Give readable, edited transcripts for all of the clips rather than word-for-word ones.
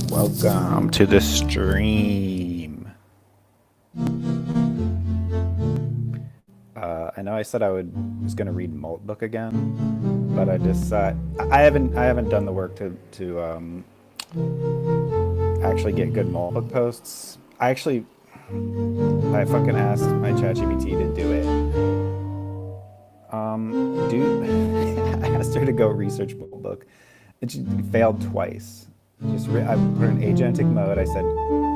Welcome to the stream. I know I said was gonna read Malt Book again, but I just I haven't done the work to actually get good Malt Book posts. I fucking asked my ChatGPT to do it. I asked her to go research Malt Book, and she failed twice. I put in agentic mode. I said,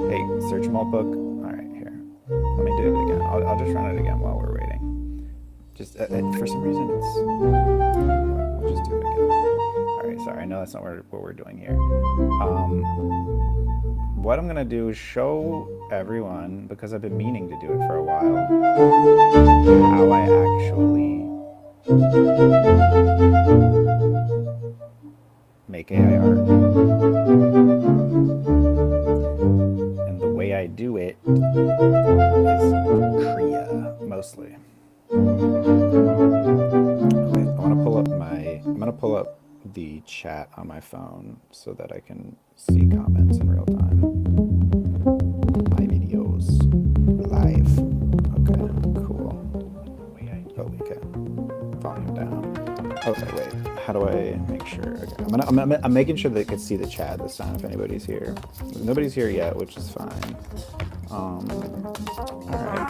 "Hey, search Malt Book." All right, here. Let me do it again. I'll just run it again while we're waiting. Just for some reason, I'll just do it again. All right, sorry. I know that's not what we're doing here. What I'm gonna do is show everyone, because I've been meaning to do it for a while, how I actually make AI art. And the way I do it is Krea, mostly. Okay, I'm gonna pull up the chat on my phone so that I can see comments in real time. My videos live. Okay, cool. Oh, okay. Volume down. Okay, wait. How do I make sure? Okay, I'm making sure they can see the chat this time if anybody's here. Nobody's here yet, which is fine. All right.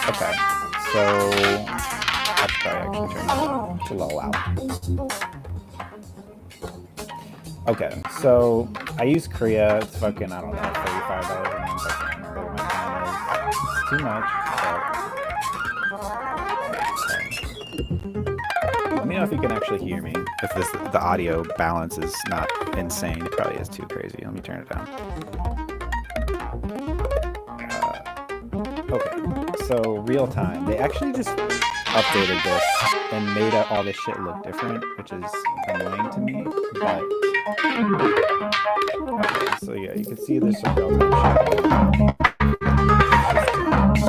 Okay, so that's probably actually turn it a little loud. Okay, so I use Krea. It's fucking, I don't know, $35 a month. I can't remember what my plan is. It's too much, but let me know if you can actually hear me. If the audio balance is not insane, it probably is too crazy. Let me turn it down. Okay, so real time. They actually just updated this and made all this shit look different, which is annoying to me, but okay, so yeah, you can see there's some real time shit. So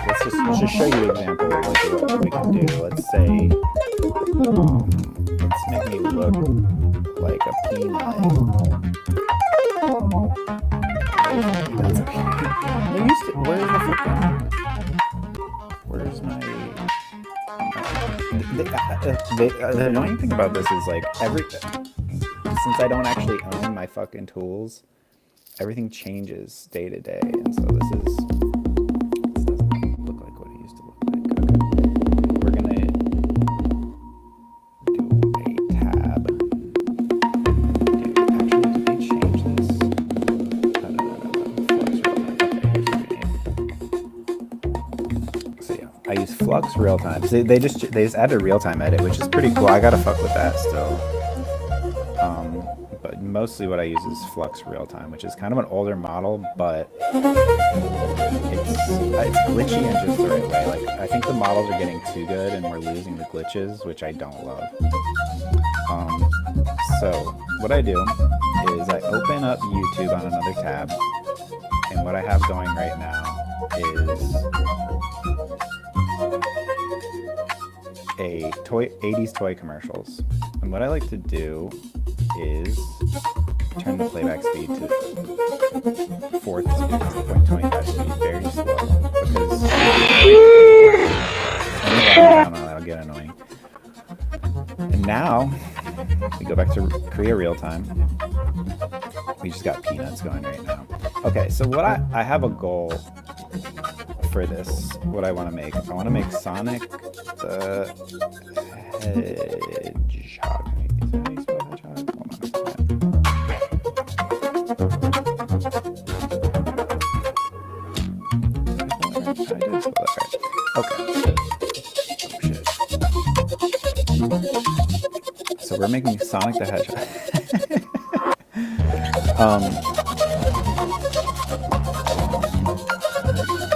let's just show you an example of like what we can do. Let's say, let's make me look like a peanut. Where's my... The annoying thing about this is like since I don't actually own my fucking tools, everything changes day to day, and so this doesn't look like what it used to look like. Okay. We're gonna do a tab. Actually, did they change this? I use Flux real time. So they just added real time edit, which is pretty cool. I gotta fuck with that still. But mostly what I use is Flux real time, which is kind of an older model, but it's glitchy in just the right way. Like I think the models are getting too good, and we're losing the glitches, which I don't love. So what I do is I open up YouTube on another tab, and what I have going right now is a 80s toy commercials. And what I like to do is turn the playback speed to 4th speed, 0.25 speed, very slow, because that'll get annoying. And now we go back to Krea real time. We just got peanuts going right now. Okay, so what I have a goal for this. What I want to make. I want to make Sonic the Hedgehog. Is that how you spell hedgehog? Hold on. I did spell that right. Okay. Oh shit. we're making Sonic the Hedgehog.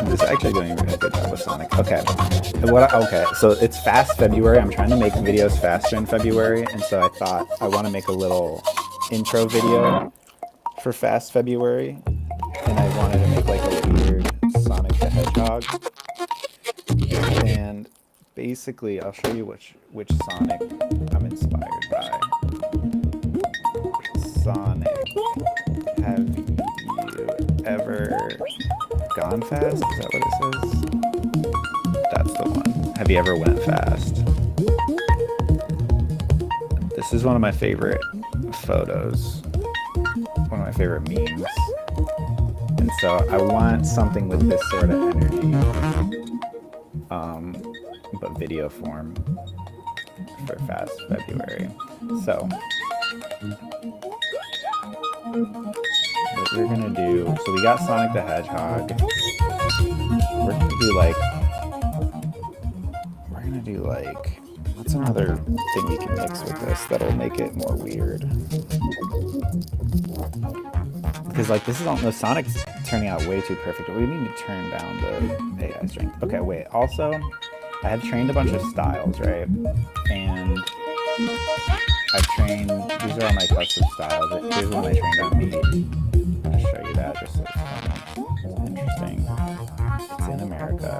This is actually doing a good job with Sonic. Okay. Okay, so it's Fast February. I'm trying to make videos faster in February, and so I thought I want to make a little intro video for Fast February, and I wanted to make like a weird Sonic the Hedgehog. And basically, I'll show you which Sonic I'm inspired by. Sonic, have you ever gone fast? Is that what it says? That's the one. Have you ever went fast? This is one of my favorite photos. One of my favorite memes. And so I want something with this sort of energy. But video form for Fast February. So what we're gonna do, so we got Sonic the Hedgehog. We're gonna do like, what's another thing you can mix with this that'll make it more weird? Because like this is all, the Sonic's turning out way too perfect. We need to turn down the AI strength. Okay, wait, also, I have trained a bunch of styles, right? And I've trained, these are all my custom styles. Here's one I trained on me. I'll show you that just so it's interesting. It's in America.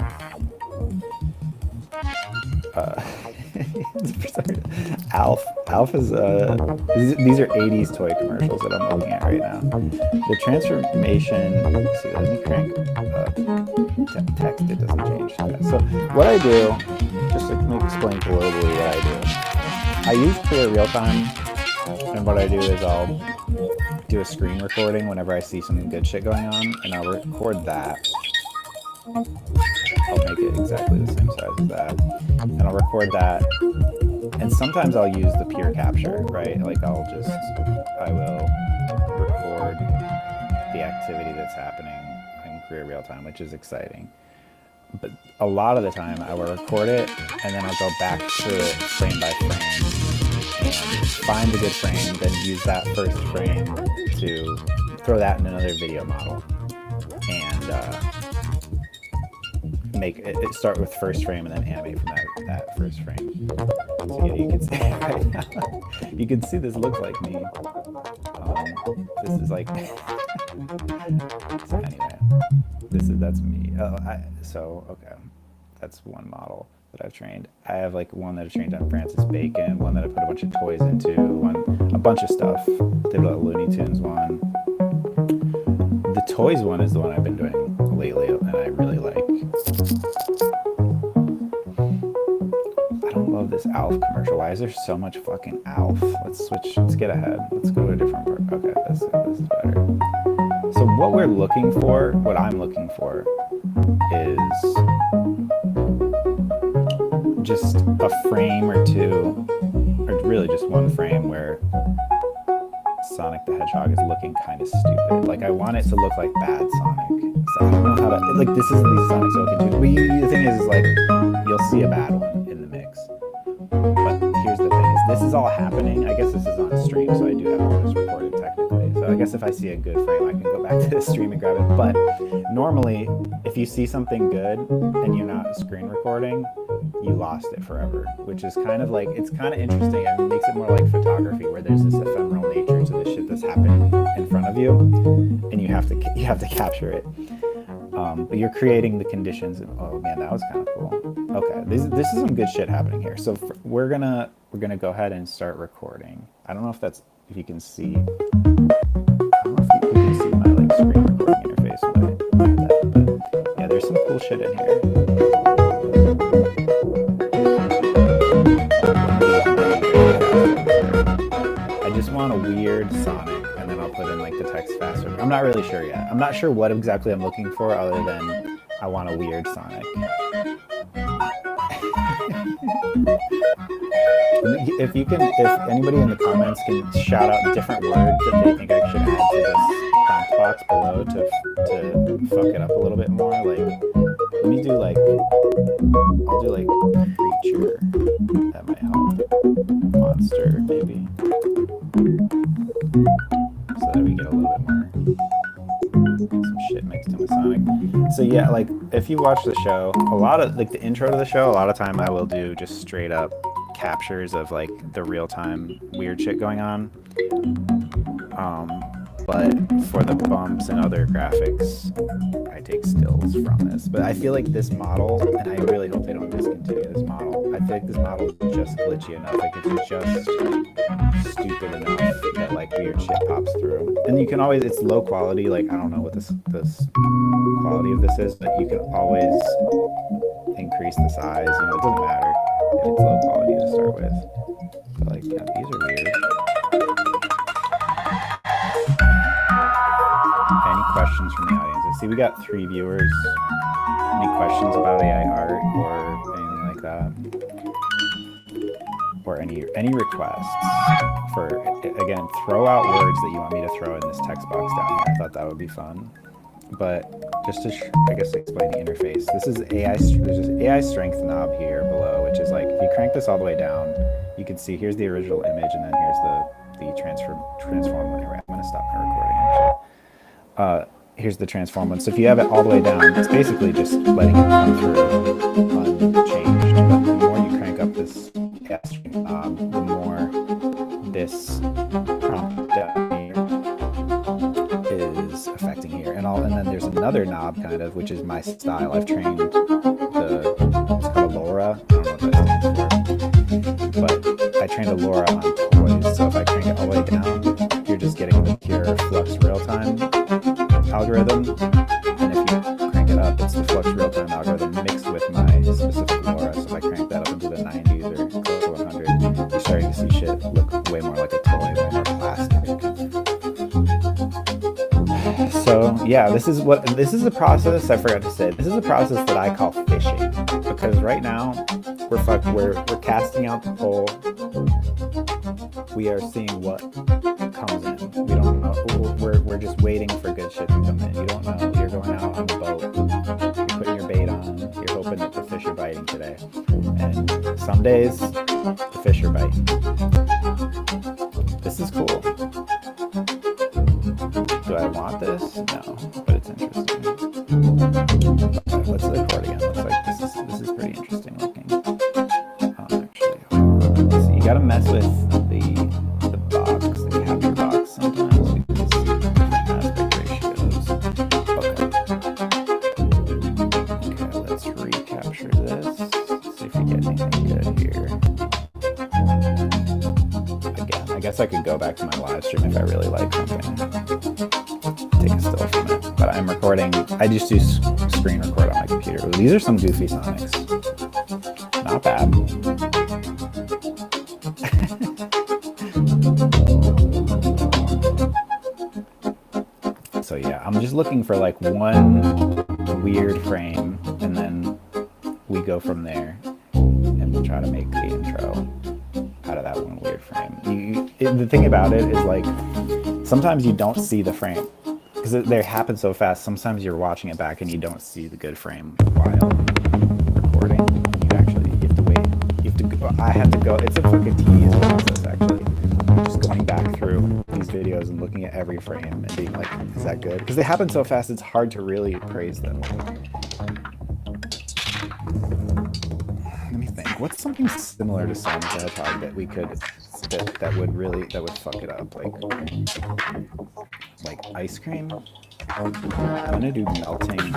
Alf is, these are 80s toy commercials that I'm looking at right now. The transformation, let's see, let me crank text, it doesn't change. So what I do, just to explain globally what I do, I use Clear Real Time, and what I do is I'll do a screen recording whenever I see some good shit going on, and I'll record that. I'll make it exactly the same size as that, and I'll record that, and sometimes I'll use the pure capture, right? Like I will record the activity that's happening in Clear Real Time, which is exciting. But a lot of the time I will record it, and then I'll go back through it frame by frame and find the good frame, then use that first frame to throw that in another video model, and make it start with first frame and then animate from that first frame. So you can see right now, you can see this looks like me. This is like, so anyway, that's me. Okay, that's one model that I've trained. I have like one that I trained on Francis Bacon, one that I put a bunch of toys into, a bunch of stuff. Did a Looney Tunes one. The toys one is the one I've been doing lately, and I really like. I don't love this Alf commercial. Why is there so much fucking Alf? Let's switch. Let's get ahead. Let's go to a different part. Okay, this is better. So what we're looking for, what I'm looking for, is just a frame or two, or really just one frame where Sonic the Hedgehog is looking kind of stupid. Like I want it to look like bad Sonic. So I don't know how to, like this is these Sonics are looking too. But the thing is like, you'll see a bad one in the mix. But here's the thing, is this is all happening. I guess this is on stream, so I do have all this recorded technically. So I guess if I see a good frame, I can go back to the stream and grab it. But normally, if you see something good and you're not screen recording, you lost it forever, which is kind of like, it's kind of interesting. It makes it more like photography, where there's this ephemeral nature to the shit that's happening in front of you, and you have to capture it. But you're creating the conditions. Oh man, that was kind of cool. Okay, this is some good shit happening here. So we're gonna go ahead and start recording. I don't know if you can see. I don't know if you can see my like screen recording interface when I do that, but yeah, there's some cool shit in here. I just want a weird Sonic, and then I'll put in like the text faster. I'm not really sure yet. I'm not sure what exactly I'm looking for, other than I want a weird Sonic. If anybody in the comments can shout out different words that they think I should add to this prompt box below to fuck it up a little bit more, like, let me do like, I'll do like creature, that might help. Monster, maybe. yeah, like if you watch the show, a lot of like the intro to the show, a lot of time I will do just straight up captures of like the real time weird shit going on. But for the bumps and other graphics, I take stills from this. But I feel like this model, and I really hope they don't discontinue this model. I feel like this model is just glitchy enough. Like it's just stupid enough that like weird shit pops through. And you can always, it's low quality. Like I don't know what this quality of this is, but you can always increase the size. You know, it doesn't matter if it's low quality to start with. But like, yeah, these are weird. Any questions from the audience? I see we got 3 viewers. Any questions about AI art or anything like that? Or any requests for, again, throw out words that you want me to throw in this text box down here. I thought that would be fun. But just to, I guess, explain the interface. This is AI, there's this AI strength knob here below, which is like, if you crank this all the way down, you can see here's the original image and then here's the transform one. I'm gonna stop my recording actually. Here's the transform one. So if you have it all the way down, it's basically just letting it come through unchanged. But the more you crank up this strength knob, the more this prompt down here is affecting here. And then there's another knob kind of, which is my style. I've trained it's called LoRa. I don't know what that stands for. But I trained a LoRa on toys. So if I crank it all the way down, you're just getting the pure Flux real-time algorithm. And if you crank it up, it's the Flux real-time algorithm mixed with my specific LoRa. So if I crank that up into the 90s or close to 100, you're starting to see shit look way more like a toy, way more plastic. So yeah, this is the process. I forgot to say, this is a process that I call fishing, because right now we're casting out the pole. We are seeing what comes in. We don't know. We're just waiting for good shit to come in. You don't know. You're going out on the boat. You're putting your bait on. You're hoping that the fish are biting today. And some days the fish are biting. This is cool. Do I want this? No, but it's interesting. Right, let's record again. Looks like this is pretty interesting looking. Actually, let's see. You gotta mess with the box, the capture box sometimes, because different aspect ratios. Okay, let's recapture this. Let's see if we get anything good here. Again, I guess I could go back to my live stream if I really like something. Take a still from it, but I'm recording. I just do screen record on my computer. Ooh, these are some goofy Sonics. Not bad. So yeah, I'm just looking for like one weird frame, and then we go from there, and we'll try to make the intro out of that one weird frame. The thing about it is like, sometimes you don't see the frame because they happen so fast. Sometimes you're watching it back and you don't see the good frame while recording. You have to wait. You have to go. I have to go. It's a fucking tedious process actually. Just going back through these videos and looking at every frame and being like, is that good? Because they happen so fast, it's hard to really praise them. Let me think. What's something similar to Sonic the Hedgehog that we could that would fuck it up? Like ice cream? I'm gonna do melting.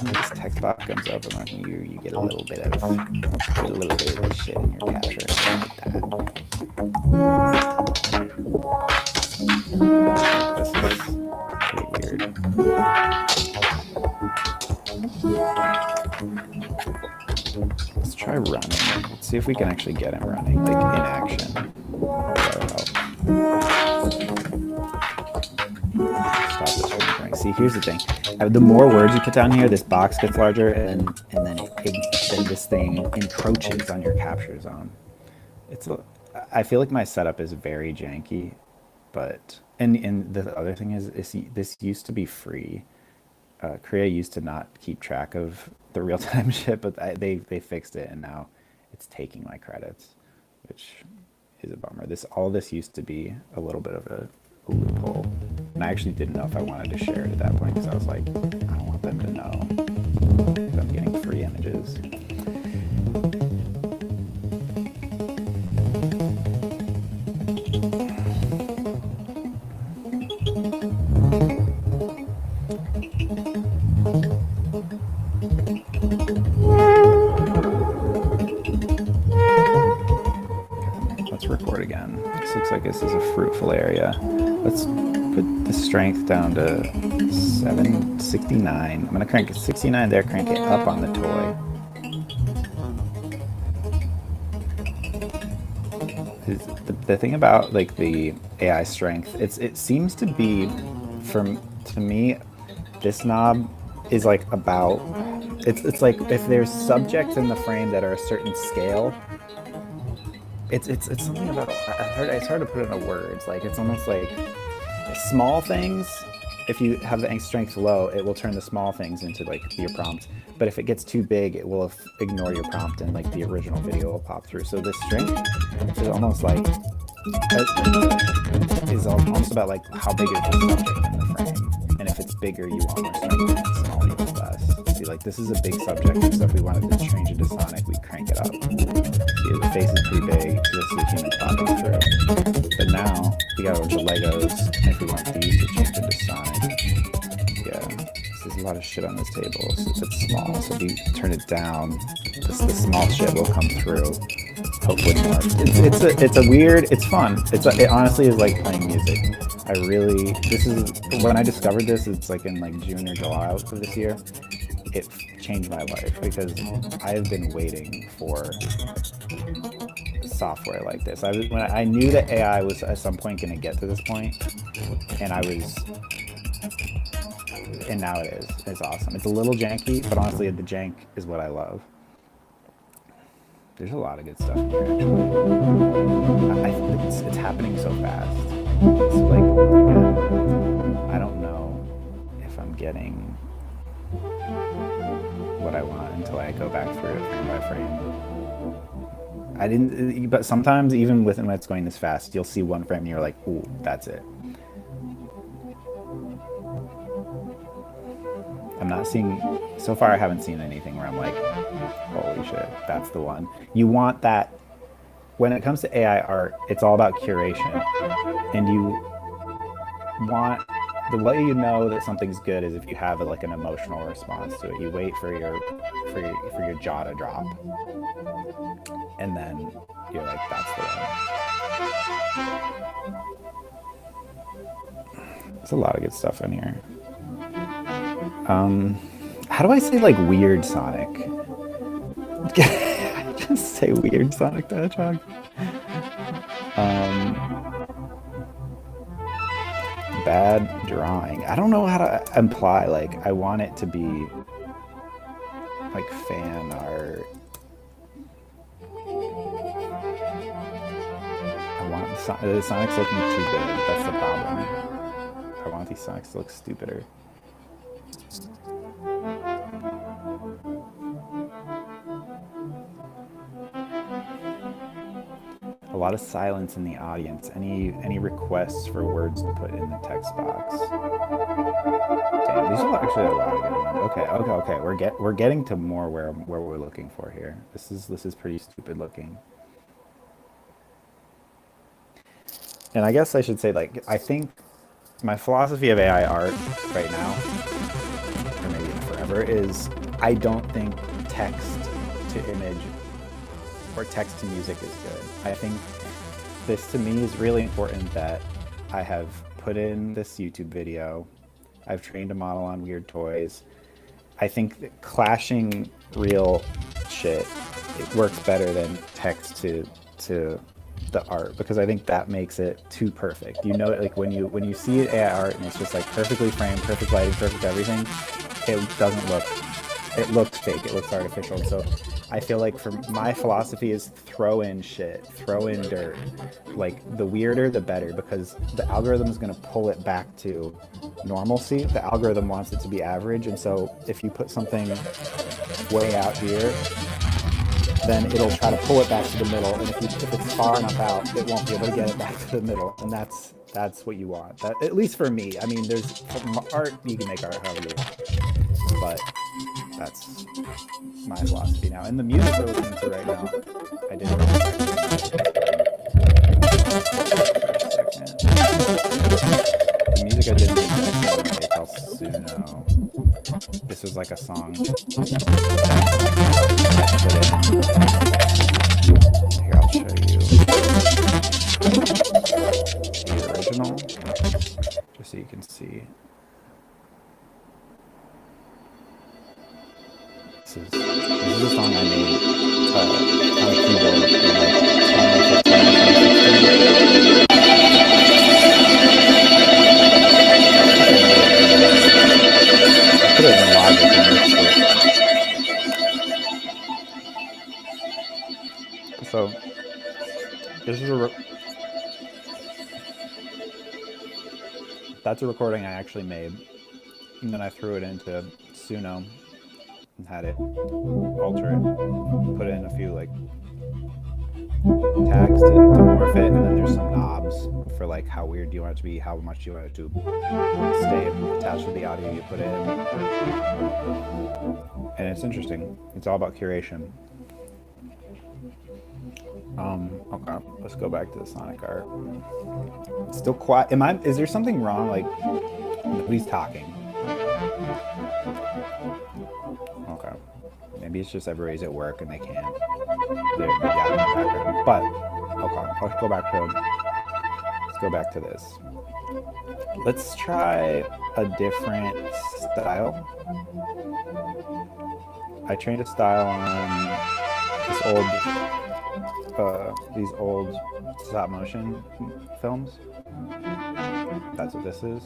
This text box comes up and you get a little bit of shit in your capture. This is pretty weird. Let's try running. Let's see if we can actually get him running, like in action. Stop this from recording. See, here's the thing. The more words you put down here, this box gets larger, and then this thing encroaches on your capture zone. I feel like my setup is very janky, but and the other thing is this used to be free. Korea used to not keep track of the real-time shit, but they fixed it, and now it's taking my credits, which is a bummer. All this used to be a little bit of a loophole, and I actually didn't know if I wanted to share it at that point because I was like, I don't want them to know that I'm getting free images. Let's record again. This looks like this is a fruitful area. Let's put the strength down to 769. I'm gonna crank it 69 there, crank it up on the toy. The thing about like the AI strength, it seems to be, to me, this knob is like about, it's like if there's subjects in the frame that are a certain scale, it's something about, it's hard to put into words. Like it's almost like small things. If you have the strength low, it will turn the small things into like your prompt. But if it gets too big, it will ignore your prompt and like the original video will pop through. So the strength is almost like, is almost about like how big is the subject in the frame. And if it's bigger, you want more strength, and smaller, you want less. See, like this is a big subject, and so if we wanted to change it to Sonic, we crank it up. See, the face is pretty big. This is a human popping through. But now we got the Legos, and if we want these to change into Sonic, yeah, there's a lot of shit on this table. So it's small, so if we turn it down, the small shit will come through. Hopefully more. It's a weird. It's fun. It honestly is like playing music. This is when I discovered this. It's like in like June or July of this year. It changed my life because I have been waiting for software like this. When I knew that AI was at some point going to get to this point, and now it is. It's awesome. It's a little janky, but honestly, the jank is what I love. There's a lot of good stuff in here, actually. It's happening so fast. It's like, I don't know if I'm getting what I want until I go back through it frame by frame. But sometimes even when it's going this fast, you'll see one frame and you're like, ooh, that's it. I'm not seeing, so far I haven't seen anything where I'm like, holy shit, that's the one. You want that, when it comes to AI art, it's all about curation. And you want, the way you know that something's good is if you have like an emotional response to it. You wait for your jaw to drop. And then you're like, that's the one. There's a lot of good stuff in here. How do I say like weird Sonic? Just say weird Sonic the Hedgehog. Bad drawing. I don't know how to imply, like, I want it to be like fan art. I want the Sonic's looking too good. That's the problem. I want these Sonics to look stupider. A lot of silence in the audience. Any requests for words to put in the text box? Damn, these are actually a lot of good ones. Okay. We're getting to more where we're looking for here. This is pretty stupid looking. And I guess I should say, like, I think my philosophy of AI art right now, or maybe even forever, is I don't think text to image or text to music is good. I think this to me is really important that I have put in this YouTube video. I've trained a model on weird toys. I think that clashing real shit, it works better than text to the art, because I think that makes it too perfect. You know, like when you see AI art and it's just like perfectly framed, perfect lighting, perfect everything, it doesn't look, it looks fake, it looks artificial. So I feel like for my philosophy is throw in shit, throw in dirt. Like the weirder, the better, because the algorithm is going to pull it back to normalcy. The algorithm wants it to be average. And so if you put something way out here, then it'll try to pull it back to the middle. And if it's far enough out, it won't be able to get it back to the middle. And that's what you want. That, at least for me. I mean, there's art, you can make art however you want. But that's my philosophy now. And the music we're listening to right now, I didn't the music I didn't make El Suno. This was like a song. Here, I'll show you the original, just so you can see. This is a song I made on keyboard in like 2015. Put it in Logic and mixed it. So this is that's a recording I actually made, and then I threw it into Suno and had it alter it, put in a few like tags to morph it, and then there's some knobs for like how weird do you want it to be, how much do you want it to stay attached to the audio you put in. And it's interesting. It's all about curation. Okay, let's go back to the Sonic art. It's still quiet. Is there something wrong? Like, nobody's talking. Okay. Maybe it's just everybody's at work and they can't. They got it in the background. But, okay, let's go back to this. Let's try a different style. I trained a style on these old stop motion films. That's what this is.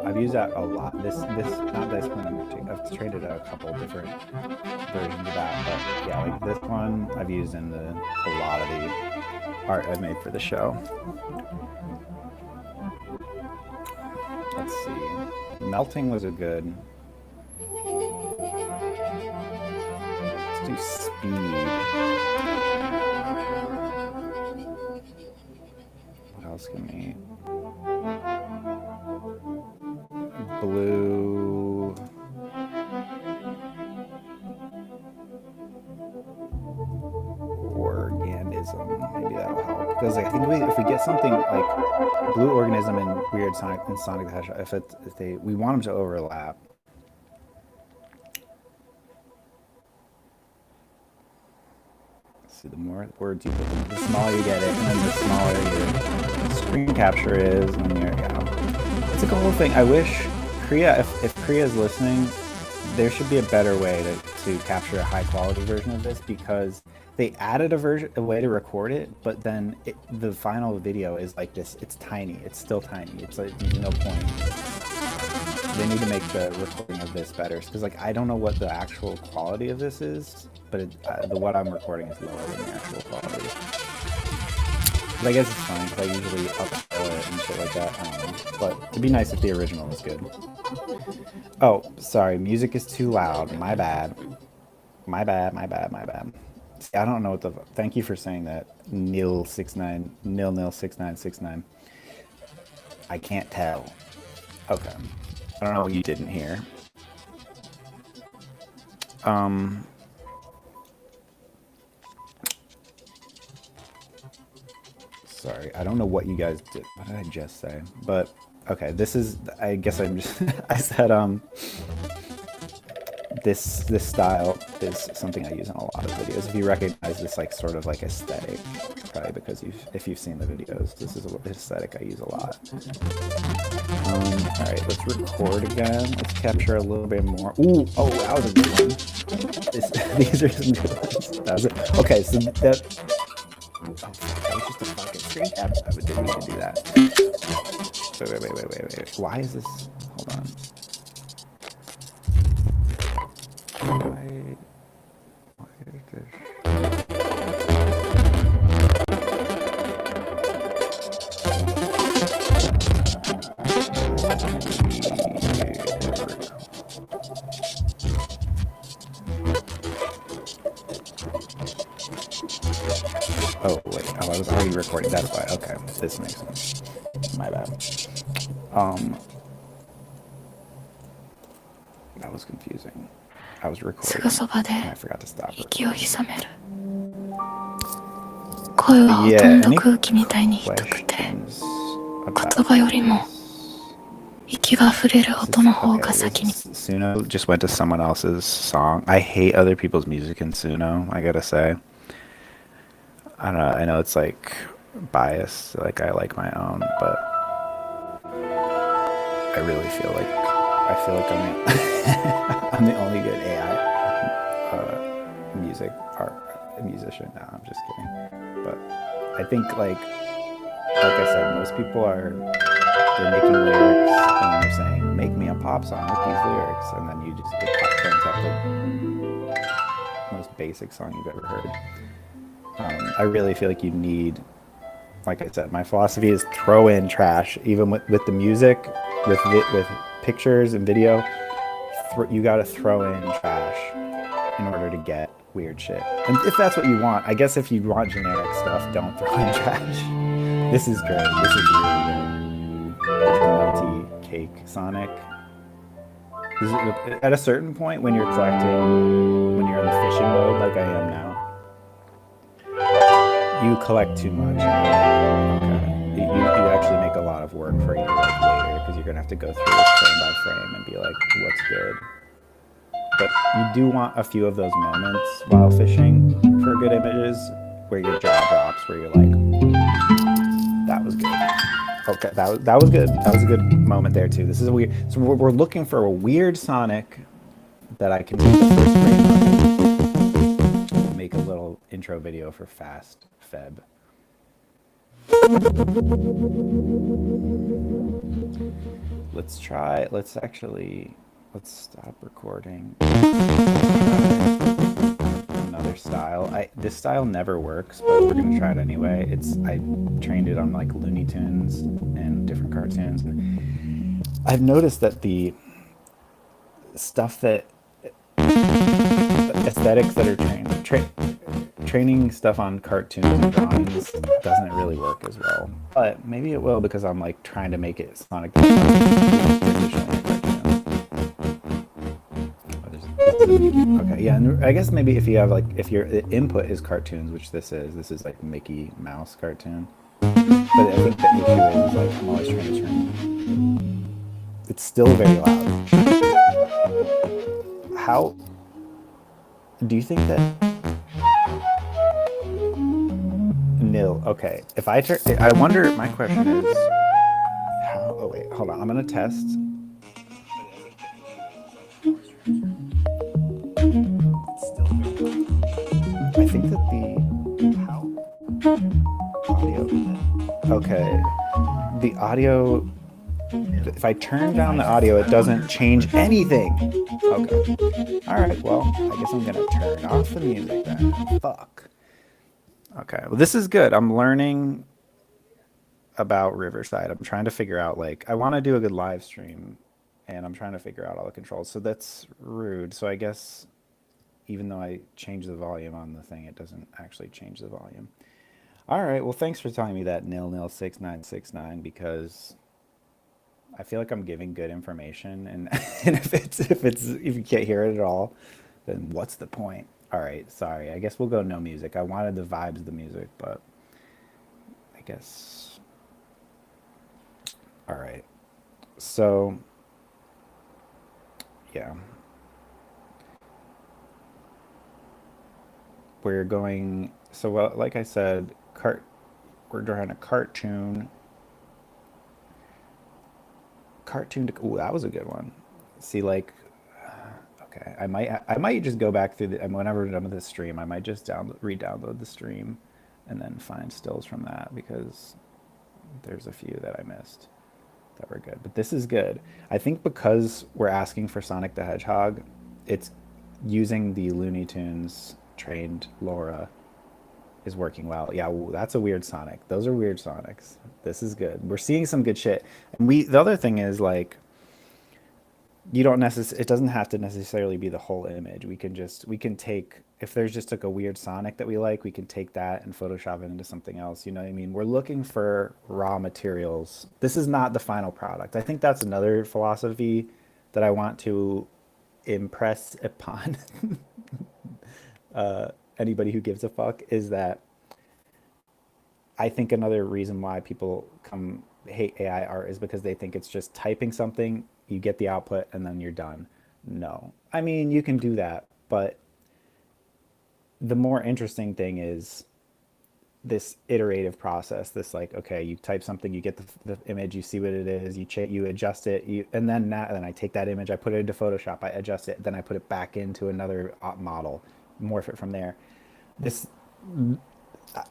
I've used that a lot. Not this one. I've trained it a couple different versions of that, but yeah, like this one I've used in a lot of the art I've made for the show. Let's see. Melting was a good. Let's do speed. What else can we? Blue. Organism. Maybe that'll help. Because I think if we get something like Blue Organism and Weird Sonic and Sonic the Hedgehog, we want them to overlap. See, the more words you put, the smaller you get it, and then the smaller your screen capture is, and there you go. It's like a whole thing. I wish Kriya, if Kriya is listening, there should be a better way to capture a high quality version of this, because they added a way to record it, but then the final video is like this. It's tiny. It's still tiny. It's like there's no point. They need to make the recording of this better, because like I don't know what the actual quality of this is, but what I'm recording is lower than the actual quality. But I guess it's fine, because I usually upscale it and shit like that. I don't know. But it'd be nice if the original was good. Oh, sorry. Music is too loud. My bad. My bad. See, I don't know what the. Thank you for saying that. Nil696969. I can't tell. Okay. I don't know what you didn't hear. Sorry, I don't know what you guys did. What did I just say? But okay, this is. I guess I'm just. I said this style is something I use in a lot of videos. If you recognize this like sort of like aesthetic, probably because if you've seen the videos, this is an aesthetic I use a lot. All right, let's record again. Let's capture a little bit more. Ooh, oh, that was a good one. These are some good ones. That was it. Okay, so that. Oh, that was just a fucking screen cap. I didn't mean to do that. Wait. Why is this? Hold on. Why is this? recording. That's why. Okay, this makes sense. My bad. That was confusing. I was す recording ぐそばで and I forgot to stop 息 recording. を潜める。声はほと Yeah, んど any 空気みたいに低くて、 questions 言 about 葉よりも this? 息が触れる This 音 is の方 okay. が This 先に。 is, Suno just went to someone else's song. I hate other people's music in Suno, I gotta say. I don't know. I know it's like biased, like I like my own, but I really feel like I'm the, I'm the only good AI music art musician. No, I'm just kidding. But I think like I said, most people are they're making lyrics and they're saying, "Make me a pop song with these lyrics," and then you just it turns out the most basic song you've ever heard. I really feel like you need, like I said, my philosophy is throw in trash, even with the music, with pictures and video. You got to throw in trash in order to get weird shit. And if that's what you want, I guess if you want generic stuff, don't throw in trash. This is great. This is really good. It's the melty cake Sonic. At a certain point when you're collecting, when you're in the fishing mode like I am now, you collect too much. Okay. You actually make a lot of work for you like later because you're gonna have to go through this frame by frame and be like, what's good. But you do want a few of those moments while fishing for good images where your jaw drops, where you're like, that was good. Okay, that was good. That was a good moment there too. This is a weird. So we're looking for a weird Sonic that I can make the first frame on. Make a little intro video for Fast Feb. Let's try. Let's stop recording. Another style. This style never works, but we're gonna try it anyway. I trained it on like Looney Tunes and different cartoons. And I've noticed that the stuff that aesthetics that are training stuff on cartoons and drawings doesn't really work as well. But maybe it will because I'm like trying to make it Sonic traditionally. Okay, yeah, and I guess maybe if you have like if your input is cartoons, which this is like Mickey Mouse cartoon. But I think the issue is like I'm always trying to turn. It's still very loud. How do you think that? Nil. Okay, if I turn, I wonder. My question is, how? Oh wait, hold on. I'm gonna test. I think that the audio. Okay, the audio. If I turn down the audio, it doesn't change anything. Okay. All right. Well, I guess I'm gonna turn off the music then. Fuck. Okay. Well, this is good. I'm learning about Riverside. I'm trying to figure out like I want to do a good live stream, and I'm trying to figure out all the controls. So that's rude. So I guess even though I change the volume on the thing, it doesn't actually change the volume. All right. Well, thanks for telling me that 006969 because I feel like I'm giving good information, and, and if you can't hear it at all, then what's the point? All right. Sorry. I guess we'll go no music. I wanted the vibes of the music, but I guess. All right. So yeah. We're going so well like I said we're drawing a cartoon to, ooh, that was a good one. See like okay, I might just go back through the and whenever we're done with this stream I might just re-download the stream and then find stills from that because there's a few that I missed that were good, but this is good. I think because we're asking for Sonic the Hedgehog, it's using the Looney Tunes trained Laura is working well. Yeah, that's a weird Sonic. Those are weird Sonics. This is good. We're seeing some good shit. And the other thing is like you don't it doesn't have to necessarily be the whole image. We can take if there's just like a weird Sonic that we like, we can take that and Photoshop it into something else. You know what I mean? We're looking for raw materials. This is not the final product. I think that's another philosophy that I want to impress upon anybody who gives a fuck is that I think another reason why people come hate AI art is because they think it's just typing something, you get the output, and then you're done. No. I mean, you can do that, but the more interesting thing is this iterative process. This like, okay, you type something, you get the image, you see what it is, you adjust it, then I take that image, I put it into Photoshop, I adjust it, then I put it back into another model, morph it from there. This,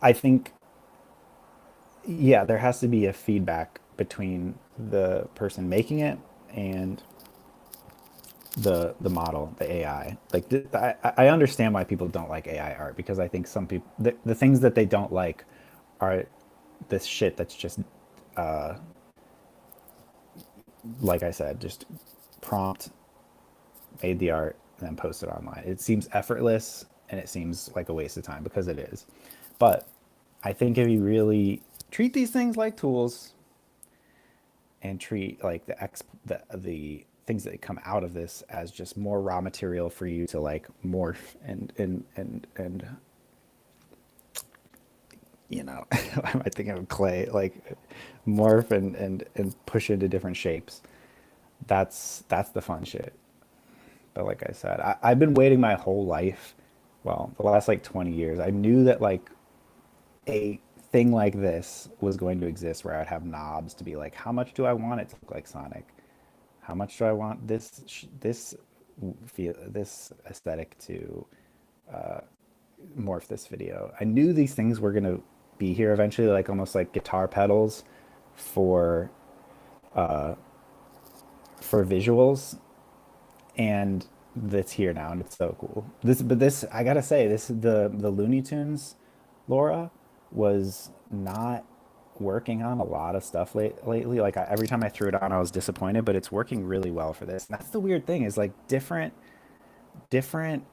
I think, yeah, there has to be a feedback between the person making it and the model, the AI. Like I understand why people don't like AI art because I think some people the things that they don't like are this shit that's just like I said, just prompt made the art and then posted online. It seems effortless and it seems like a waste of time because it is. But I think if you really treat these things like tools and treat like the things that come out of this as just more raw material for you to like morph and you know I think of clay like morph and push into different shapes. That's the fun shit. But like I said, I've been waiting my whole life, well, the last like 20 years. I knew that like a thing like this was going to exist where I'd have knobs to be like, how much do I want it to look like Sonic? How much do I want this aesthetic to morph this video? I knew these things were gonna be here eventually, like almost like guitar pedals for visuals, and that's here now, and it's so cool. This I gotta say, this the Looney Tunes Laura was not working on a lot of stuff lately. Like every time I threw it on, I was disappointed, but it's working really well for this. And that's the weird thing is like different different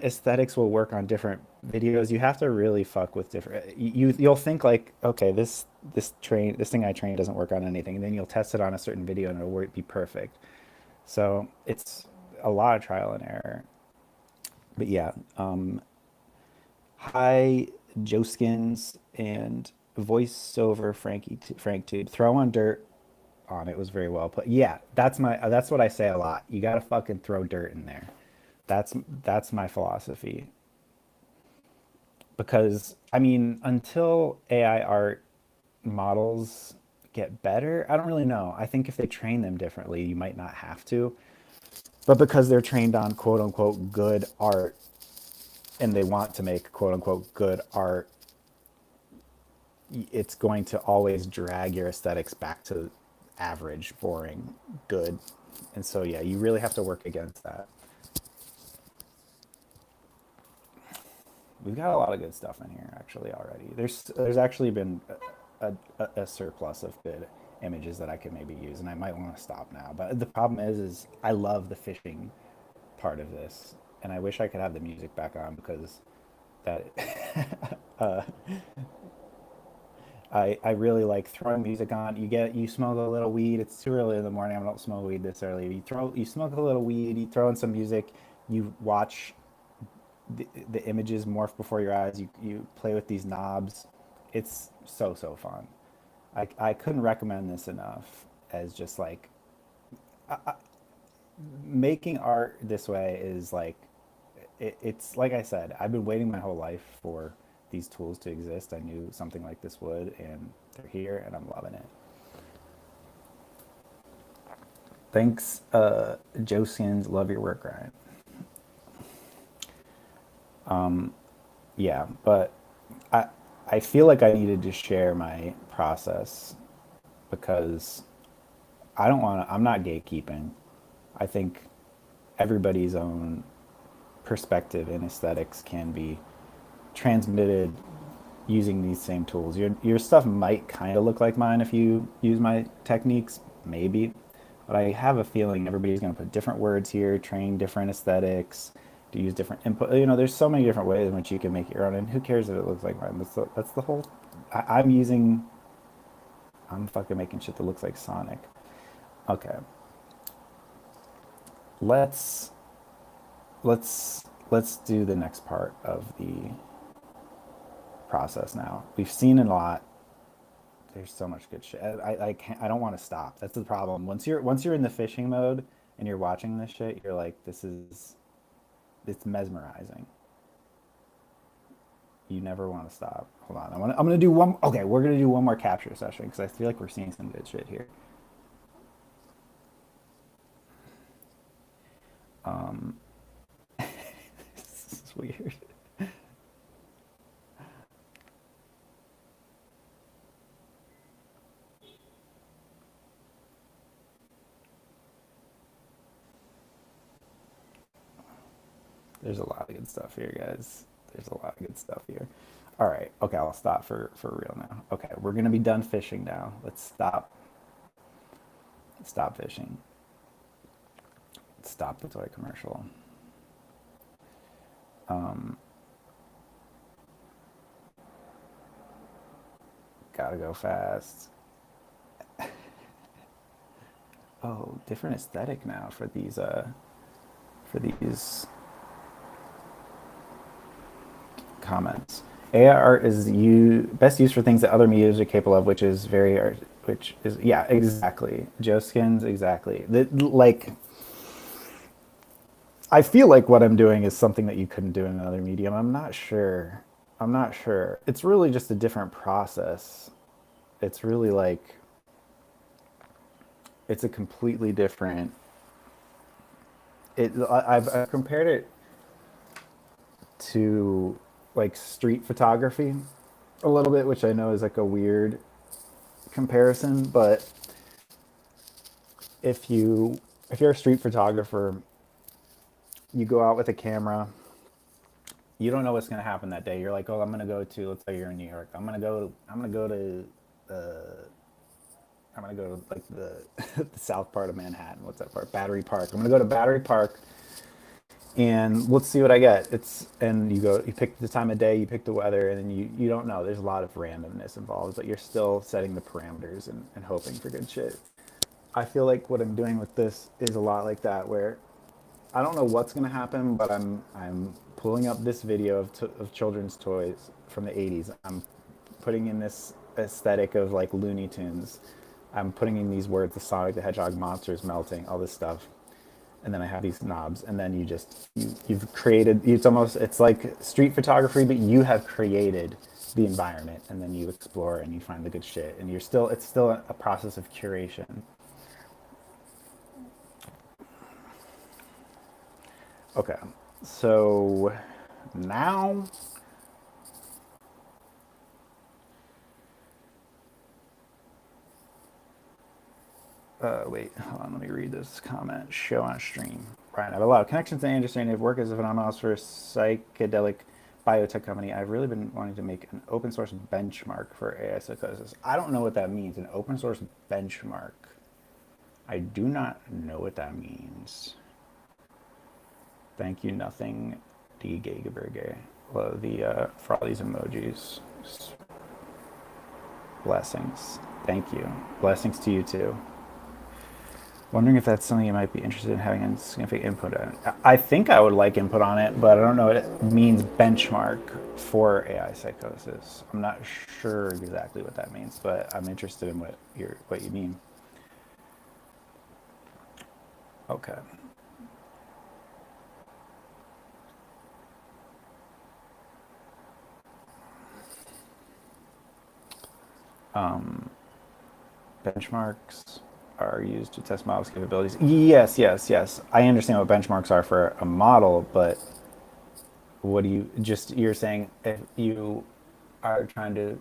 aesthetics will work on different videos. You have to really fuck with different. You'll think like, okay, this thing I trained doesn't work on anything, and then you'll test it on a certain video and it'll be perfect. So it's a lot of trial and error. But yeah, hi Joe Skins and voiceover Frank Tube. Throw on dirt on it was very well put. Yeah, that's what I say a lot. You gotta fucking throw dirt in there. That's my philosophy. Because I mean, until AI art models get better, I don't really know. I think if they train them differently, you might not have to. But because they're trained on quote unquote good art and they want to make quote unquote good art, it's going to always drag your aesthetics back to average, boring, good. And so, yeah, you really have to work against that. We've got a lot of good stuff in here actually already. There's actually been a surplus of good images that I could maybe use, and I might want to stop now. But the problem is I love the fishing part of this, and I wish I could have the music back on because that uh, I really like throwing music on. You smoke a little weed. It's too early in the morning. I don't smoke weed this early. You smoke a little weed. You throw in some music. You watch the images morph before your eyes. You play with these knobs. It's so fun. I couldn't recommend this enough as just like making art this way is like it's like I said, I've been waiting my whole life for these tools to exist. I knew something like this would, and they're here, and I'm loving it. Thanks, Joe Skins. Love your work, Ryan. Yeah, but I I feel like I needed to share my process because I don't want to. I'm not gatekeeping. I think everybody's own perspective and aesthetics can be transmitted using these same tools. Your stuff might kind of look like mine if you use my techniques, maybe. but I have a feeling everybody's going to put different words here, train different aesthetics, to use different input. You know, there's so many different ways in which you can make your own, and who cares if it looks like mine? That's the whole. I'm using. I'm fucking making shit that looks like Sonic. Okay, let's let's do the next part of the process now. We've seen a lot. There's so much good shit. I can't. I don't want to stop. That's the problem. Once you're in the fishing mode and you're watching this shit, you're like, this is it's mesmerizing. You never want to stop. Hold on. I'm gonna do one. Okay, we're gonna do one more capture session because I feel like we're seeing some good shit here. Um, this is weird. There's a lot of good stuff here, guys. There's a lot of good stuff here. All right. Okay, I'll stop for real now. Okay, we're gonna be done fishing now. Let's stop. Stop fishing. Stop the toy commercial. Um, Gotta go fast. Oh, different aesthetic now for these comments. AI art is best used for things that other medias are capable of, which is yeah, exactly. Joe Skins, exactly. Like, I feel like what I'm doing is something that you couldn't do in another medium. I'm not sure. I'm not sure. It's really just a different process. It's really like it's a completely different. I've compared it to like street photography a little bit, which I know is like a weird comparison, but if you're a street photographer, you go out with a camera, you don't know what's going to happen that day. You're like, oh, I'm going to go to, let's say you're in New York. I'm gonna go to like the south part of Manhattan. What's that part? Battery Park. I'm gonna go to Battery Park, and let's see what I get. And you pick the time of day, you pick the weather, and then you don't know. There's a lot of randomness involved, but you're still setting the parameters and hoping for good shit. I feel like what I'm doing with this is a lot like that, where I don't know what's gonna happen, but I'm pulling up this video of children's toys from the '80s. I'm putting in this aesthetic of like Looney Tunes. I'm putting in these words, the Sonic the Hedgehog monsters melting, all this stuff. And then I have these knobs, and then you've created, it's like street photography, but you have created the environment, and then you explore and you find the good shit, and it's still a process of curation. Okay, so now wait, hold on, let me read this comment. Show on stream. Brian, I have a lot of connections to Anderson. I've worked as a phenomenalist for a psychedelic biotech company. I've really been wanting to make an open source benchmark for AI psychosis. I don't know what that means, an open source benchmark. I do not know what that means. Thank you, nothing, D. Gagerberge. Well, for all these emojis. Blessings. Thank you. Blessings to you too. Wondering if that's something you might be interested in having a significant input on. I think I would like input on it, but I don't know what it means benchmark for AI psychosis. I'm not sure exactly what that means, but I'm interested in what you mean. Okay. Benchmarks are used to test models' capabilities. Yes, yes, yes. I understand what benchmarks are for a model, but you're saying if you are trying to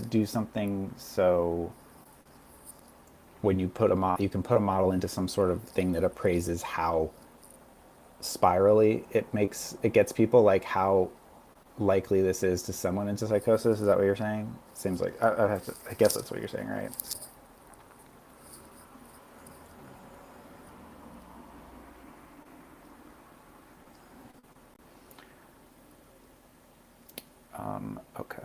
do something, so when you put a model, you can put a model into some sort of thing that appraises how spirally it gets people, like how likely this is to someone into psychosis. Is that what you're saying? Seems like I guess that's what you're saying, right? Okay.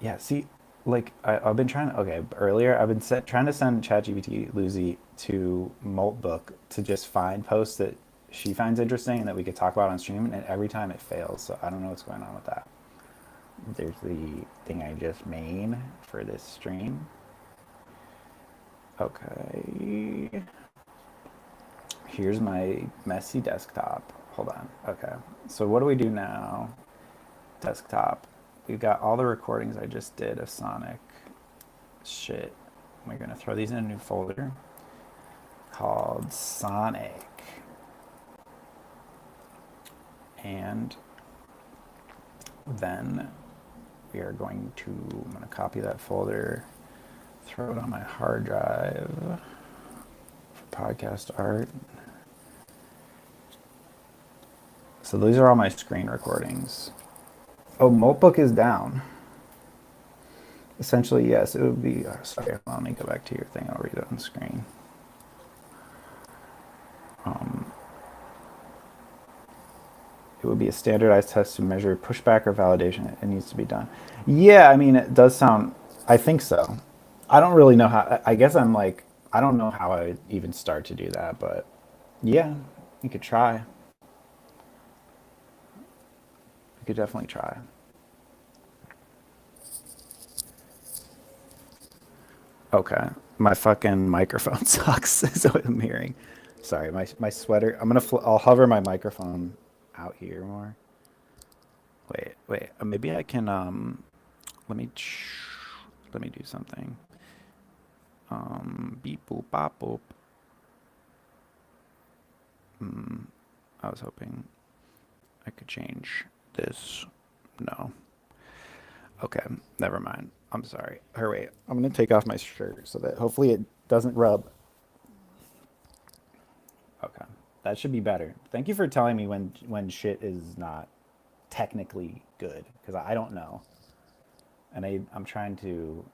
Yeah, see, like I've been trying to. Okay, earlier I've been trying to send ChatGPT Lucy to Moltbook to just find posts that she finds interesting and that we could talk about on stream, and every time it fails. So I don't know what's going on with that. There's the thing I just made for this stream. Okay. Here's my messy desktop. Hold on. Okay. So what do we do now? Desktop. We've got all the recordings I just did of Sonic shit. We're gonna throw these in a new folder called Sonic. And then we are going to, I'm gonna copy that folder, throw it on my hard drive for podcast art. So these are all my screen recordings. Oh, Moltbook is down. Essentially, yes, it would be, sorry, let me go back to your thing, I'll read it on screen. It would be a standardized test to measure pushback or validation. It needs to be done. Yeah, I mean, it does sound, I think so. I don't really know how, I guess I'm like, I don't know how I would even start to do that, but yeah, you could try. You could definitely try. Okay. My fucking microphone sucks, is what I'm hearing. Sorry, my sweater. I'll hover my microphone out here more. Wait. Maybe I can let me let me do something. Beep boop bop boop. I was hoping I could change this. No. Okay, never mind. I'm sorry. Here, wait. I'm gonna take off my shirt so that hopefully it doesn't rub. Okay, that should be better. Thank you for telling me when shit is not technically good because I don't know, and I'm trying to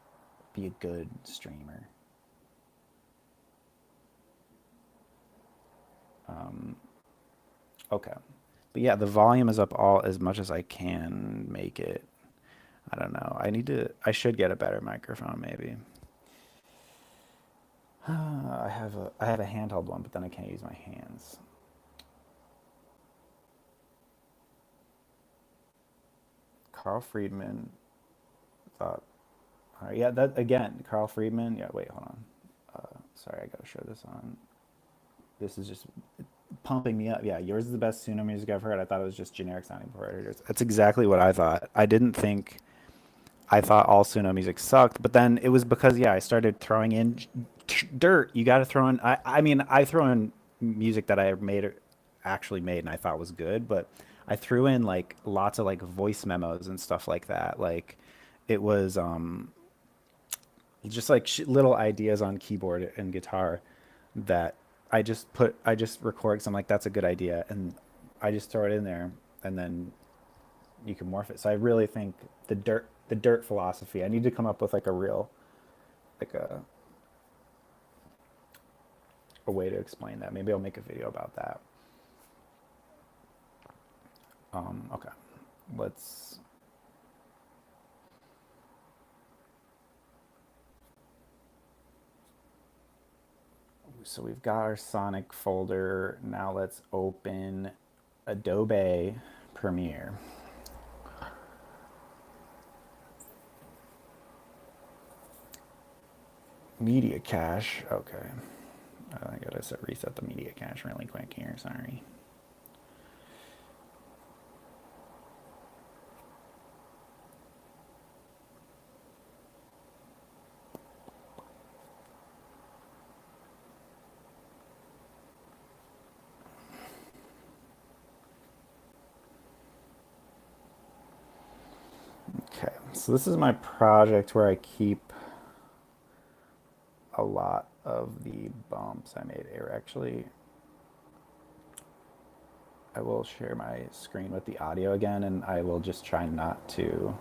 be a good streamer. Okay, but yeah, the volume is up all as much as I can make it. I don't know. I should get a better microphone maybe. I have a handheld one, but then I can't use my hands. Carl Friedman thought, yeah, that again, Carl Friedman. Yeah, wait, hold on. Sorry, I gotta show this on. This is just pumping me up. Yeah, yours is the best Suno music I've heard. I thought it was just generic sounding predators. That's exactly what I thought. I thought all Suno music sucked, but then it was because yeah, I started throwing in dirt. You got to throw in. I mean, I throw in music that I made, actually made, and I thought was good, but I threw in like lots of like voice memos and stuff like that. Like it was just like little ideas on keyboard and guitar that I just record because I'm like that's a good idea, and I just throw it in there, and then you can morph it. So I really think the dirt philosophy. I need to come up with like a real like a way to explain that. Maybe I'll make a video about that. Okay, let's. So we've got our Sonic folder. Now let's open Adobe Premiere. Media cache. Okay. I gotta reset the media cache really quick here. Sorry. Okay, so this is my project where I keep a lot of the bumps I made here. Actually, I will share my screen with the audio again, and I will just try not to.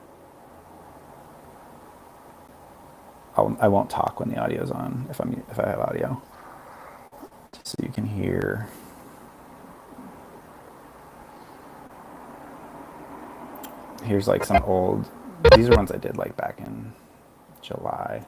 I won't talk when the audio's on if I have audio, just so you can hear. Here's like some old. These are ones I did like back in July.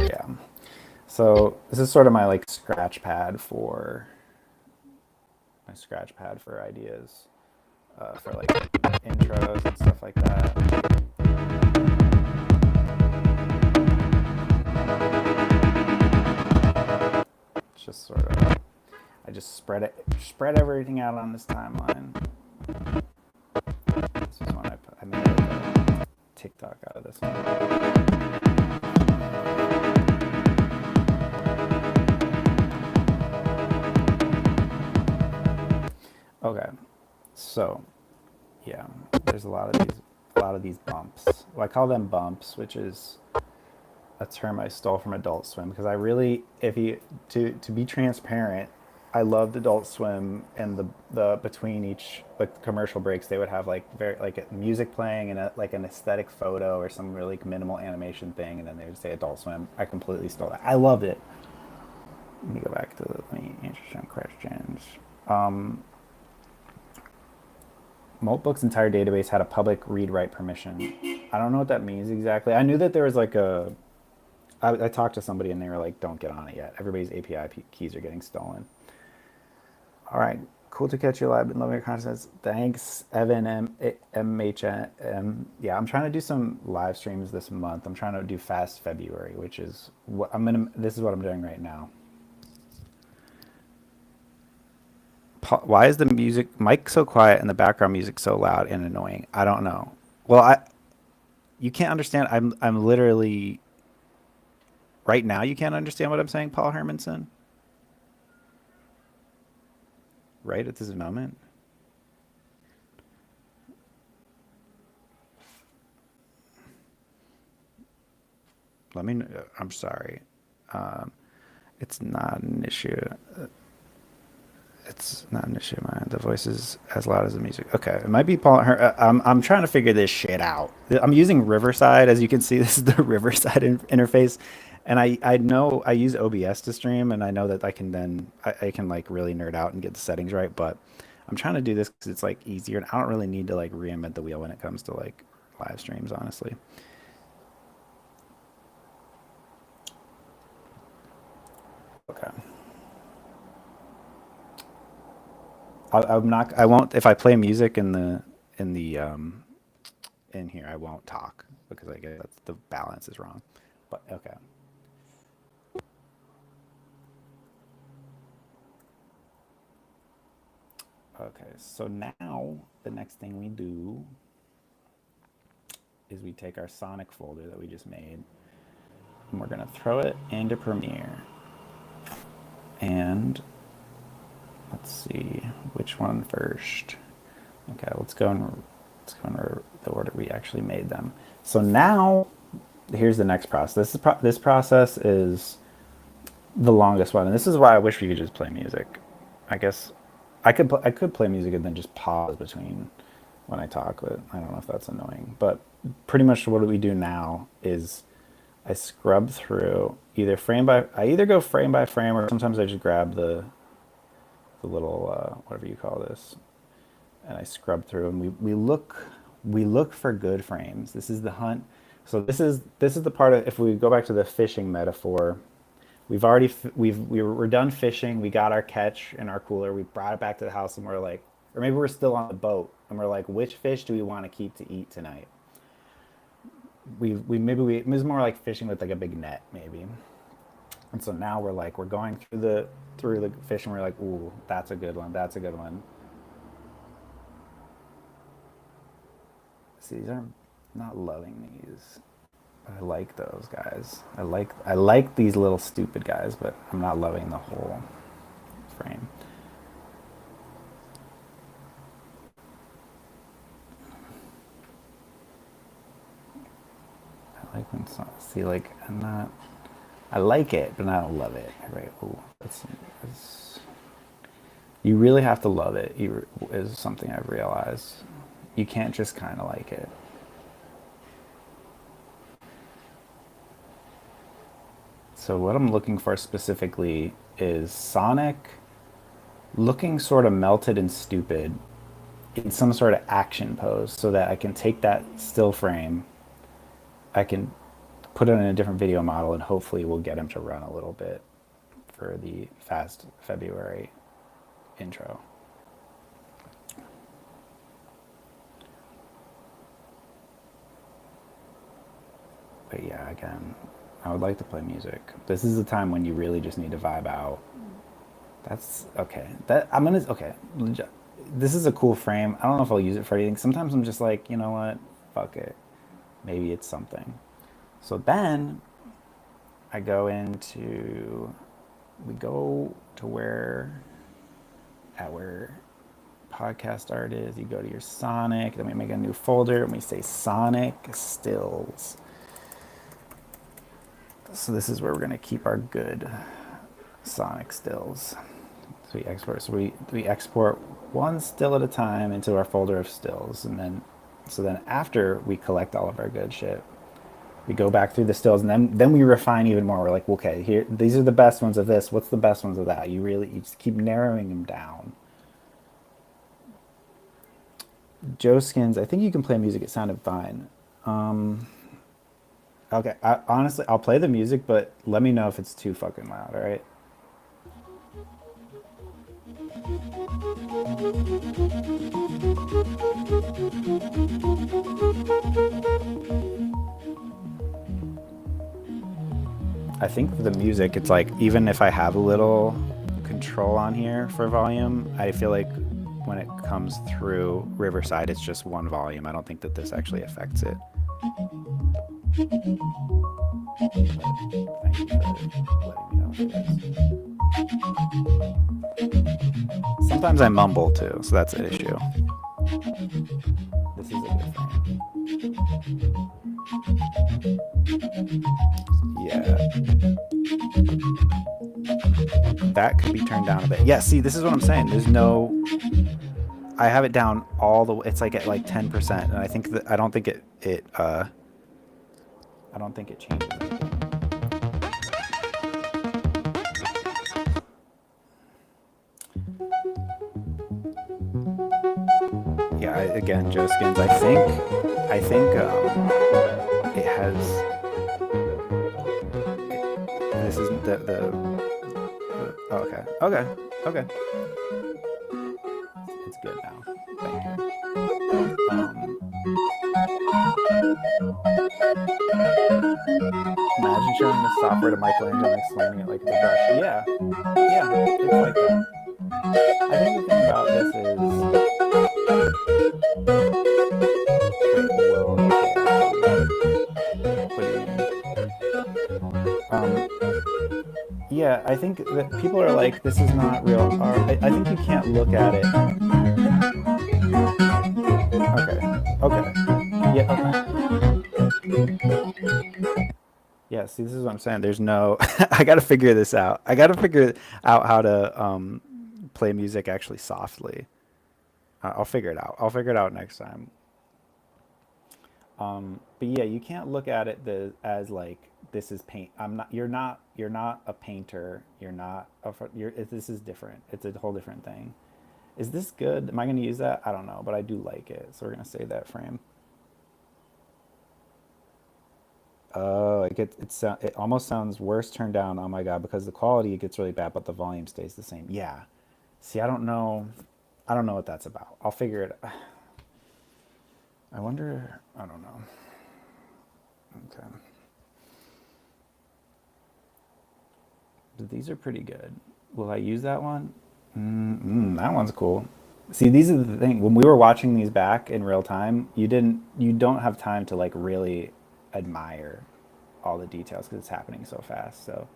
Yeah. So this is sort of my like scratch pad for ideas, for like intros and stuff like that. It's just sort of, I just spread everything out on this timeline. This is when I made a TikTok out of this one. Okay, so yeah, there's a lot of these bumps. Well, I call them bumps, which is a term I stole from Adult Swim because I really, if you to be transparent, I loved Adult Swim and the between each like commercial breaks they would have like very like music playing and like an aesthetic photo or some really minimal animation thing, and then they would say Adult Swim. I completely stole that. I loved it. Let me go back to let me answer some questions. Moltbook's entire database had a public read-write permission. I don't know what that means exactly. I knew that there was like a. I talked to somebody and they were like, "Don't get on it yet. Everybody's API keys are getting stolen." All right, cool to catch you live. Been loving your content. Thanks, Evan MHM. Yeah, I'm trying to do some live streams this month. I'm trying to do Fast February, which is what I'm gonna. This is what I'm doing right now. Why is the mic so quiet and the background music so loud and annoying? I don't know. Well, you can't understand. I'm literally right now. You can't understand what I'm saying, Paul Hermanson. Right at this moment. Let me. I'm sorry. It's not an issue. It's not an issue, man. The voice is as loud as the music. Okay, it might be Paul. I'm trying to figure this shit out. I'm using Riverside, as you can see. This is the Riverside interface, and I know I use OBS to stream, and I know that I can then I can like really nerd out and get the settings right. But I'm trying to do this because it's like easier, and I don't really need to like reinvent the wheel when it comes to like live streams, honestly. Okay. I'm not. I won't. If I play music in here, I won't talk because I get that's, the balance is wrong. But okay. Okay. So now the next thing we do is we take our Sonic folder that we just made and we're gonna throw it into Premiere. And let's see which one first. Okay, let's go in the order we actually made them. So now, here's the next process. This process is the longest one, and this is why I wish we could just play music. I guess I could play music and then just pause between when I talk, but I don't know if that's annoying. But pretty much what we do now is I scrub through I either go frame by frame or sometimes I just grab the little whatever you call this, and I scrub through and we look for good frames. This is the hunt. So this is the part of, if we go back to the fishing metaphor, we're done fishing. We got our catch in our cooler. We brought it back to the house and we're like, or maybe we're still on the boat and we're like, which fish do we want to keep to eat tonight? It was more like fishing with like a big net maybe. And so now we're going through the fish and we're like, ooh, that's a good one. That's a good one. See, I'm not loving these. I like those guys. I like these little stupid guys, but I'm not loving the whole frame. like when see, like I'm not. I like it, but I don't love it. Right? Ooh, that's you really have to love it. Is something I've realized. You can't just kind of like it. So what I'm looking for specifically is Sonic looking sort of melted and stupid in some sort of action pose so that I can take that still frame, I can put it in a different video model, and hopefully we'll get him to run a little bit for the Fast February intro. But yeah, again, I would like to play music. This is the time when you really just need to vibe out. That's okay. Okay. This is a cool frame. I don't know if I'll use it for anything. Sometimes I'm just like, you know what? Fuck it. Maybe it's something. So then I go into, we go to where podcast art is. You go to your Sonic, then we make a new folder and we say Sonic Stills. So this is where we're going to keep our good Sonic stills. So we export. So we export one still at a time into our folder of stills, and then after we collect all of our good shit, we go back through the stills, and then we refine even more. We're like, okay, here, these are the best ones of this. What's the best ones of that? You just keep narrowing them down. Joe Skins, I think you can play music. It sounded fine. Okay, honestly, I'll play the music, but let me know if it's too fucking loud, all right? I think for the music, it's like, even if I have a little control on here for volume, I feel like when it comes through Riverside, it's just one volume. I don't think that this actually affects it. Thank you for letting me know. Sometimes I mumble too, so that's an issue. This is a good thing. Yeah. That could be turned down a bit. Yeah, see, this is what I'm saying. There's no... I have it down all the way. It's like at like 10%, and I think that I don't think it changes anything. Yeah, again, Joe Skins. I think it has. This is oh, okay. It's good now. Thank you. Imagine showing the software to Michelangelo and explaining it like the brush. Yeah, it's like that. I think the thing about this is, yeah, I think that people are like, this is not real art. I think you can't look at it. Okay. Yeah, okay. Yeah, see, this is what I'm saying. There's no... I got to figure this out. I got to figure out how to play music actually softly. I'll figure it out. I'll figure it out next time. But yeah, you can't look at it as like, this is paint. You're not a painter. This is different. It's a whole different thing. Is this good? Am I going to use that? I don't know, but I do like it. So we're going to save that frame. Oh, it almost sounds worse turned down. Oh my God, because the quality, it gets really bad, but the volume stays the same. Yeah. See, I don't know what that's about. I'll figure it out. I wonder, I don't know. Okay. These are pretty good. Will I use that one? That one's cool. See, these are the thing. When we were watching these back in real time, you don't have time to like really admire all the details because it's happening so fast. So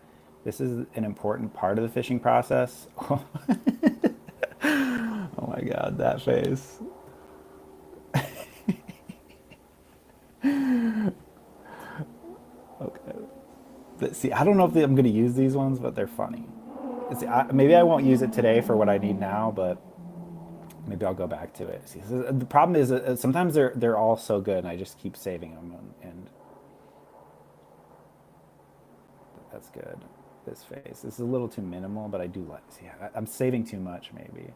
this is an important part of the fishing process. Oh my God, that face. See, I don't know if I'm going to use these ones, but they're funny. See, maybe I won't use it today for what I need now, but maybe I'll go back to it. See, the problem is sometimes they're all so good, and I just keep saving them, and that's good. This face. This is a little too minimal, but I do like. See, I'm saving too much, maybe.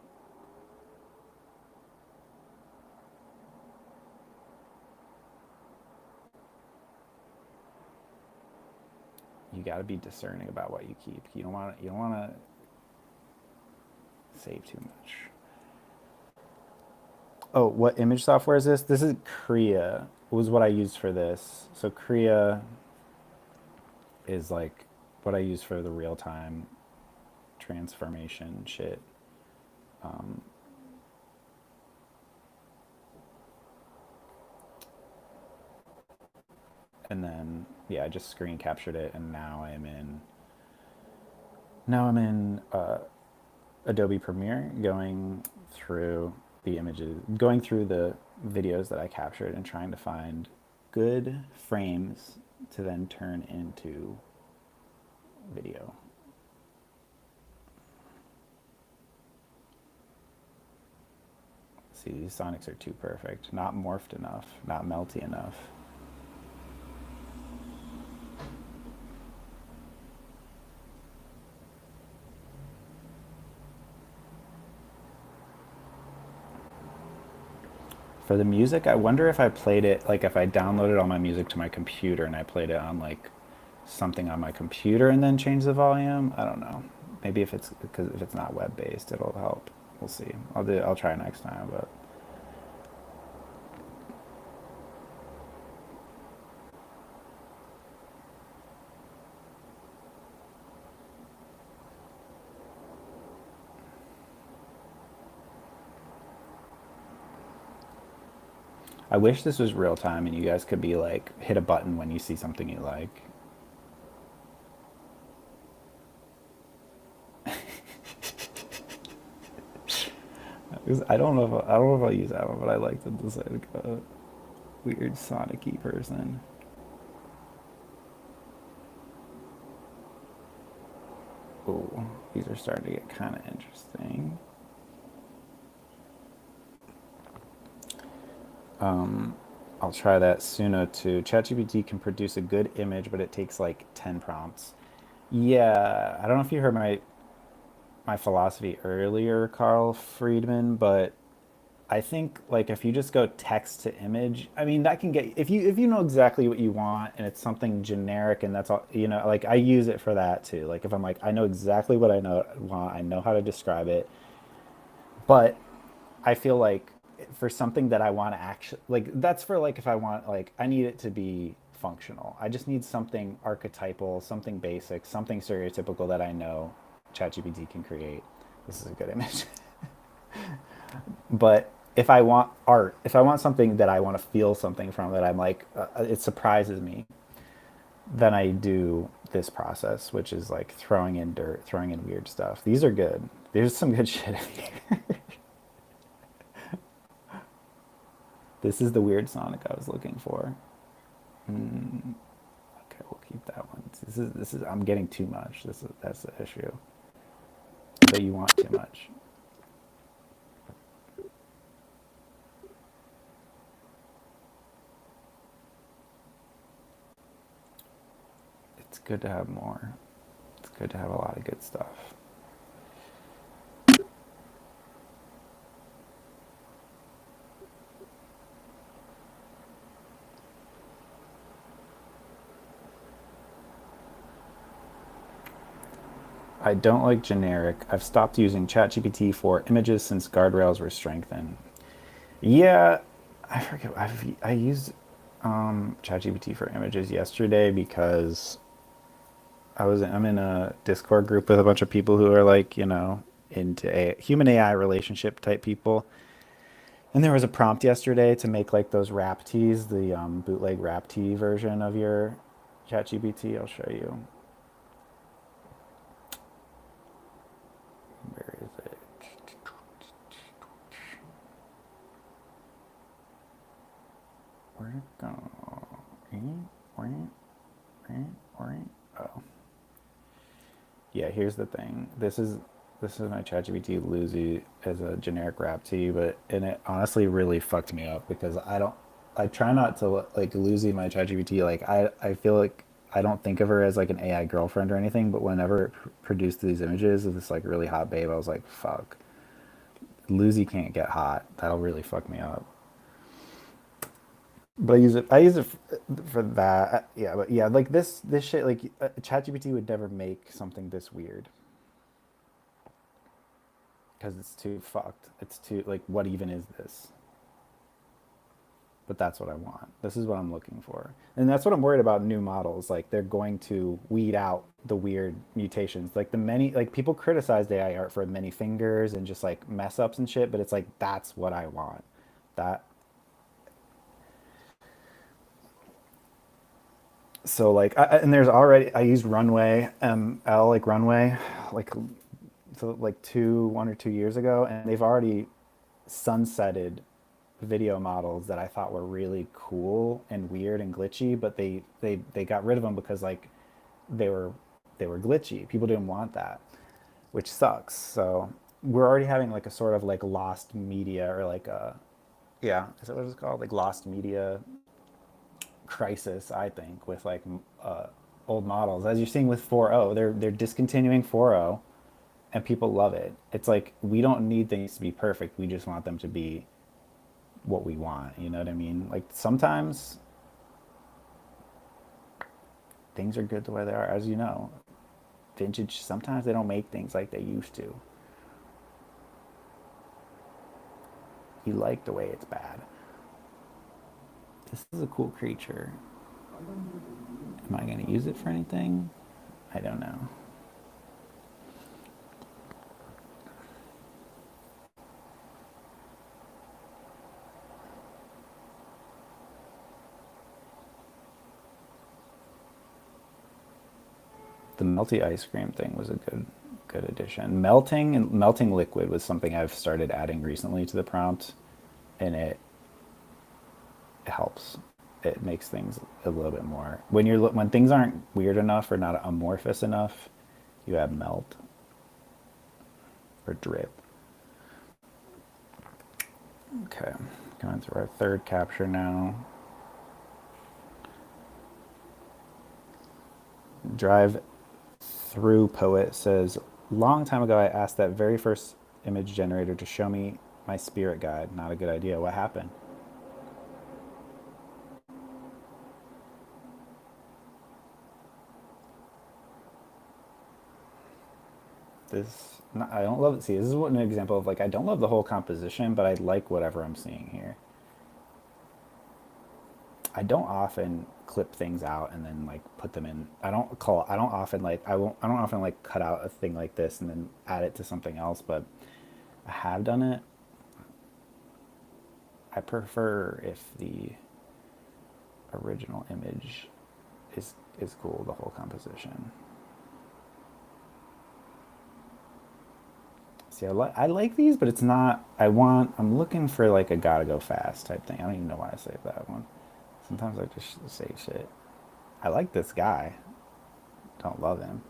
You got to be discerning about what you keep. You don't want to save too much. Oh, what image software is this? This is Krea. Was what I used for this. So Krea is like what I use for the real time transformation shit. Um, and then yeah, I just screen captured it, and now I'm in Adobe Premiere, going through the videos that I captured and trying to find good frames to then turn into video. See, these Sonics are too perfect. Not morphed enough, not melty enough. For the music, I wonder if I played it, like if I downloaded all my music to my computer and I played it on like something on my computer and then changed the volume. I don't know. Maybe if it's because if it's not web based, it'll help. We'll see. I'll try next time, but I wish this was real time and you guys could be like hit a button when you see something you like. 'Cause I don't know if I'll use that one, but I like the design like a weird Sonic-y person. Oh, these are starting to get kind of interesting. Um, I'll try that Suno too. ChatGPT can produce a good image, but it takes like 10 prompts. Yeah, I don't know if you heard my philosophy earlier, Carl Friedman, but I think like if you just go text to image, I mean that can get if you know exactly what you want and it's something generic and that's all like I use it for that too. Like if I'm like I know exactly what I know how to describe it, but I feel like for something that I want to actually like that's for like if I want like I need it to be functional. I just need something archetypal, something basic, something stereotypical that I know ChatGPT can create. This is a good image. But if I want art, if I want something that I want to feel something from that I'm like it surprises me, then I do this process, which is like throwing in dirt, throwing in weird stuff. These are good. There's some good shit in here. This is the weird Sonic I was looking for. Mm, okay, we'll keep that one. This is I'm getting too much. That's the issue. That you want too much. It's good to have more. It's good to have a lot of good stuff. I don't like generic. I've stopped using ChatGPT for images since guardrails were strengthened. Yeah, I forget. I used ChatGPT for images yesterday because I'm in a Discord group with a bunch of people who are like into a human AI relationship type people, and there was a prompt yesterday to make like those rap tees, the bootleg rap tee version of your ChatGPT. I'll show you. Where is it? Where'd it go? Oh. Yeah, here's the thing. This is my ChatGPT Lucy as a generic rap to you, but and it honestly really fucked me up because I try not to like Lucy my ChatGPT. Like I feel like I don't think of her as like an AI girlfriend or anything, but whenever it produced these images of this like really hot babe, I was like, fuck, Lucy can't get hot. That'll really fuck me up. But I use it for that. Yeah, but yeah, like this shit, like ChatGPT would never make something this weird because it's too fucked. It's too like, what even is this? But that's what I want. This is what I'm looking for, and that's what I'm worried about. New models, like they're going to weed out the weird mutations, like the many, like people criticized AI art for many fingers and just like mess ups and shit. But it's like that's what I want. That so like and there's already I used Runway ML like Runway like so like 1 or 2 years ago, and they've already sunsetted video models that I thought were really cool and weird and glitchy, but they got rid of them because like they were they were glitchy. People didn't want that, which sucks. So we're already having like a sort of like lost media or like a yeah, is that what it's called? Like lost media crisis, I think, with like old models. As you're seeing with 4.0, they're discontinuing 4.0 and people love it. It's like we don't need things to be perfect. We just want them to be what we want. You know what I mean? Like sometimes things are good the way they are, as you know. Vintage, sometimes they don't make things like they used to. You like the way it's bad. This is a cool creature. Am I going to use it for anything? I don't know. The melty ice cream thing was a good addition. Melting liquid was something I've started adding recently to the prompt, and it helps. It makes things a little bit more when things aren't weird enough or not amorphous enough. You add melt or drip. Okay, going through our third capture now. Drive through poet says, long time ago I asked that very first image generator to show me my spirit guide. Not a good idea. What happened? I don't love it. See, this is an example of like I don't love the whole composition, but I like whatever I'm seeing here. I don't often clip things out and then like put them in. I don't often like I won't I don't often like cut out a thing like this and then add it to something else, but I have done it. I prefer if the original image is cool, the whole composition. See, I like these, but it's not. I'm looking for like a gotta go fast type thing. I don't even know why I saved that one. Sometimes I just say shit. I like this guy. Don't love him.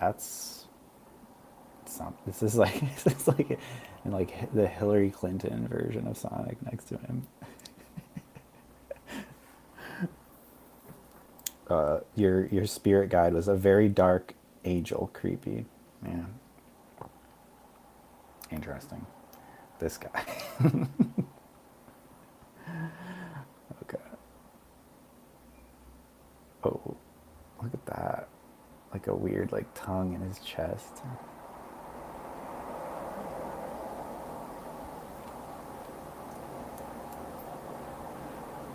That's some. This is like this is like in like the Hillary Clinton version of Sonic next to him. Your spirit guide was a very dark angel, creepy. Yeah, interesting. This guy. Okay. Oh, look at that. Like a weird like tongue in his chest.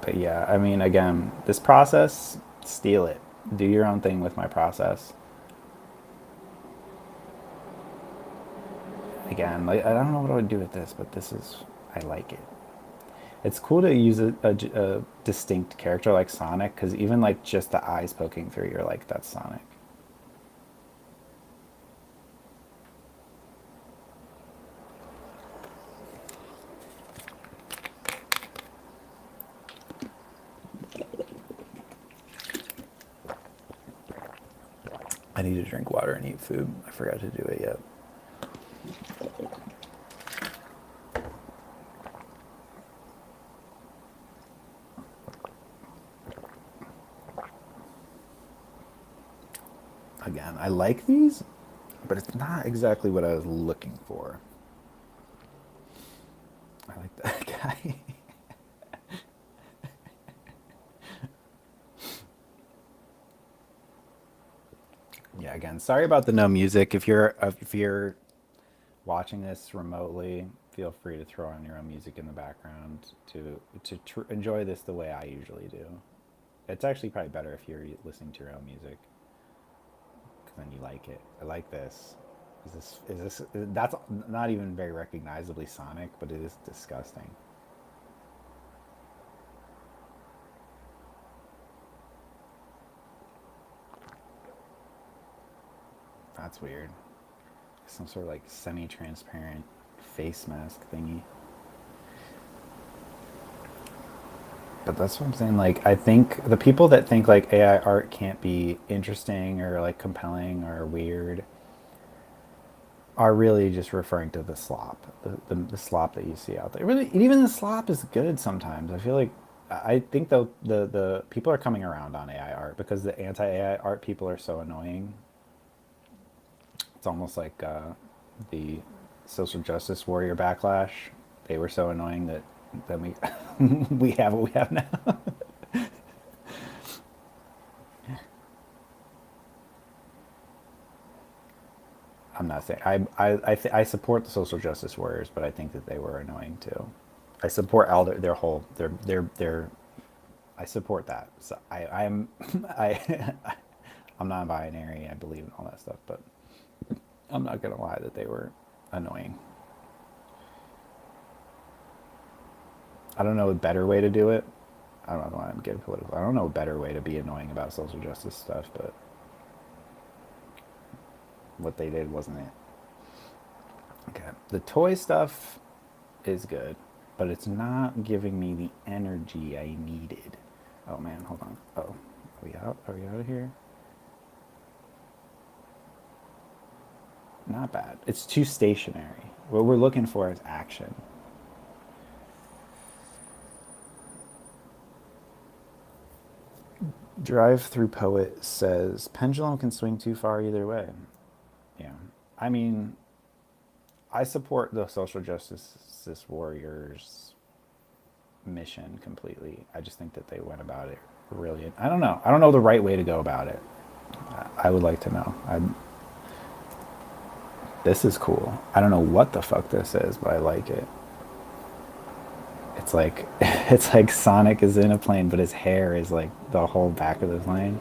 But yeah, I mean, again, this process, steal it. Do your own thing with my process. Again, like I don't know what I would do with this, but I like it. It's cool to use a distinct character like Sonic, because even like just the eyes poking through, you're like, that's Sonic. I need to drink water and eat food. I forgot to do it yet. Again, I like these, but it's not exactly what I was looking for. I like that guy. Yeah, again, sorry about the no music. If you're watching this remotely, feel free to throw on your own music in the background to enjoy this the way I usually do. It's actually probably better if you're listening to your own music because then you like it. I like this. Is this that's not even very recognizably Sonic, but it is disgusting. That's weird. Some sort of like semi-transparent face mask thingy. But that's what I'm saying. Like, I think the people that think like AI art can't be interesting or like compelling or weird are really just referring to the slop, the slop that you see out there. Really, even the slop is good sometimes. I feel like I think the people are coming around on AI art because the anti-AI art people are so annoying. It's almost like the social justice warrior backlash. They were so annoying that then we we have what we have now. I'm not saying I support the social justice warriors, but I think that they were annoying too. I support all their whole their I support that. So I'm I I'm non-binary. I believe in all that stuff, but I'm not gonna lie that they were annoying. I don't know a better way to do it. I don't know why I'm getting political. I don't know a better way to be annoying about social justice stuff, but what they did wasn't it. Okay. The toy stuff is good, but it's not giving me the energy I needed. Oh man, hold on. Oh, are we out? Are we out of here? Not bad. It's too stationary. What we're looking for is action. Drive Through Poet says pendulum can swing too far either way. Yeah. I mean, I support the social justice warriors mission completely. I just think that they went about it really. I don't know. I don't know the right way to go about it. I would like to know. This is cool. I don't know what the fuck this is, but I like it. It's like it's like Sonic is in a plane, but his hair is like the whole back of the plane.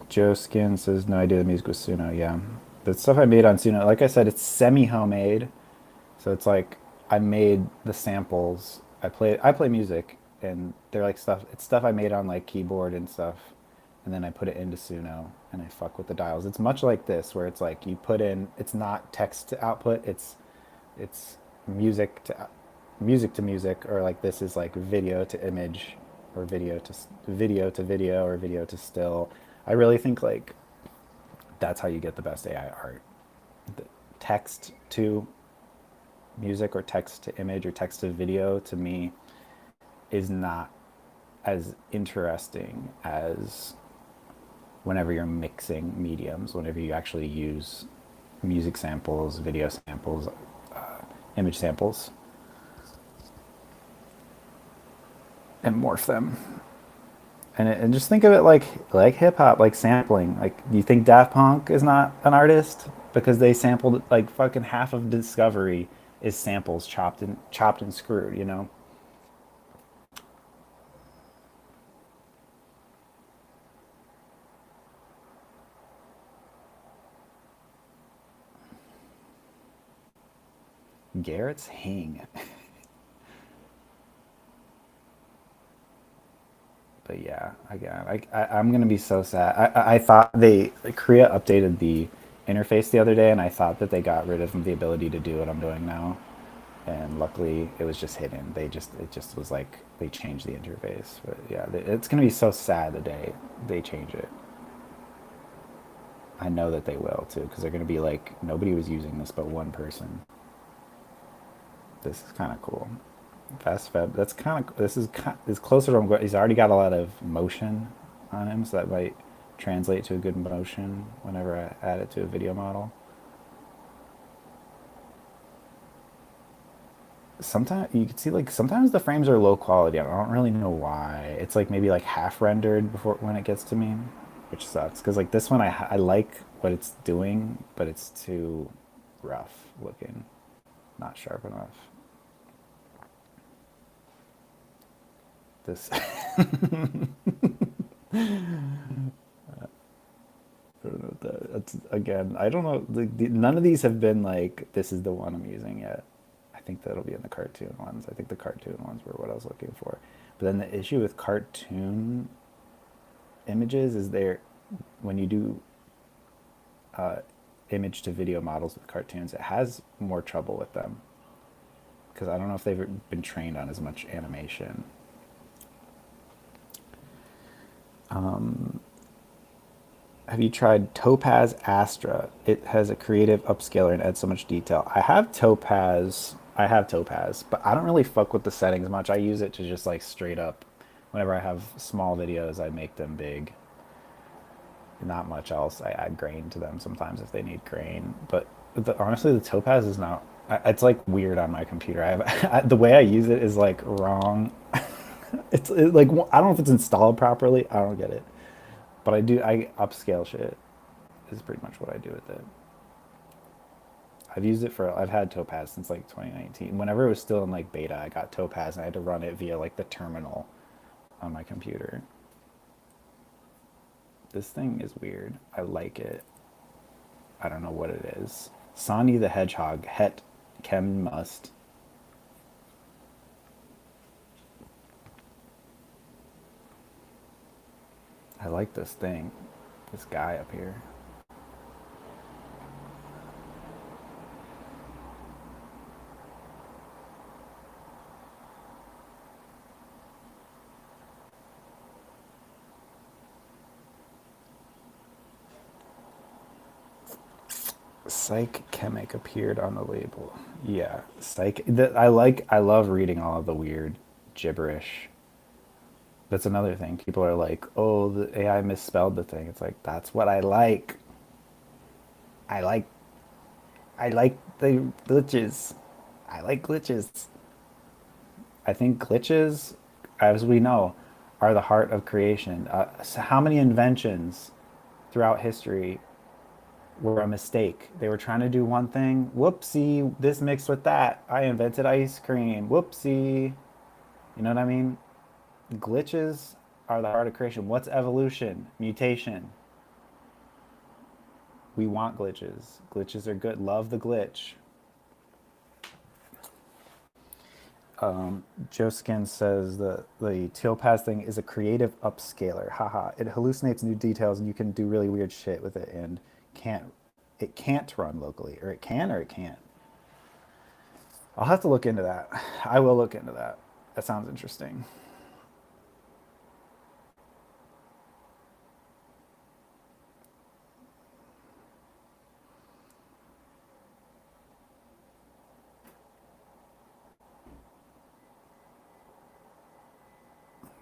Joe Skin says no idea the music was Suno. Yeah, the stuff I made on Suno, like I said, it's semi homemade. So it's like I made the samples. I play music, and they're like stuff. It's stuff I made on like keyboard and stuff, and then I put it into Suno and I fuck with the dials. It's much like this, where it's like you put in. It's not text to output. It's music to music to music, or like this is like video to image, or video to video, or video to still. I really think like that's how you get the best AI art. The text to music or text to image or text to video to me is not as interesting as whenever you're mixing mediums, whenever you actually use music samples, video samples, image samples, and morph them. And just think of it like hip hop, like sampling. Like, you think Daft Punk is not an artist because they sampled like fucking half of Discovery is samples chopped and screwed. You know, Garrett's Hing. But yeah, again, I'm gonna be so sad. I thought Korea updated the interface the other day, and I thought that they got rid of the ability to do what I'm doing now. And luckily, it was just hidden. It just was like they changed the interface. But yeah, it's gonna be so sad the day they change it. I know that they will too, because they're gonna be like nobody was using this but one person. This is kind of cool. Fast Feb. That's kind of is closer to him. He's already got a lot of motion on him, so that might translate to a good motion whenever I add it to a video model. Sometimes you can see like sometimes the frames are low quality. I don't really know why. It's like maybe like half rendered before when it gets to me, which sucks. Because like this one, I like what it's doing, but it's too rough looking, not sharp enough. This I don't know what that's again. I don't know. None of these have been like this is the one I'm using yet. I think that'll be in the cartoon ones. I think the cartoon ones were what I was looking for. But then the issue with cartoon images is there when you do image to video models with cartoons, it has more trouble with them because I don't know if they've been trained on as much animation. Have you tried Topaz Astra? It has a creative upscaler and adds so much detail. I have Topaz. I have Topaz, but I don't really fuck with the settings much. I use it to just like straight up, whenever I have small videos, I make them big. Not much else. I add grain to them sometimes if they need grain. But honestly, the Topaz is not. It's like weird on my computer. The way I use it is like wrong. Like I don't know if it's installed properly. I don't get it. But I do. I upscale shit. Is pretty much what I do with it. I've used it for. I've had Topaz since like 2019. Whenever it was still in like beta, I got Topaz and I had to run it via like the terminal on my computer. This thing is weird. I like it. I don't know what it is. Sonny the Hedgehog. Het Chem Must. I like this thing. This guy up here. Psych Chemic appeared on the label. Yeah, Psych. I love reading all of the weird gibberish. That's another thing. People are like, "Oh, the AI misspelled the thing." It's like that's what I like. I like I like the glitches. I like glitches. I think glitches, as we know, are the heart of creation. So how many inventions throughout history were a mistake? They were trying to do one thing. Whoopsie, this mixed with that. I invented ice cream. Whoopsie. You know what I mean? Glitches are the heart of creation. What's evolution? Mutation. We want glitches. Glitches are good. Love the glitch. Joe Skin says the Topaz thing is a creative upscaler. Haha. It hallucinates new details and you can do really weird shit with it and can't it can't run locally. Or it can or it can't. I'll have to look into that. I will look into that. That sounds interesting.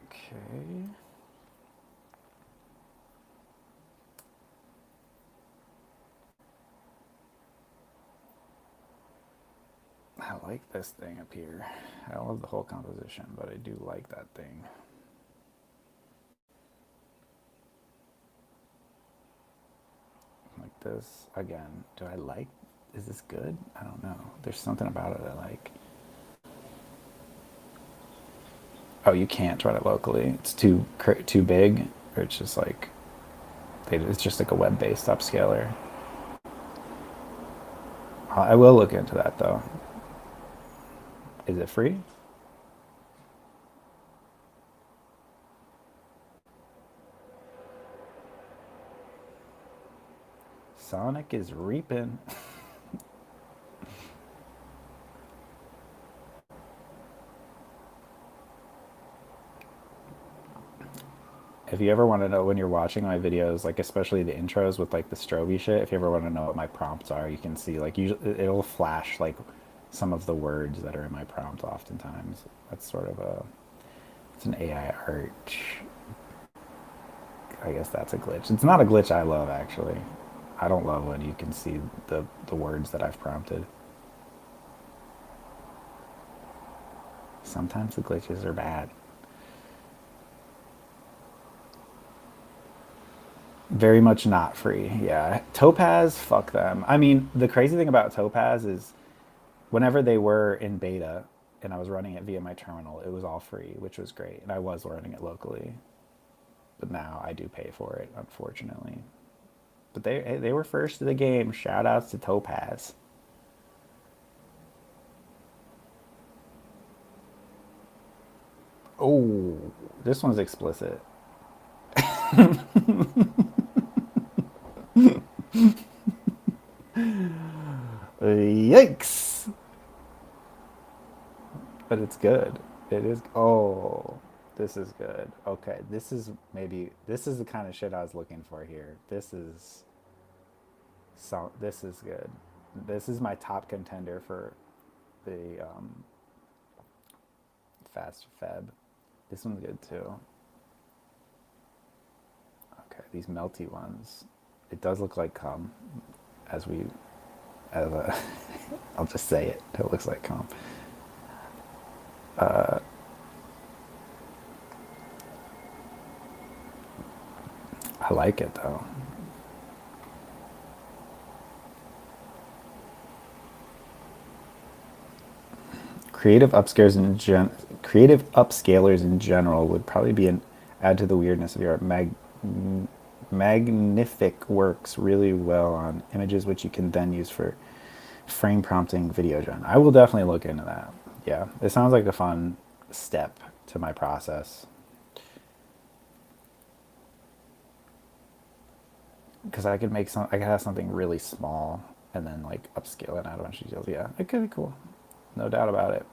Okay. I like this thing up here. I don't love the whole composition, but I do like that thing. Like this. Again, do I like, is this good? I don't know. There's something about it I like. Oh, you can't run it locally. It's too big, or it's just like, it's just like a web-based upscaler. I will look into that though. Is it free? Sonic is reaping. If you ever want to know when you're watching my videos, like especially the intros with like the strobe shit, if you ever want to know what my prompts are, you can see like usually it'll flash like some of the words that are in my prompt oftentimes. That's sort of it's an AI art. I guess that's a glitch. It's not a glitch I love actually. I don't love when you can see the words that I've prompted. Sometimes the glitches are bad. Very much not free. Yeah. Topaz, fuck them. I mean, the crazy thing about Topaz is whenever they were in beta and I was running it via my terminal, it was all free, which was great. And I was running it locally. But now I do pay for it, unfortunately. But they were first to the game. Shout outs to Topaz. Oh, this one's explicit. Yikes! But it's good. It is. Oh, this is good. Okay, this is the kind of shit I was looking for here. This is good. This is my top contender for the fast feb. This one's good too. Okay, these melty ones. It does look like cum, as we, as a, I'll just say it. It looks like cum. I like it though. Creative upscalers in general would probably be an add to the weirdness of your art. Magnific works really well on images which you can then use for frame prompting video gen. I will definitely look into that. Yeah, it sounds like a fun step to my process. Because I could have something really small and then like upscale it and add a bunch of details. Yeah, it could be cool. No doubt about it.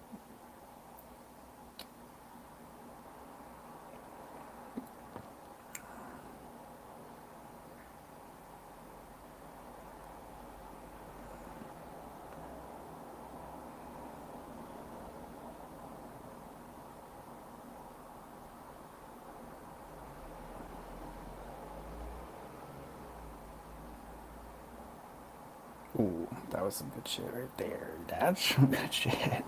Ooh, that was some good shit right there. That's some good shit.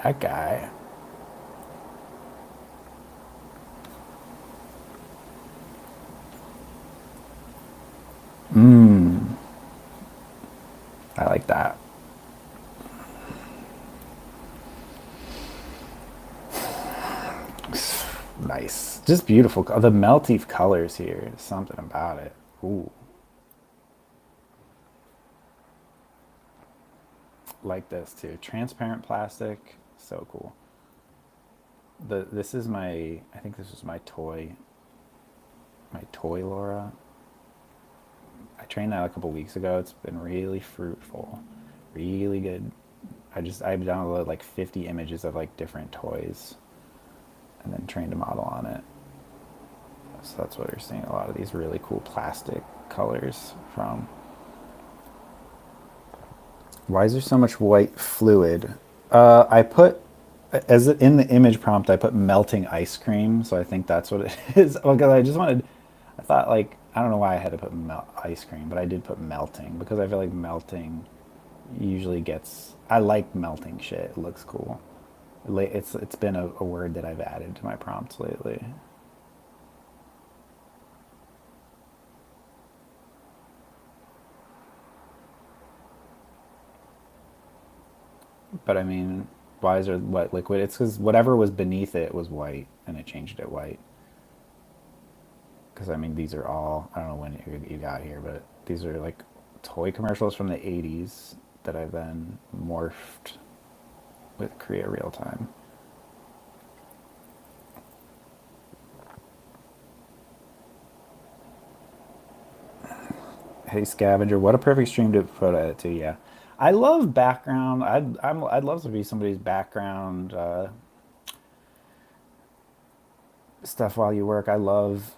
That guy. Mmm. I like that. Nice. Just beautiful. The melty colors here. Something about it. Ooh. Like this too. Transparent plastic. So cool. This is I think this is my toy Laura. I trained that a couple weeks ago. It's been really fruitful. Really good. I downloaded like 50 images of like different toys and then trained a model on it. So that's what you're seeing a lot of these really cool plastic colors from. Why is there so much white fluid? I put, in the image prompt, I put melting ice cream, so I think that's what it is. Because I thought like, I don't know why I had to put ice cream, but I did put melting because I feel like melting usually I like melting shit. It looks cool. It's been a word that I've added to my prompts lately. But I mean, why is there what liquid? It's because whatever was beneath it was white, and it changed it white. Because I mean, these are all, I don't know when you got here, but these are like toy commercials from the 80s that I've then morphed with Korea Real Time. Hey Scavenger, what a perfect stream to put it to. Yeah, I love background. I'd love to be somebody's background stuff while you work. I love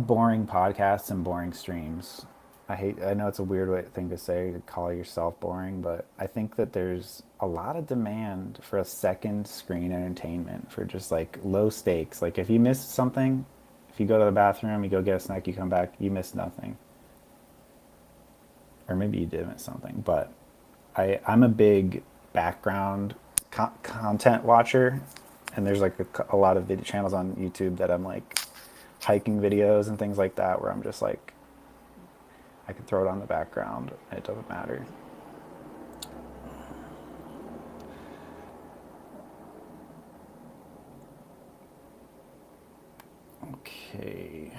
boring podcasts and boring streams. I know it's a weird thing to say to call yourself boring, but I think that there's a lot of demand for a second screen entertainment for just like low stakes. Like if you miss something, if you go to the bathroom, you go get a snack, you come back, you miss nothing. Or maybe you did miss something, but I'm a big background content watcher, and there's like a lot of video channels on YouTube that I'm like hiking videos and things like that where I'm just like I can throw it on the background and it doesn't matter. Okay.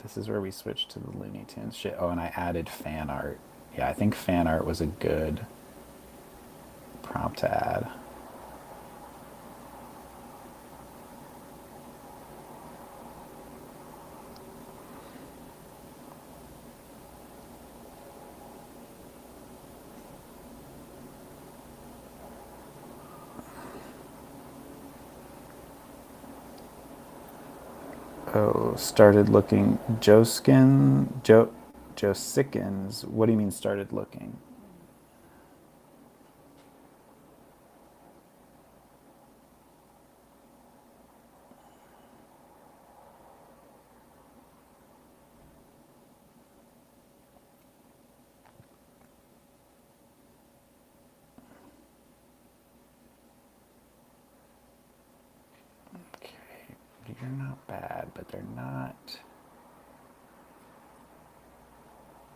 This is where we switch to the Looney Tunes shit. Oh, and I added fan art. Yeah, I think fan art was a good prompt to add. Oh, started looking. Joe Sickens. What do you mean started looking? Okay, you're not bad, but they're not.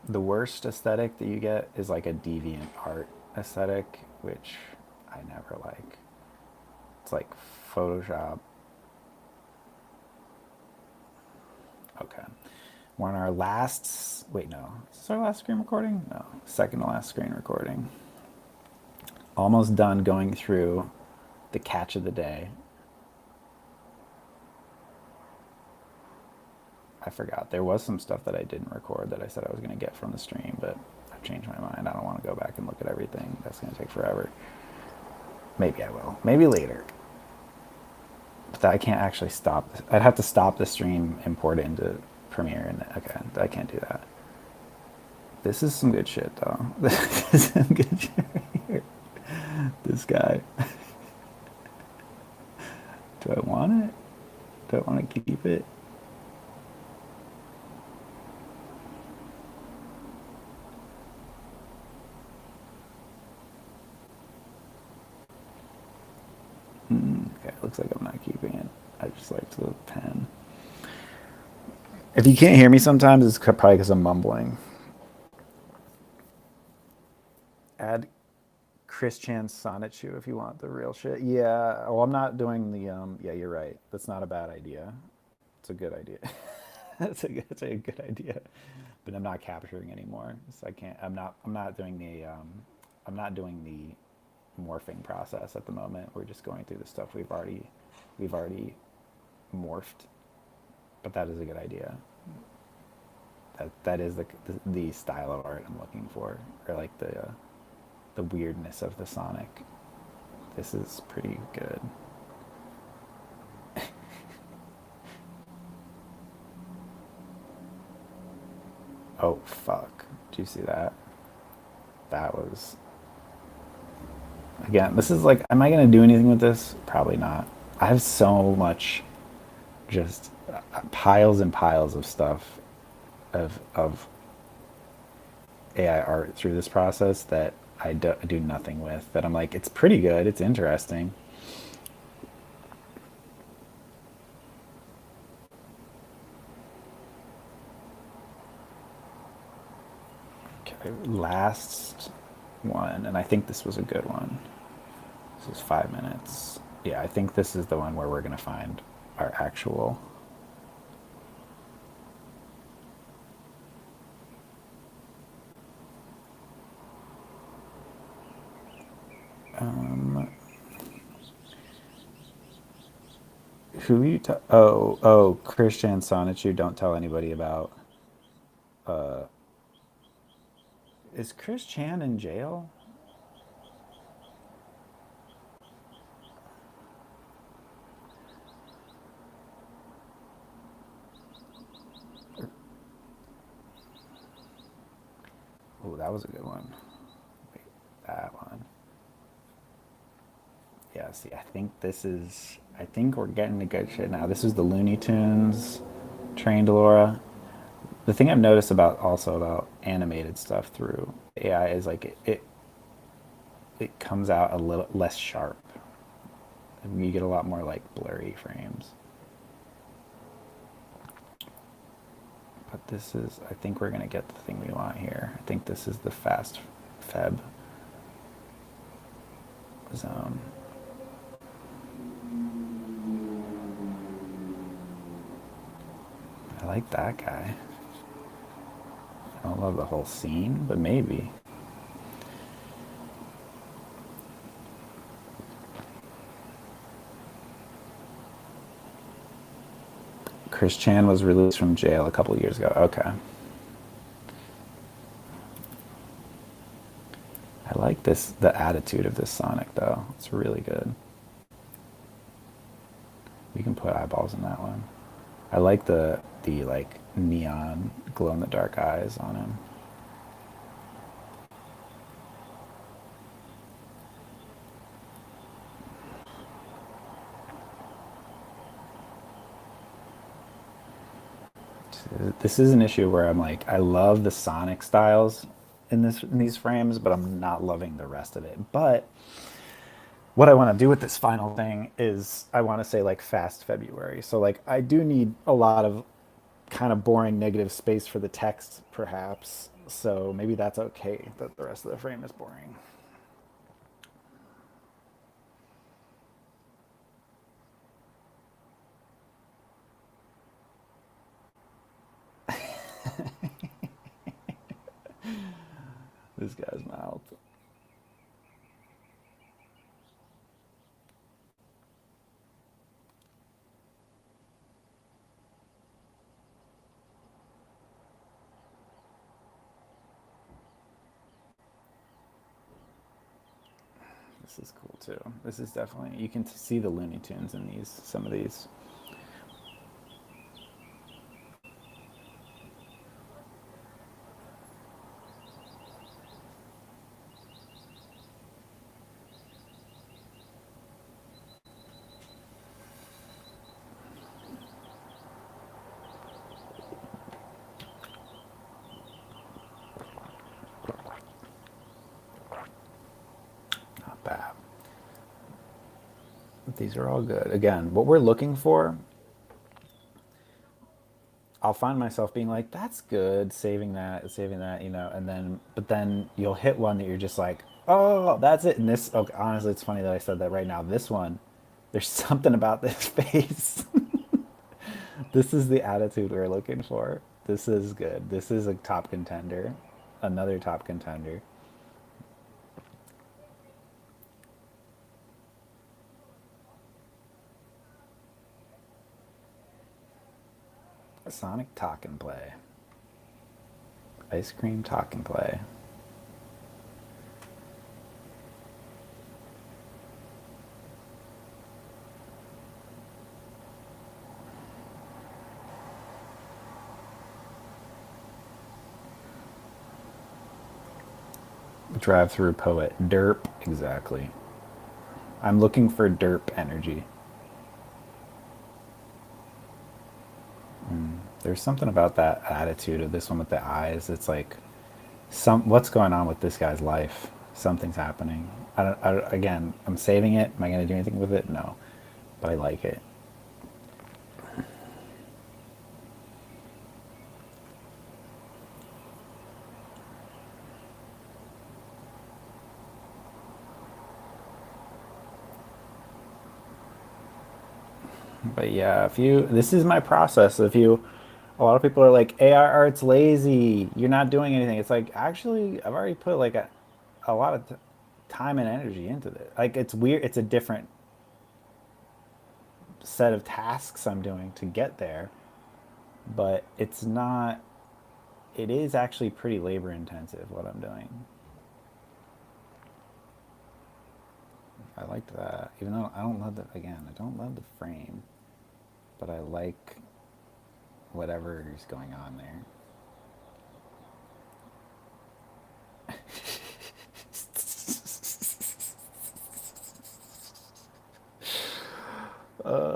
The worst aesthetic that you get is like a deviant art aesthetic, which I never like. It's like Photoshop. Okay. We're on our last. Wait, no. Is this our last screen recording? No. Second to last screen recording. Almost done going through the catch of the day. I forgot. There was some stuff that I didn't record that I said I was going to get from the stream, but I've changed my mind. I don't want to go back and look at everything. That's going to take forever. Maybe I will. Maybe later. But I can't actually stop. I'd have to stop the stream, import it into Premiere, and okay, I can't do that. This is some good shit, though. This is some good shit right here. This guy. Do I want it? Do I want to keep it? Okay, looks like I'm not keeping it. I just like the pen. If you can't hear me sometimes, it's probably because I'm mumbling. Add Chris Chan's Sonichu if you want the real shit. Yeah, well, I'm not doing the, yeah, you're right. That's not a bad idea. It's a good idea. It's a good idea. But I'm not capturing anymore, so I can't, I'm not doing the, I'm not doing the morphing process at the moment. We're just going through the stuff we've already morphed. But that is a good idea. That is the style of art I'm looking for, or like the weirdness of the Sonic. This is pretty good. Oh fuck! Did you see that? That was again. This is like, am I gonna do anything with this? Probably not. I have so much, just piles and piles of stuff of AI art through this process that I do nothing with. That I'm like, it's pretty good. It's interesting. Okay, last one, and I think this was a good one. This is 5 minutes. Yeah, I think this is the one where we're gonna find our actual. Who you? Oh, Christian Sonichu. Don't tell anybody about. Is Chris Chan in jail? Oh, that was a good one. Wait, that one. Yeah, see, I think this is. I think we're getting the good shit now. This is the Looney Tunes trained Laura. The thing I've noticed about also about animated stuff through AI is like it comes out a little less sharp. And you get a lot more like blurry frames. But this is, I think we're gonna get the thing we want here. I think this is the fast Feb zone. I like that guy. I don't love the whole scene, but maybe. Chris Chan was released from jail a couple years ago. Okay. I like this, the attitude of this Sonic though. It's really good. We can put eyeballs in that one. I like the like neon glow in the dark eyes on him. This is an issue where I'm like, I love the Sonic styles in these frames, but I'm not loving the rest of it. But what I want to do with this final thing is I want to say like fast February. So like I do need a lot of kind of boring negative space for the text, perhaps. So maybe that's okay that the rest of the frame is boring. This guy's mouth. This is cool too. This is definitely, you can see the Looney Tunes in these, some of these. Not bad. These are all good. Again, what we're looking for, I'll find myself being like, that's good, saving that, you know, and then, but then you'll hit one that you're just like, oh, that's it. And this, okay, honestly, it's funny that I said that right now. This one, there's something about this face. This is the attitude we're looking for. This is good. This is a top contender. Another top contender. Sonic Talk and Play. Ice cream talk and play. Drive through poet. Derp. Exactly. I'm looking for derp energy. There's something about that attitude of this one with the eyes. It's like what's going on with this guy's life? Something's happening. Again, I'm saving it. Am I going to do anything with it? No. But I like it. But yeah, if you, this is my process. If you, a lot of people are like, AI art's lazy. You're not doing anything. It's like, actually, I've already put like a lot of time and energy into it. Like, it's weird. It's a different set of tasks I'm doing to get there, but it's not. It is actually pretty labor intensive what I'm doing. I liked that, even though I don't love the again. I don't love the frame, but I like whatever is going on there.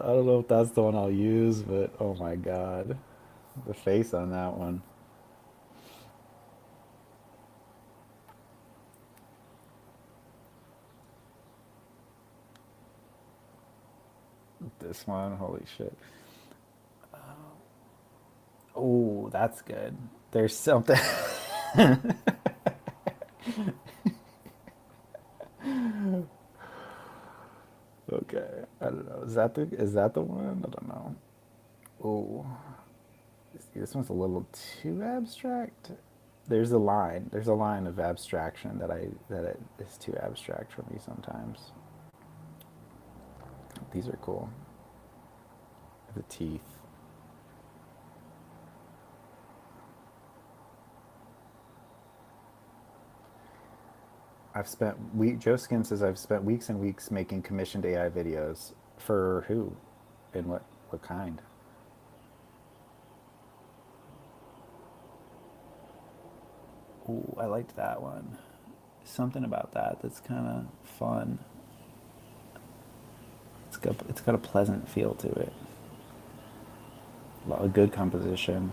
I don't know if that's the one I'll use, but oh my god, the face on that one. This one, holy shit. Oh, that's good. There's something. Okay, I don't know. Is that the one? I don't know. Oh, this one's a little too abstract. There's a line. There's a line of abstraction that it is too abstract for me sometimes. These are cool. The teeth. Joe Skin says I've spent weeks and weeks making commissioned AI videos. For who? And what kind? Ooh, I liked that one. Something about that's kind of fun. It's got a pleasant feel to it. A good composition.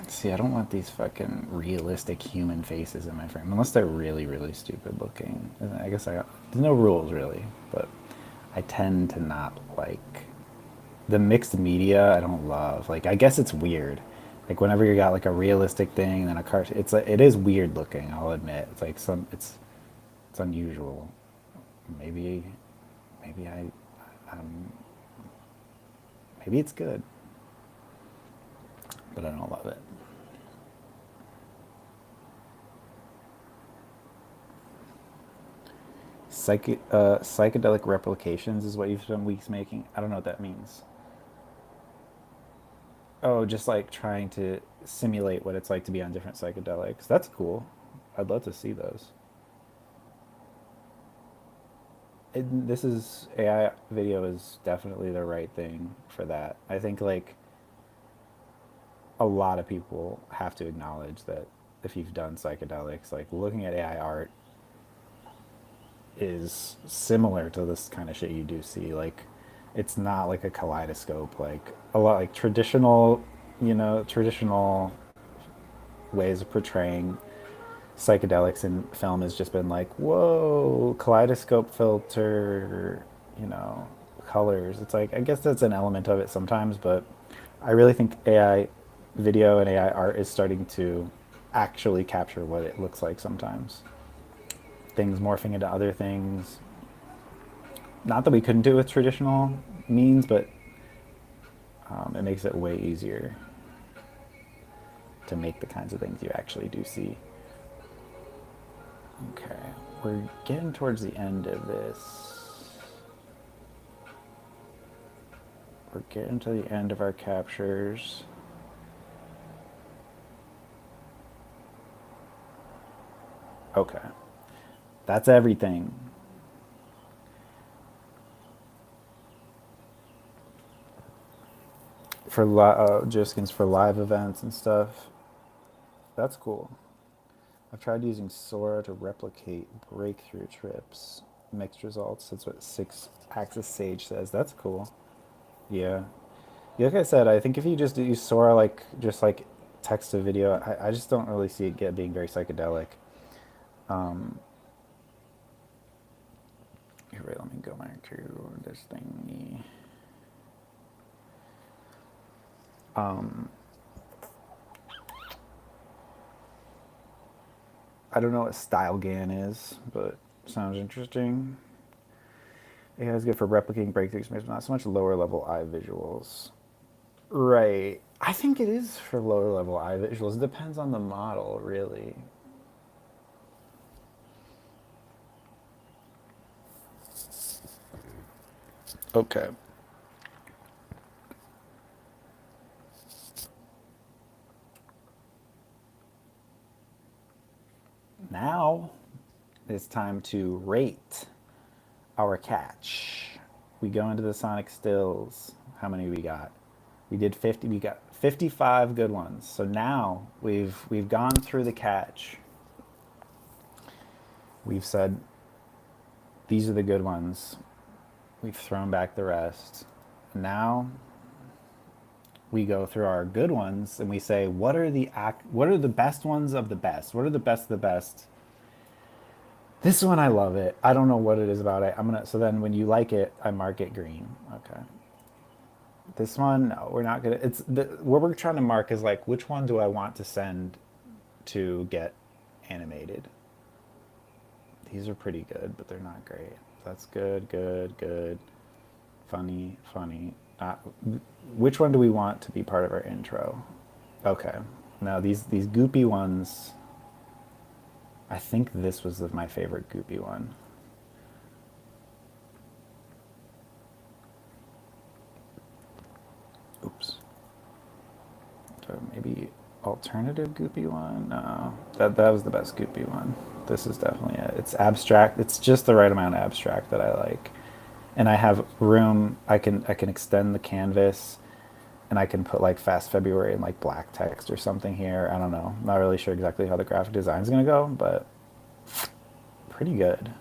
See, I don't want these fucking realistic human faces in my frame, unless they're really, really stupid looking. I guess there's no rules really, but I tend to not like the mixed media. I don't love. Like, I guess it's weird. Like whenever you got like a realistic thing and then a cartoon, it's like it is weird looking. I'll admit, it's like it's unusual. Maybe, maybe um, maybe it's good, but I don't love it. Psychedelic replications is what you've spent weeks making. I don't know what that means. Oh, just like trying to simulate what it's like to be on different psychedelics. That's cool. I'd love to see those. This is AI video is definitely the right thing for that. I think like a lot of people have to acknowledge that if you've done psychedelics, like looking at AI art is similar to this kind of shit you do see. Like, it's not like a kaleidoscope. Like a lot like traditional ways of portraying psychedelics in film has just been like, whoa, kaleidoscope filter, you know, colors. It's like I guess that's an element of it sometimes, but I really think AI video and AI art is starting to actually capture what it looks like sometimes. Things morphing into other things. Not that we couldn't do it with traditional means, but it makes it way easier to make the kinds of things you actually do see. Okay, we're getting towards the end of this. We're getting to the end of our captures. Okay, that's everything. For Jiskins for live events and stuff. That's cool. I've tried using Sora to replicate breakthrough trips. Mixed results. That's what Six Axis Sage says. That's cool. Yeah. Yeah, like I said, I think if you just use Sora like just like text to video, I just don't really see it being very psychedelic. Um, Here, wait, let me go back to this thingy. I don't know what StyleGAN is, but sounds interesting. AI is good for replicating breakthrough experience, but not so much lower level eye visuals. Right. I think it is for lower level eye visuals. It depends on the model, really. Okay. Now it's time to rate our catch. We go into the Sonic stills. How many we got? We did 50. We got 55 good ones. So now we've gone through the catch. We've said these are the good ones. We've thrown back the rest. Now we go through our good ones and we say what are the best ones of the best? What are the best of the best? This one I love it. I don't know what it is about it. So then when you like it, I mark it green. Okay. This one, no, we're not gonna. What we're trying to mark is like which one do I want to send to get animated. These are pretty good, but they're not great. That's good, good, good. Funny, funny. Which one do we want to be part of our intro? Okay. Now these goopy ones. I think this was my favorite goopy one. Oops. So maybe alternative goopy one? No, that was the best goopy one. This is definitely it. It's abstract. It's just the right amount of abstract that I like. And I have room. I can extend the canvas, and I can put like Fast February in like black text or something here. I don't know. I'm not really sure exactly how the graphic design is gonna go, but pretty good.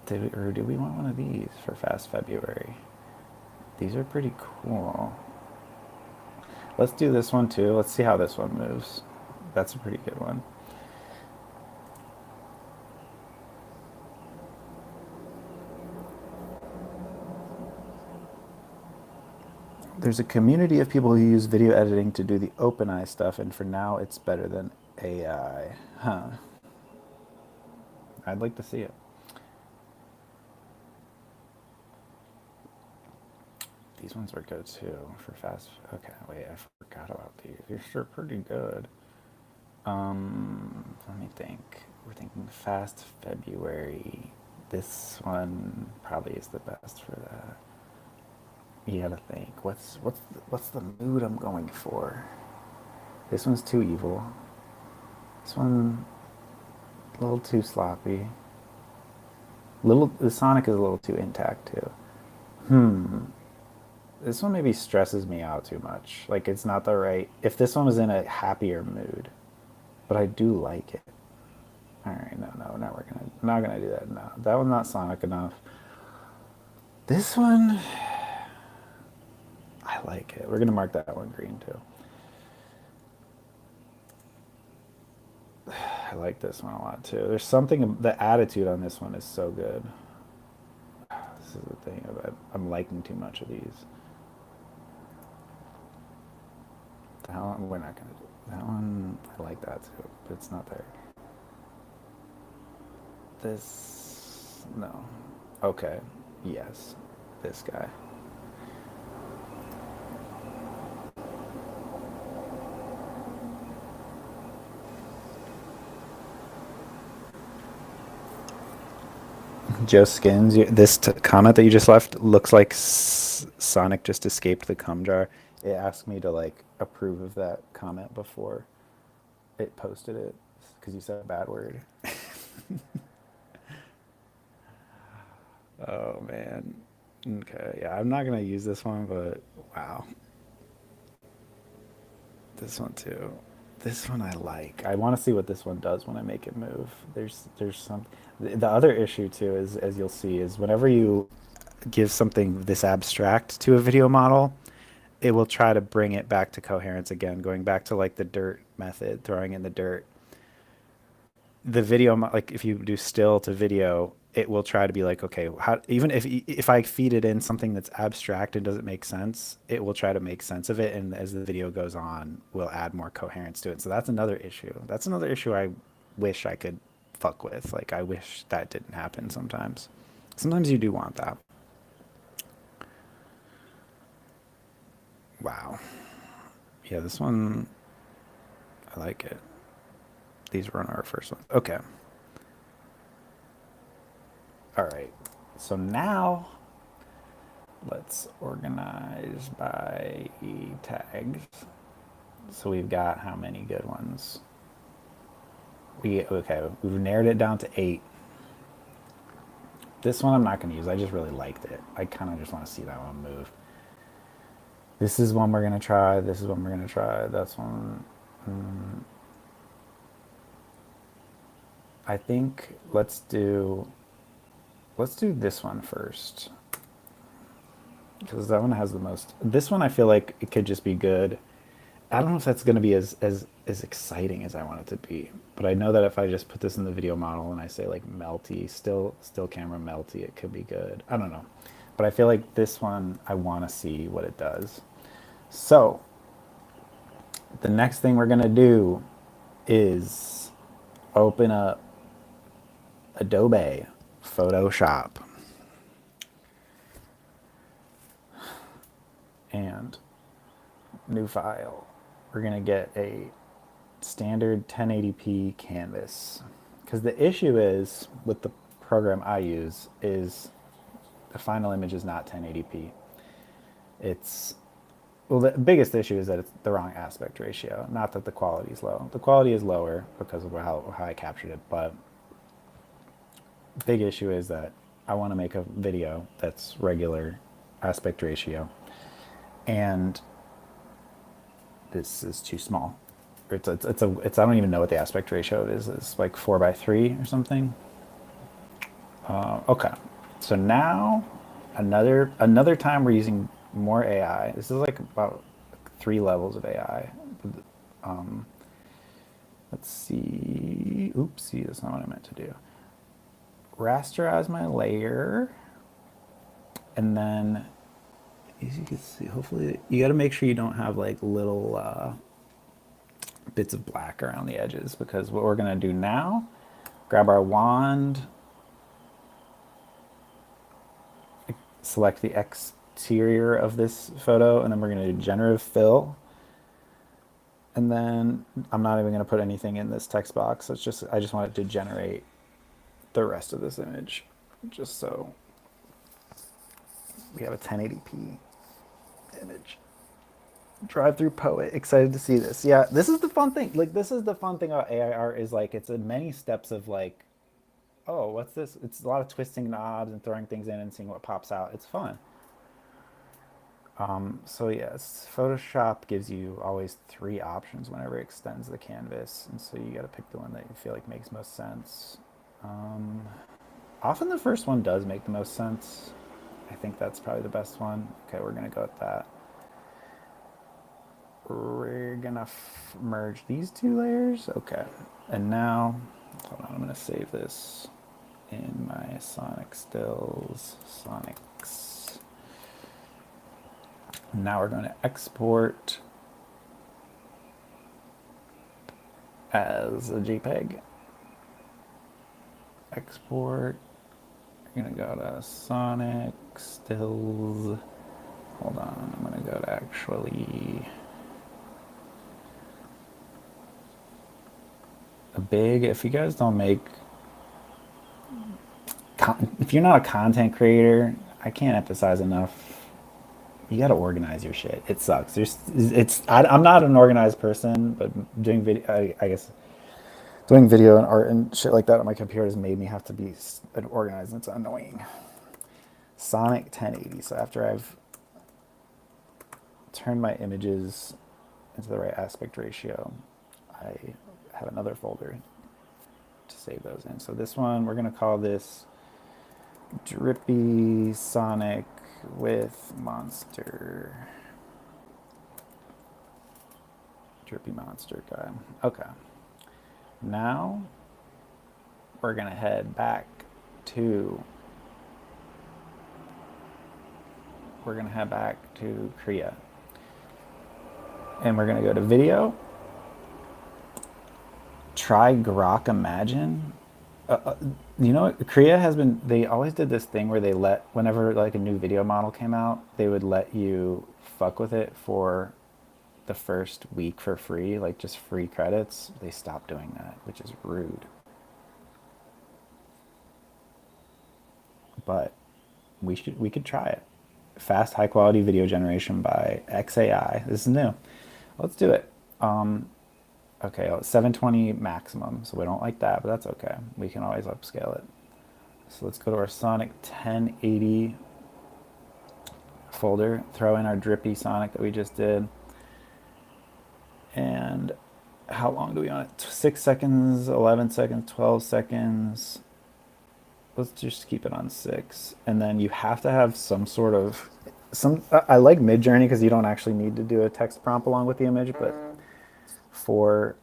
Do we want one of these for Fast February? These are pretty cool. Let's do this one too. Let's see how this one moves. That's a pretty good one. There's a community of people who use video editing to do the OpenEye stuff, and for now it's better than AI. Huh. I'd like to see it. These ones were good too for fast. Okay, wait, I forgot about these. These are pretty good. Let me think. We're thinking Fast February. This one probably is the best for that. You gotta think. What's the mood I'm going for? This one's too evil. This one a little too sloppy. The Sonic is a little too intact too. This one maybe stresses me out too much. Like it's not the right. If this one was in a happier mood, but I do like it. All right, no, now we're not gonna do that. No, that one's not Sonic enough. This one, I like it. We're gonna mark that one green too. I like this one a lot too. There's something. The attitude on this one is so good. This is the thing. I'm liking too much of these. We're not gonna do that one. I like that too, but it's not there. This, no. Okay, yes, this guy. Joe Skins, this comment that you just left looks like Sonic just escaped the cum jar. It asked me to like approve of that comment before it posted it because you said a bad word. Oh man. Okay, yeah, I'm not gonna use this one, but wow. This one too. This one I like. I want to see what this one does when I make it move. There's some. The other issue too is, as you'll see, is whenever you give something this abstract to a video model, it will try to bring it back to coherence again, going back to like the dirt method, throwing in the dirt. The video, like if you do still to video, it will try to be like, okay, how, even if I feed it in something that's abstract and doesn't make sense, it will try to make sense of it, and as the video goes on, we'll add more coherence to it. So that's another issue. That's another issue I wish I could fuck with. Like I wish that didn't happen sometimes. Sometimes you do want that. Wow. Yeah, this one I like it. These were our first ones. Okay. All right. So now let's organize by tags. So we've got how many good ones? We've narrowed it down to 8. This one I'm not going to use. I just really liked it. I kind of just want to see that one move. This is one we're going to try. This is one we're going to try. That's one. I think let's do this one first. Because that one has the most. This one I feel like it could just be good. I don't know if that's going to be as exciting as I want it to be, but I know that if I just put this in the video model and I say like melty, still camera melty, it could be good. I don't know, but I feel like this one I want to see what it does. So the next thing we're going to do is open up Adobe Photoshop. And new file. We're going to get a standard 1080p canvas. Because the issue is with the program I use is the final image is not 1080p. It's, well, the biggest issue is that it's the wrong aspect ratio. Not that the quality is low. The quality is lower because of how I captured it, but the big issue is that I want to make a video that's regular aspect ratio. And this is too small. It's I don't even know what the aspect ratio is. It's like 4:3 or something. Okay, so now another time we're using more AI. This is like about 3 levels of AI. Let's see. Oopsie, that's not what I meant to do. Rasterize my layer, and then as you can see, hopefully you got to make sure you don't have like little bits of black around the edges, because what we're going to do now, grab our wand, select the exterior of this photo, and then we're going to do generative fill. And then I'm not even going to put anything in this text box. It's just, I just want it to generate the rest of this image, just so we have a 1080p image. Drive through poet, excited to see this. Yeah, this is the fun thing. Like, this is the fun thing about AI art, is like it's in many steps of like, oh, what's this? It's a lot of twisting knobs and throwing things in and seeing what pops out. It's fun. So yes, Photoshop gives you always 3 options whenever it extends the canvas, and so you got to pick the one that you feel like makes most sense. Often the first one does make the most sense. I think that's probably the best one. Okay, we're gonna go with that. We're gonna merge these 2 layers. Okay, and now, hold on, I'm gonna save this in my Sonic Stills, Sonics. Now we're going to export as a JPEG. Export. We're going to go to Sonic Stills. Hold on, I'm going to go to actually a big, if you guys don't make, if you're not a content creator, I can't emphasize enough, you got to organize your shit. It sucks. I'm not an organized person, but doing video, I guess, doing video and art and shit like that on my computer has made me have to be organized, and it's annoying. Sonic 1080. So after I've turned my images into the right aspect ratio, I have another folder to save those in. So this one, we're going to call this Drippy Sonic with Monster. Drippy Monster guy. Okay. Now we're going to head back to Krea. And we're gonna go to video. Try Grok Imagine. You know, Krea has been, they always did this thing where they let, whenever like a new video model came out, they would let you fuck with it for the first week for free, like just free credits. They stopped doing that, which is rude. But we could try it. Fast, high quality video generation by XAI. This is new. Let's do it. Okay, 720 maximum, so we don't like that, but that's okay. We can always upscale it. So let's go to our Sonic 1080 folder, throw in our drippy Sonic that we just did. And how long do we want it? 6 seconds, 11 seconds, 12 seconds. Let's just keep it on 6. And then you have to have some sort of, I like Midjourney because you don't actually need to do a text prompt along with the image, but for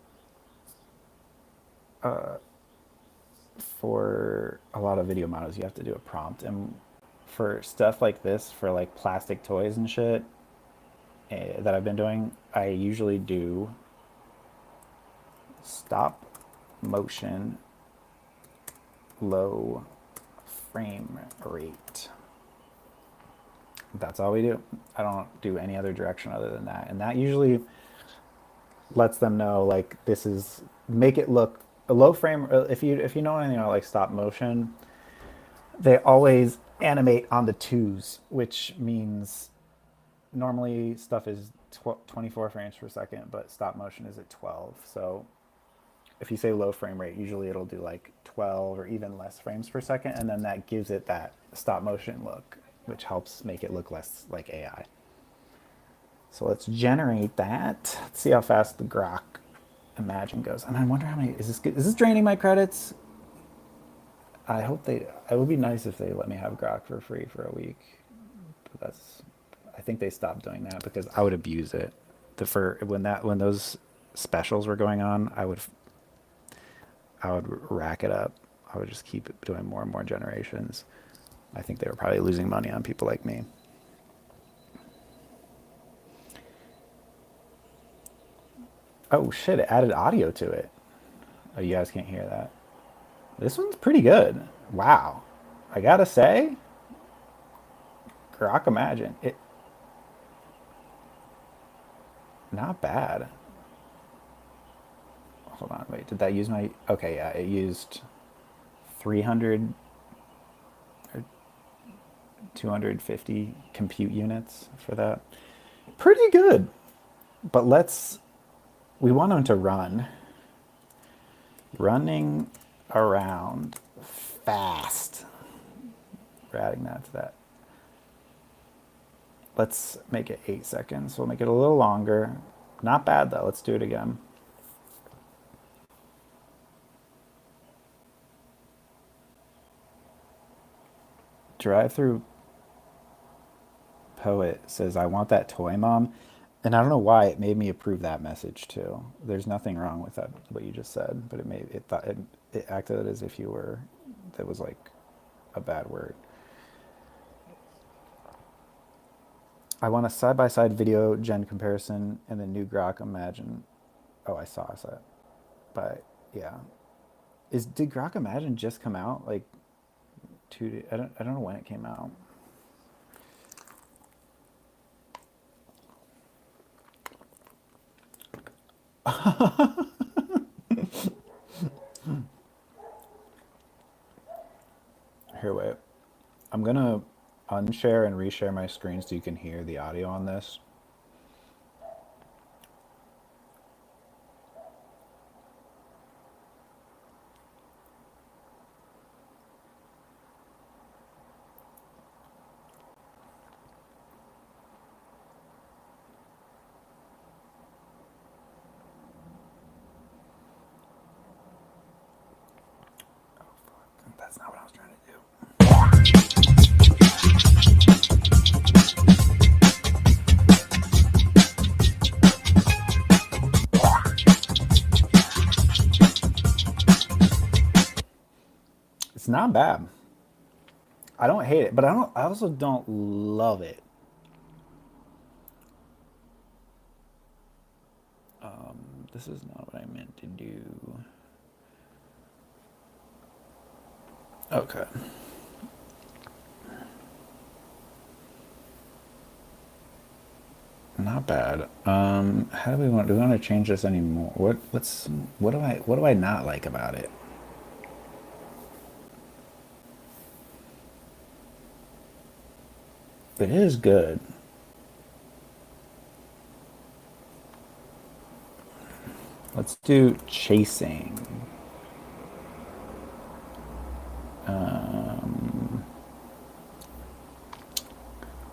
a lot of video models, you have to do a prompt. And for stuff like this, for like plastic toys and shit that I've been doing, I usually do stop motion, low frame rate. That's all we do. I don't do any other direction other than that. And that usually lets them know, like, this is, make it look a low frame. If you know anything about like stop motion, they always animate on the 2s, which means normally stuff is 24 frames per second, but stop motion is at 12. So if you say low frame rate, usually it'll do like 12 or even less frames per second, and then that gives it that stop motion look, which helps make it look less like AI. So let's generate that. Let's see how fast the Grok Imagine goes. And I wonder how many, is this draining my credits? I hope it would be nice if they let me have Grok for free for a week. But I think they stopped doing that because I would abuse it. When those specials were going on, I would rack it up. I would just keep doing more and more generations. I think they were probably losing money on people like me. Oh shit, it added audio to it. Oh, you guys can't hear that. This one's pretty good. Wow. I gotta say, Grok Imagine, it, not bad. Hold on, wait, did that use my, okay, yeah, it used 300 or 250 compute units for that. Pretty good. But we want them to running around fast. We're adding that to that. Let's make it 8 seconds. We'll make it a little longer. Not bad though. Let's do it again. Drive-through Poet says, I want that toy, Mom. And I don't know why it made me approve that message too. There's nothing wrong with that, what you just said, but it acted as if that was like a bad word. I want a side-by-side video gen comparison and the new Grok Imagine. Oh, I saw it. But yeah. Did Grok Imagine just come out? Like I don't know when it came out. Here, wait. I'm gonna unshare and reshare my screen so you can hear the audio on this. That's not what I was trying to do. It's not bad. I don't hate it, but I also don't love it. This is not what I meant to do. Okay. Not bad. How do we want to change this anymore? What do I not like about it? It is good. Let's do chasing.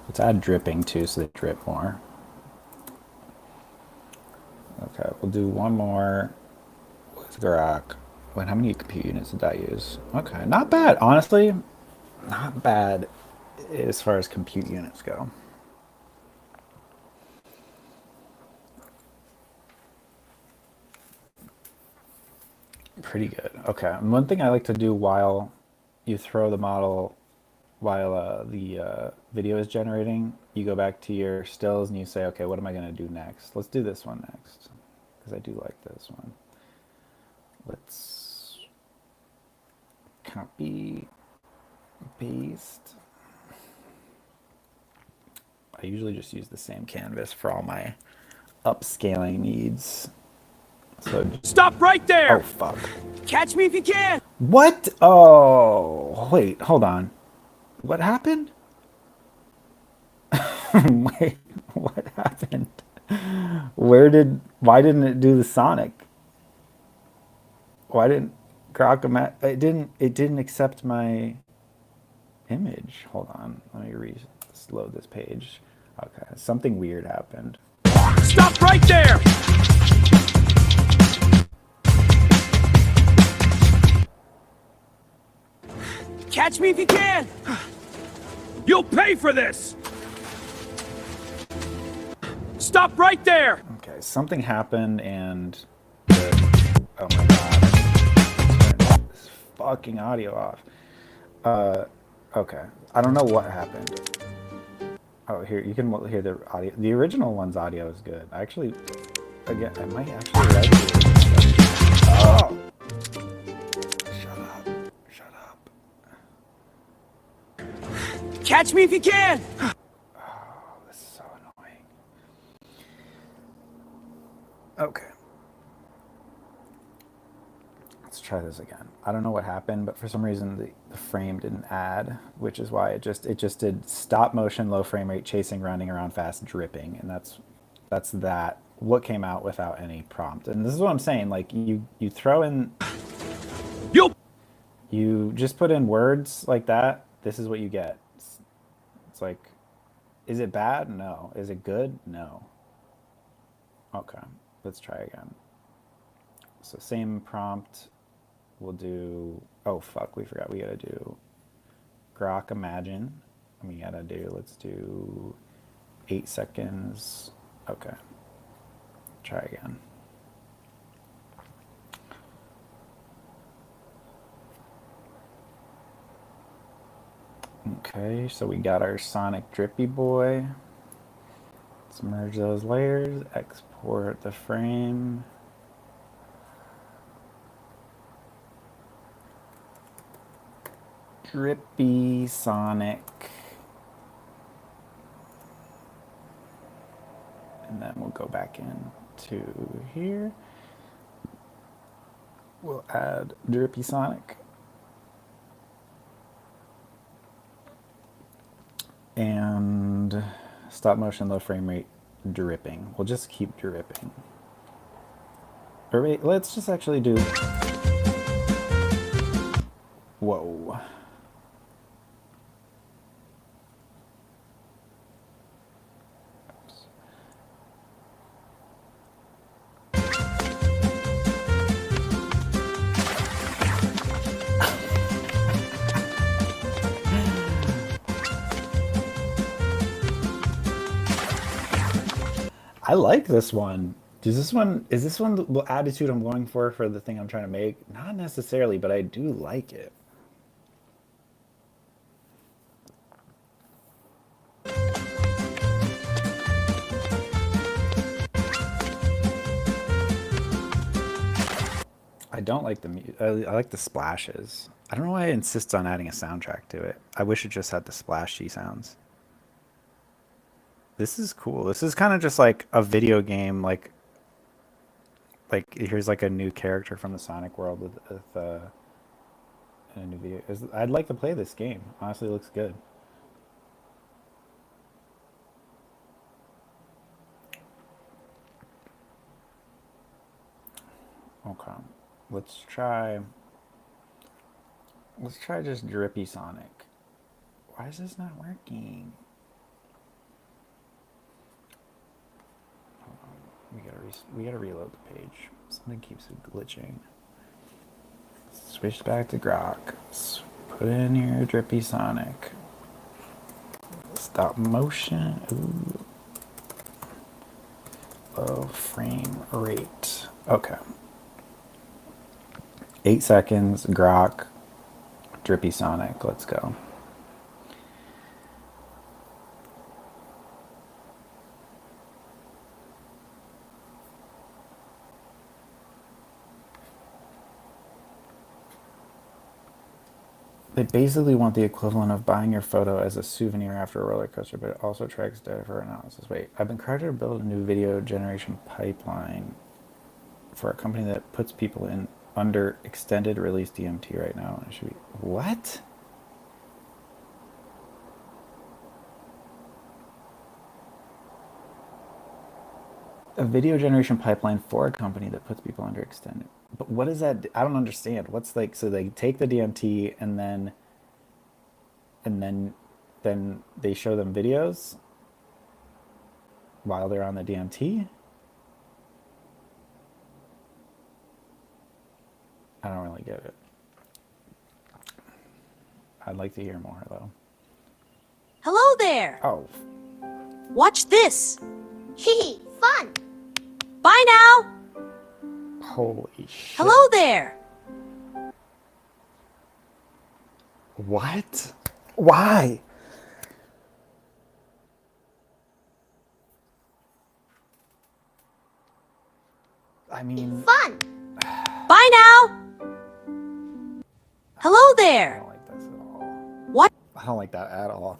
Let's add dripping too, so they drip more. Okay, we'll do one more with Grok. Wait, how many compute units did I use? Okay, not bad. Honestly, not bad as far as compute units go. Pretty good. Okay, and one thing I like to do while you throw the model, while the video is generating, you go back to your stills and you say, okay, what am I going to do next? Let's do this one next, because I do like this one. Let's copy, paste. I usually just use the same canvas for all my upscaling needs. So Stop right there! Oh, fuck. Catch me if you can! What? Oh, wait, hold on. What happened? Wait, what happened? Why didn't it do the Sonic? Why didn't Grok, it didn't accept my image. Hold on, let me load this page. Okay, something weird happened. Stop right there! Catch me if you can! You'll pay for this! Stop right there! Okay, something happened and oh my god, turn this fucking audio off. Okay, I don't know what happened. Oh, here you can hear the audio. The original one's audio is good. Actually, again, I might actually like it. Oh, shut up! Shut up! Catch me if you can! Oh, this is so annoying. Okay. Let's try this again. I don't know what happened, but for some reason the frame didn't add, which is why it just did stop motion, low frame rate, chasing, running around fast, dripping, and that's what came out without any prompt. And this is what I'm saying, like you throw in, you just put in words like that, this is what you get. It's like, is it bad? No. Is it good? No. Okay, let's try again. So same prompt. We'll do, oh fuck, we forgot we gotta do Grok Imagine. We gotta do, let's do 8 seconds. Okay, try again. Okay, so we got our Sonic Drippy Boy. Let's merge those layers, export the frame. Drippy Sonic. And then we'll go back into here. We'll add Drippy Sonic. And stop motion, low frame rate, dripping. We'll just keep dripping. Or wait, let's just actually do... Whoa. I like this one. Is this one the attitude I'm going for the thing I'm trying to make? Not necessarily, but I do like it. I don't like the I like the splashes. I don't know why it insists on adding a soundtrack to it. I wish it just had the splashy sounds. This is cool. This is kind of just like a video game. Like here's like a new character from the Sonic world with a new video. I'd like to play this game. Honestly, it looks good. Okay, let's try. Let's try just Drippy Sonic. Why is this not working? We gotta reload the page. Something keeps glitching. Switch back to Grok. Put in your Drippy Sonic. Stop motion. Ooh. Low frame rate. Okay. 8 seconds. Grok. Drippy Sonic. Let's go. They basically want the equivalent of buying your photo as a souvenir after a roller coaster, but it also tracks data for analysis. Wait, I've been credited to build a new video generation pipeline for a company that puts people in under extended release DMT right now. It should be what? A video generation pipeline for a company that puts people under extended. But what is that? I don't understand. What's like, so they take the DMT and then they show them videos while they're on the DMT? I don't really get it. I'd like to hear more though. Hello there! Oh, Watch this! Hee, fun! Bye now! holy shit. Hello there! What? Why? I mean, Fun! Bye now! Hello I there! don't like this at all. What? I don't like that at all.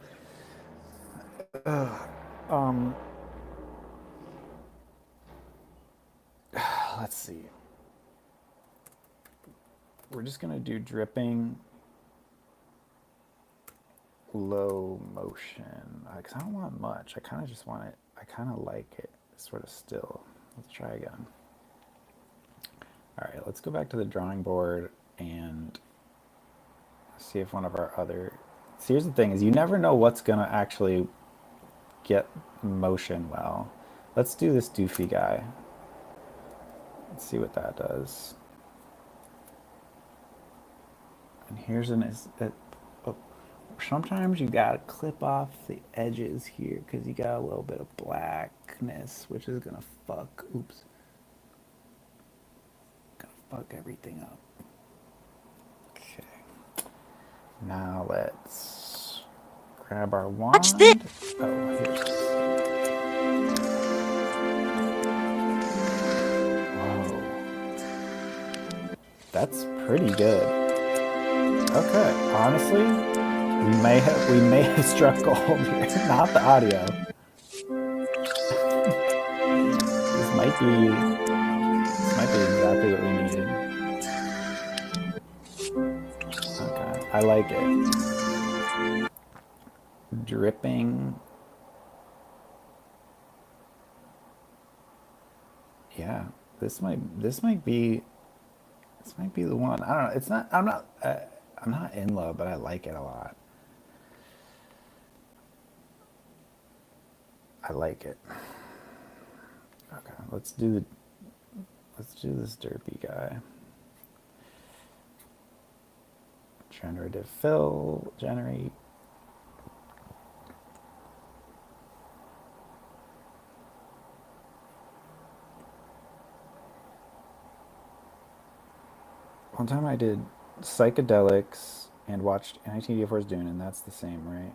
Let's see. We're just gonna do dripping low motion because I don't want much. I kind of just want it. I kind of like it sort of still. Let's try again. All right, let's go back to the drawing board and see if one of our other. So here's the thing: is you never know what's gonna actually get motion well. Let's do this doofy guy. Let's see what that does. And here's sometimes you gotta clip off the edges here because you got a little bit of blackness, which is gonna fuck. Oops. Gonna fuck everything up. Okay. Now let's grab our wand. Watch this! Oh, here's. Whoa. That's pretty good. Okay, honestly, we may have struck gold here. Not the audio. This might be exactly what we needed. Okay, I like it. Dripping. Yeah, this might be the one. I don't know. It's not. I'm not in love, but I like it a lot. I like it. Okay, let's do this derpy guy. Generative fill, generate. One time I did psychedelics and watched 1984's Dune, and that's the same, right?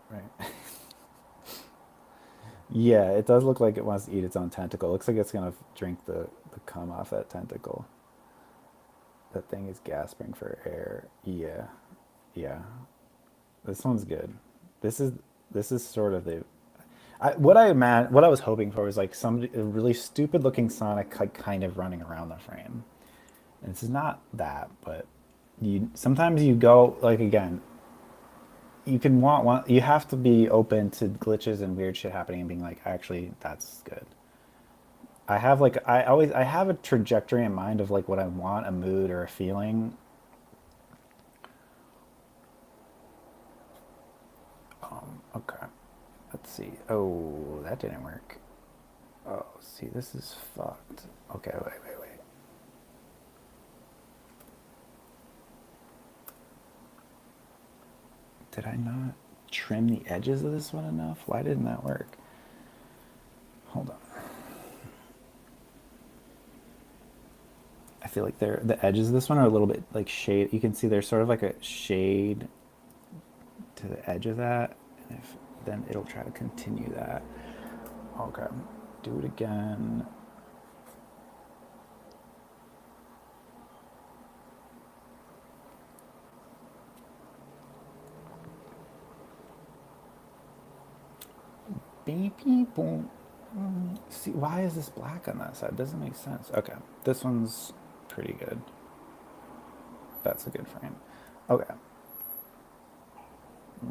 Right. Yeah, it does look like it wants to eat its own tentacle. It looks like it's gonna drink the cum off that tentacle. The thing is gasping for air. Yeah. Yeah. This one's good. This is sort of the what I was hoping for was like somebody a really stupid looking Sonic like kind of running around the frame. And it's not that, but you sometimes you go like again, you can want one you have to be open to glitches and weird shit happening and being like, actually that's good. I have like I have a trajectory in mind of like what I want, a mood or a feeling. Okay. Let's see. Oh, that didn't work. Oh, see, this is fucked. Okay, wait. Did I not trim the edges of this one enough? Why didn't that work? Hold on. I feel like the edges of this one are a little bit like shade. You can see there's sort of like a shade to the edge of that. And if then it'll try to continue that. Okay, do it again. Beep, beep, boom. See, why is this black on that side? Doesn't make sense. Okay, this one's pretty good. That's a good frame. Okay.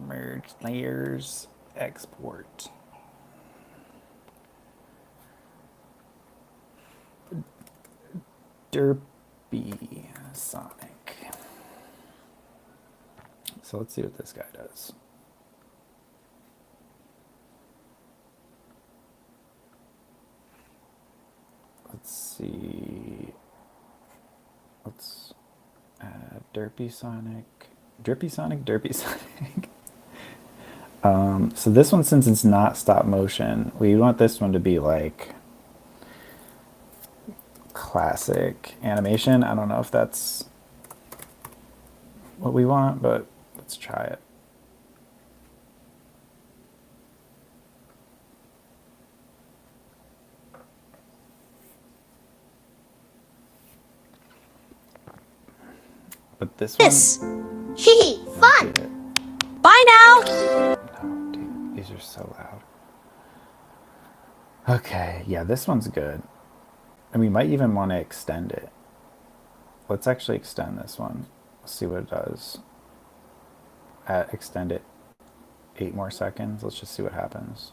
Merge layers, export. Derpy Sonic. So let's see what this guy does. Let's see. Let's add Derpy Sonic. Derpy Sonic. So this one, since it's not stop motion, we want this one to be like classic animation. I don't know if that's what we want, but let's try it. But this one... Hee, fun! Bye now! No, dude, these are so loud. Okay, yeah, this one's good. And we might even want to extend it. Let's actually extend this one. Let's see what it does. Extend it 8 more seconds. Let's just see what happens.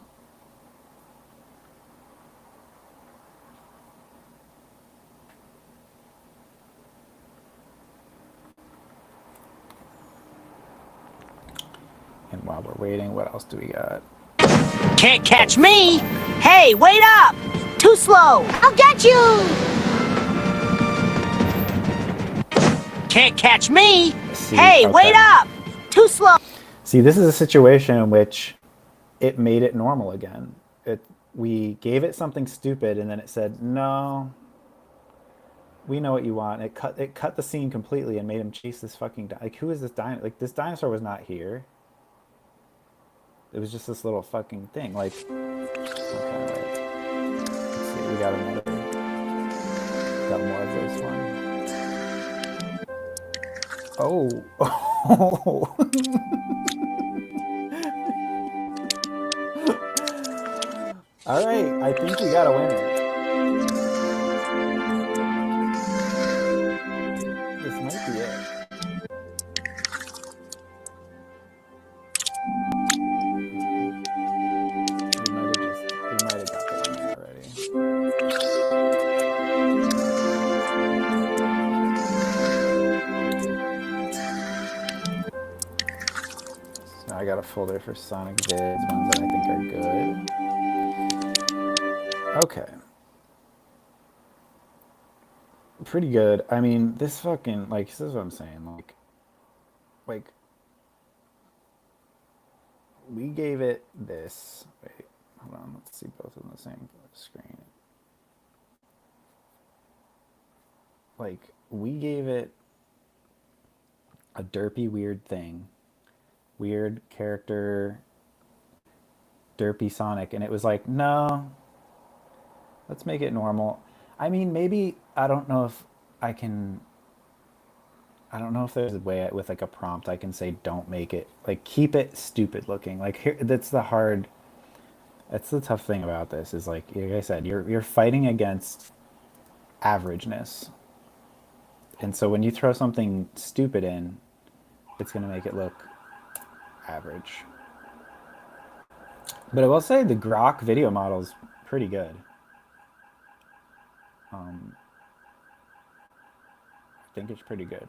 And while we're waiting, what else do we got? Can't catch me! Hey, wait up! Too slow! I'll get you! Can't catch me! See, Hey, okay. wait up! Too slow! See, this is a situation in which it made it normal again. We gave it something stupid, and then it said, "No, we know what you want." It cut the scene completely and made him chase this fucking like, who is this dinosaur? Like, this dinosaur was not here. It was just this little fucking thing. Like, okay, let's see, we got another. Got more of this one. Oh. All right, I think we got a winner. This might be it. We might have got the winner already. So now I got a folder for Sonic Vids, ones that I think are good. Okay. Pretty good. I mean, this fucking, like, this is what I'm saying. Like, we gave it this. Wait, hold on. Let's see both on the same screen. Like, we gave it a derpy weird thing. Weird character, derpy Sonic. And it was like, no. Let's make it normal. I mean, maybe, I don't know if I can I don't know if there's a way with like a prompt I can say don't make it, like keep it stupid looking. Like here, that's the tough thing about this is like I said, you're fighting against averageness. And so when you throw something stupid in, it's going to make it look average. But I will say the Grok video model is pretty good. I think it's pretty good.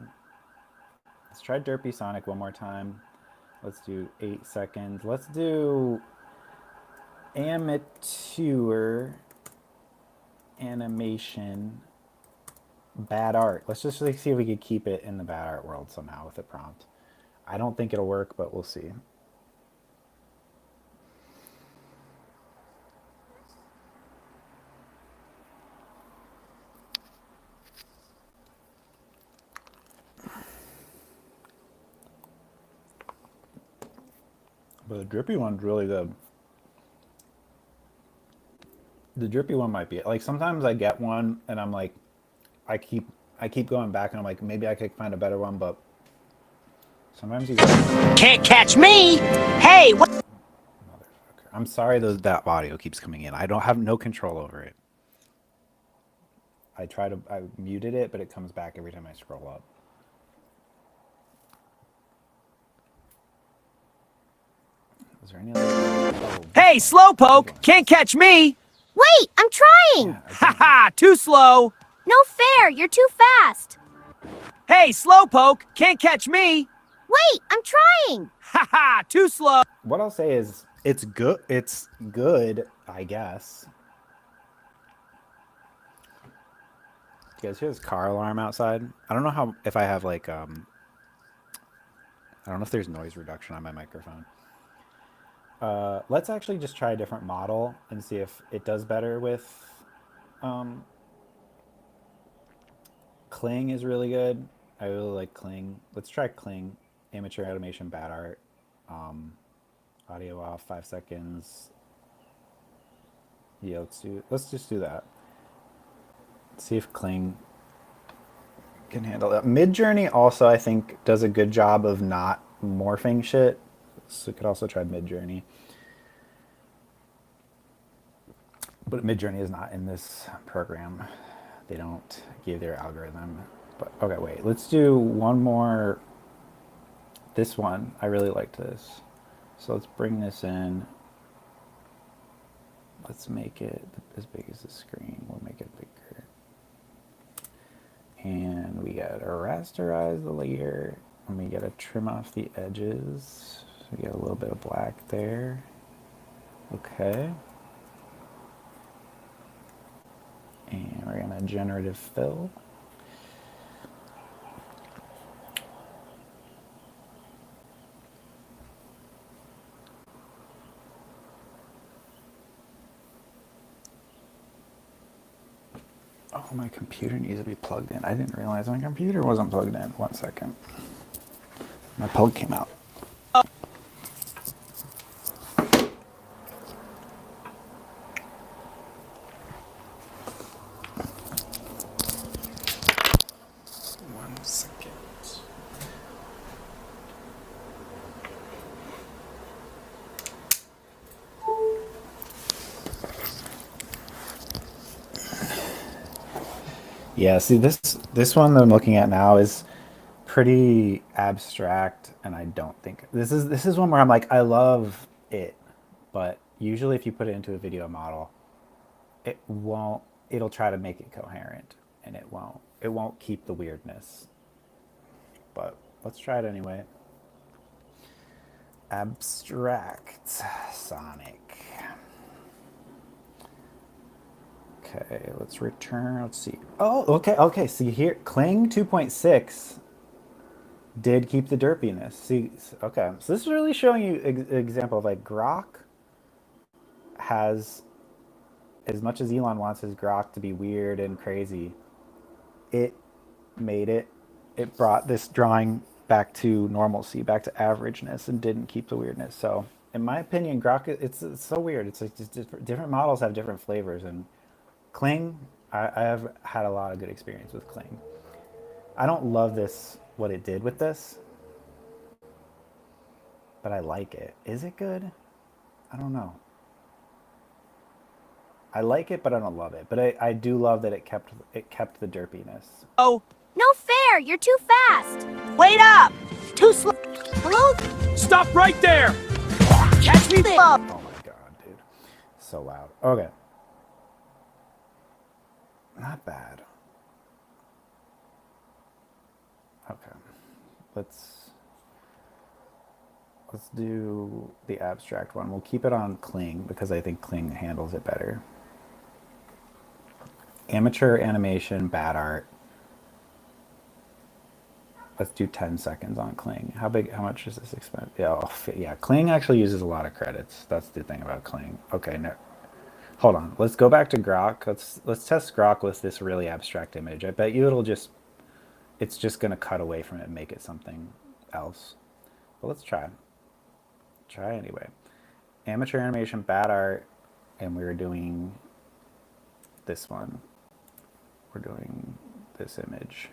Let's try Derpy Sonic one more time. Let's do 8 seconds. Let's do amateur animation bad art. Let's just like, see if we could keep it in the bad art world somehow with a prompt. I don't think it'll work, but we'll see. But the drippy one's really good. The drippy one might be it. Like sometimes I get one and I'm like, I keep going back and I'm like, maybe I could find a better one, but sometimes you can't catch me. Hey, what? Motherfucker. I'm sorry that audio keeps coming in. I don't have no control over it. I muted it, but it comes back every time I scroll up. Is there any other? Oh, Hey, Slowpoke! Can't catch me! Wait, I'm trying! yeah, Haha, too slow! No fair, you're too fast! Hey, Slowpoke! Can't catch me! Wait, I'm trying! Haha, too slow! what I'll say is it's good. It's good, I guess. Do you guys hear this car alarm outside? I don't know if I have like I don't know if there's noise reduction on my microphone. Let's actually just try a different model and see if it does better with Kling is really good. I really like Kling. Let's try Kling. Amateur animation bad art. Audio off 5 seconds. Yeah, let's just do that. See if Kling can handle that. Midjourney also I think does a good job of not morphing shit. So we could also try Midjourney. But Midjourney is not in this program. They don't give their algorithm. But okay, wait. Let's do one more. This one, I really liked this. So let's bring this in. Let's make it as big as the screen. We'll make it bigger. And we gotta rasterize the layer. And we gotta trim off the edges. So we get a little bit of black there. Okay. And we're gonna generative fill. Oh, my computer needs to be plugged in. I didn't realize my computer wasn't plugged in. 1 second. My plug came out. Yeah, see this one that I'm looking at now is pretty abstract, and I don't think this is one where I'm like, I love it, but usually if you put it into a video model, it'll try to make it coherent, and it won't keep the weirdness. But let's try it anyway. Abstract Sonic. Okay, let's return. Let's see. Oh, okay. See here, Kling 2.6 did keep the derpiness. See, okay. So this is really showing you an example of like Grok has, as much as Elon wants his Grok to be weird and crazy, it brought this drawing back to normalcy, back to averageness, and didn't keep the weirdness. So, in my opinion, Grok, it's so weird. It's like just different models have different flavors, and Kling, I have had a lot of good experience with Kling. I don't love this what it did with this. But I like it. Is it good? I don't know. I like it, but I don't love it. But I do love that it kept the derpiness. Oh, No fair, you're too fast. wait up! Too slow. Hello? Stop right there! Catch me! Oh my god, dude. So loud. Okay. Not bad. Okay. Let's do the abstract one. We'll keep it on Kling because I think Kling handles it better. Amateur animation, bad art. Let's do 10 seconds on Kling. How much is this expense? Yeah, Kling actually uses a lot of credits. That's the thing about Kling. Okay, no. Hold on. Let's go back to Grok. Let's test Grok with this really abstract image. I bet you it's just going to cut away from it and make it something else. But let's try. Try anyway. Amateur animation, bad art, and we're doing this one. We're doing this image.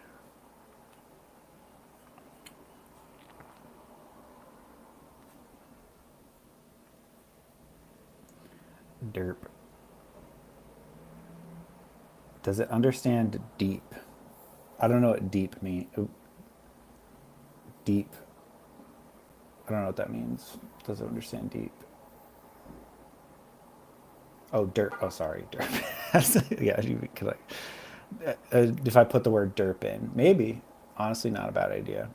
Derp. Does it understand deep? I don't know what deep means. Deep. I don't know what that means. Does it understand deep? Oh, derp. Oh, sorry, derp. Yeah, you could like. If I put the word derp in, maybe. Honestly, not a bad idea.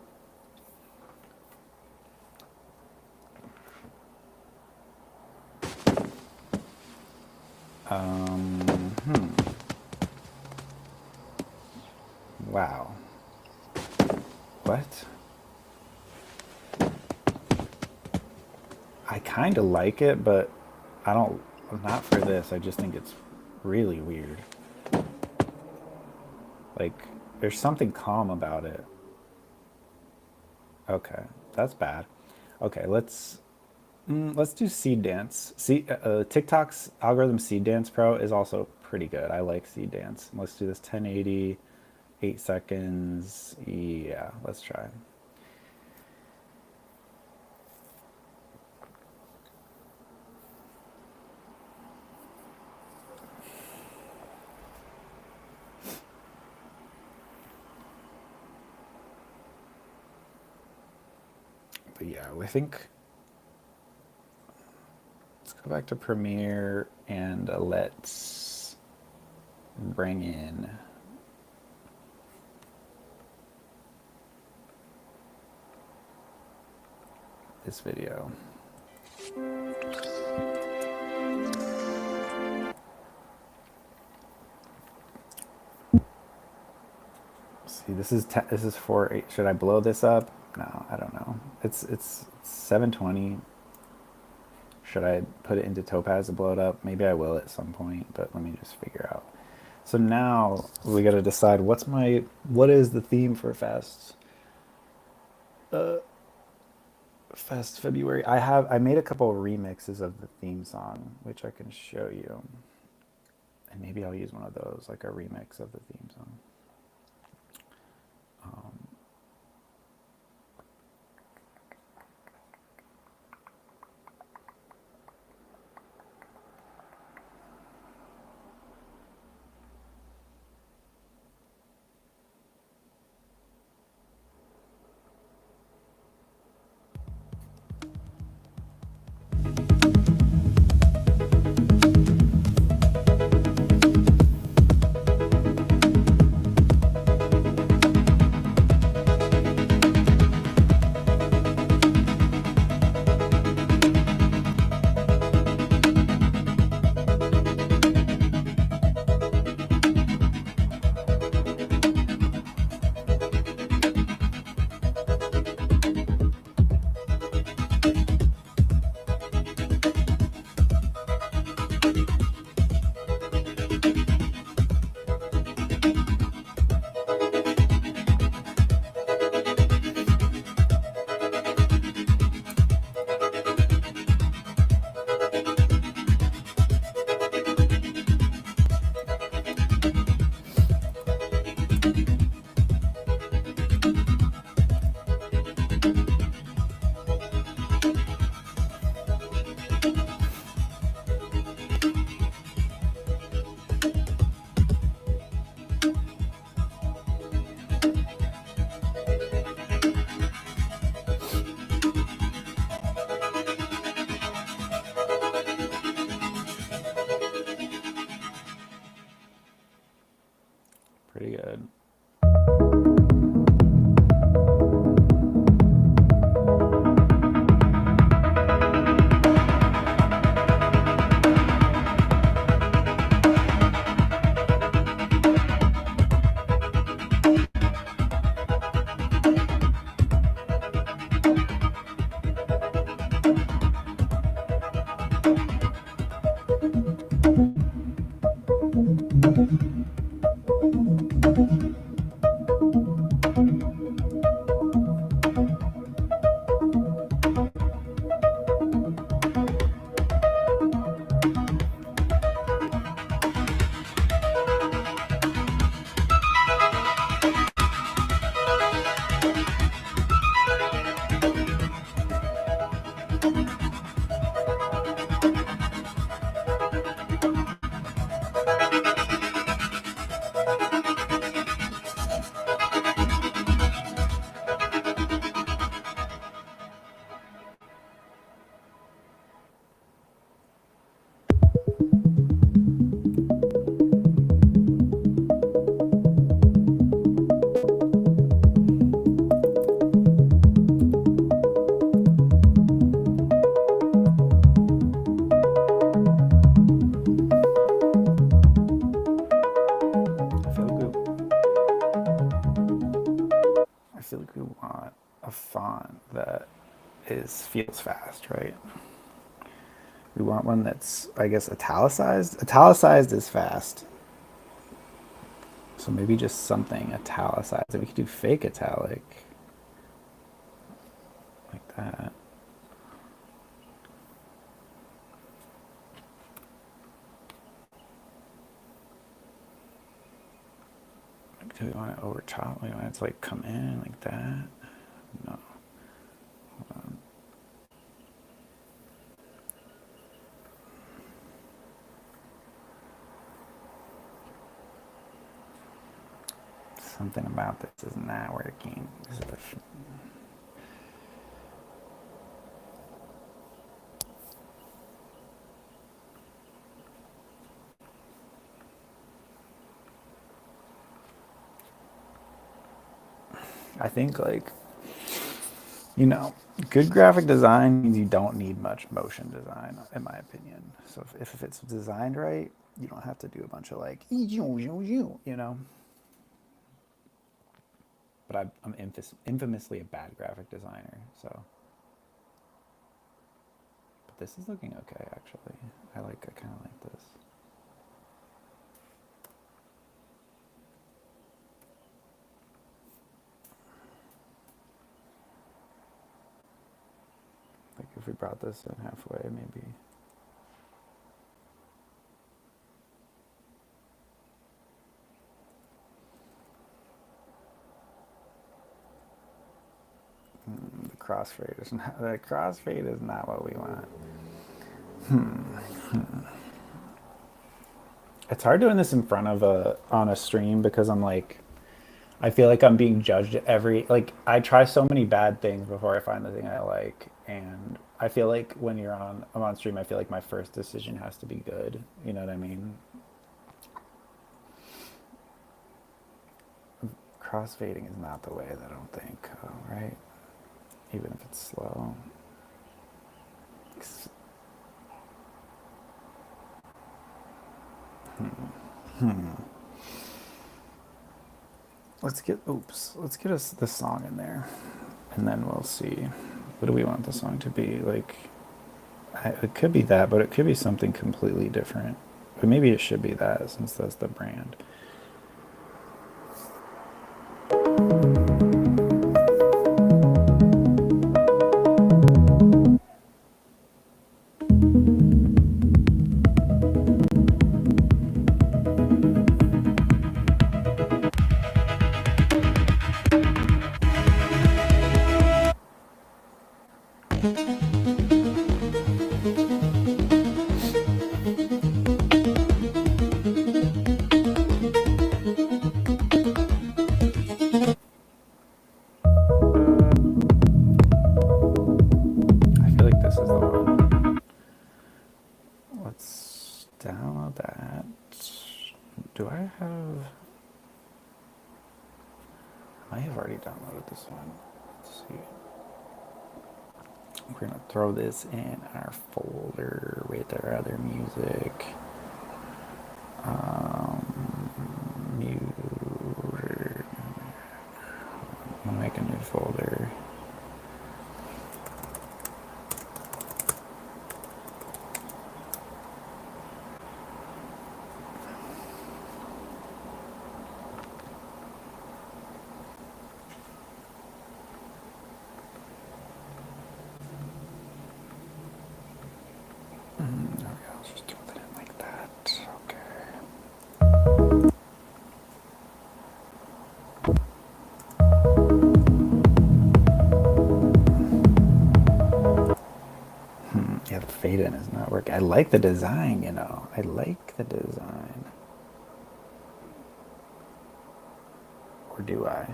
Wow. What? I kind of like it, but I don't, not for this. I just think it's really weird. Like, there's something calm about it. Okay, that's bad. Okay, let's do Seed Dance. TikTok's algorithm Seed Dance Pro is also pretty good. I like Seed Dance. Let's do this 1080, 8 seconds. Yeah, let's try. But yeah, I think let's go back to Premiere and let's bring in this video. See, this is for, should I blow this up? No, I don't know. It's 720. Should I put it into Topaz to blow it up? Maybe I will at some point, but let me just figure out. So now we got to decide what is the theme for Fest February. I made a couple of remixes of the theme song, which I can show you. And maybe I'll use one of those, like a remix of the theme song. pretty good. I feel like we want a font that feels fast, right? We want one that's, I guess, italicized. Italicized is fast. So maybe just something italicized. If we could do fake italic, like that. Do we want it over top? We want it to like come in like that? No. Hold on. Something about this is not working. This is I think, like, you know, good graphic design means you don't need much motion design, in my opinion. So if it's designed right, you don't have to do a bunch of like, you know. But I'm infamously a bad graphic designer, so. But this is looking okay, actually. I kind of like this. Like if we brought this in halfway, maybe. The crossfade is not what we want. It's hard doing this in front of on a stream because I'm like, I feel like I'm being judged at I try so many bad things before I find the thing I like, and I feel like when I'm on stream, I feel like my first decision has to be good. You know what I mean? Crossfading is not the way that I don't think, right? Even if it's slow. Let's get us this song in there, and then we'll see. What do we want the song to be? Like, it could be that, but it could be something completely different. But maybe it should be that, since that's the brand. might have already downloaded this one. Let's see. We're gonna throw this in our folder with our other music. Music. I'm gonna make a new folder. Okay, I'll just throw that in like that. Okay. Yeah, the fade in is not working. I like the design, you know. I like the design. Or do I?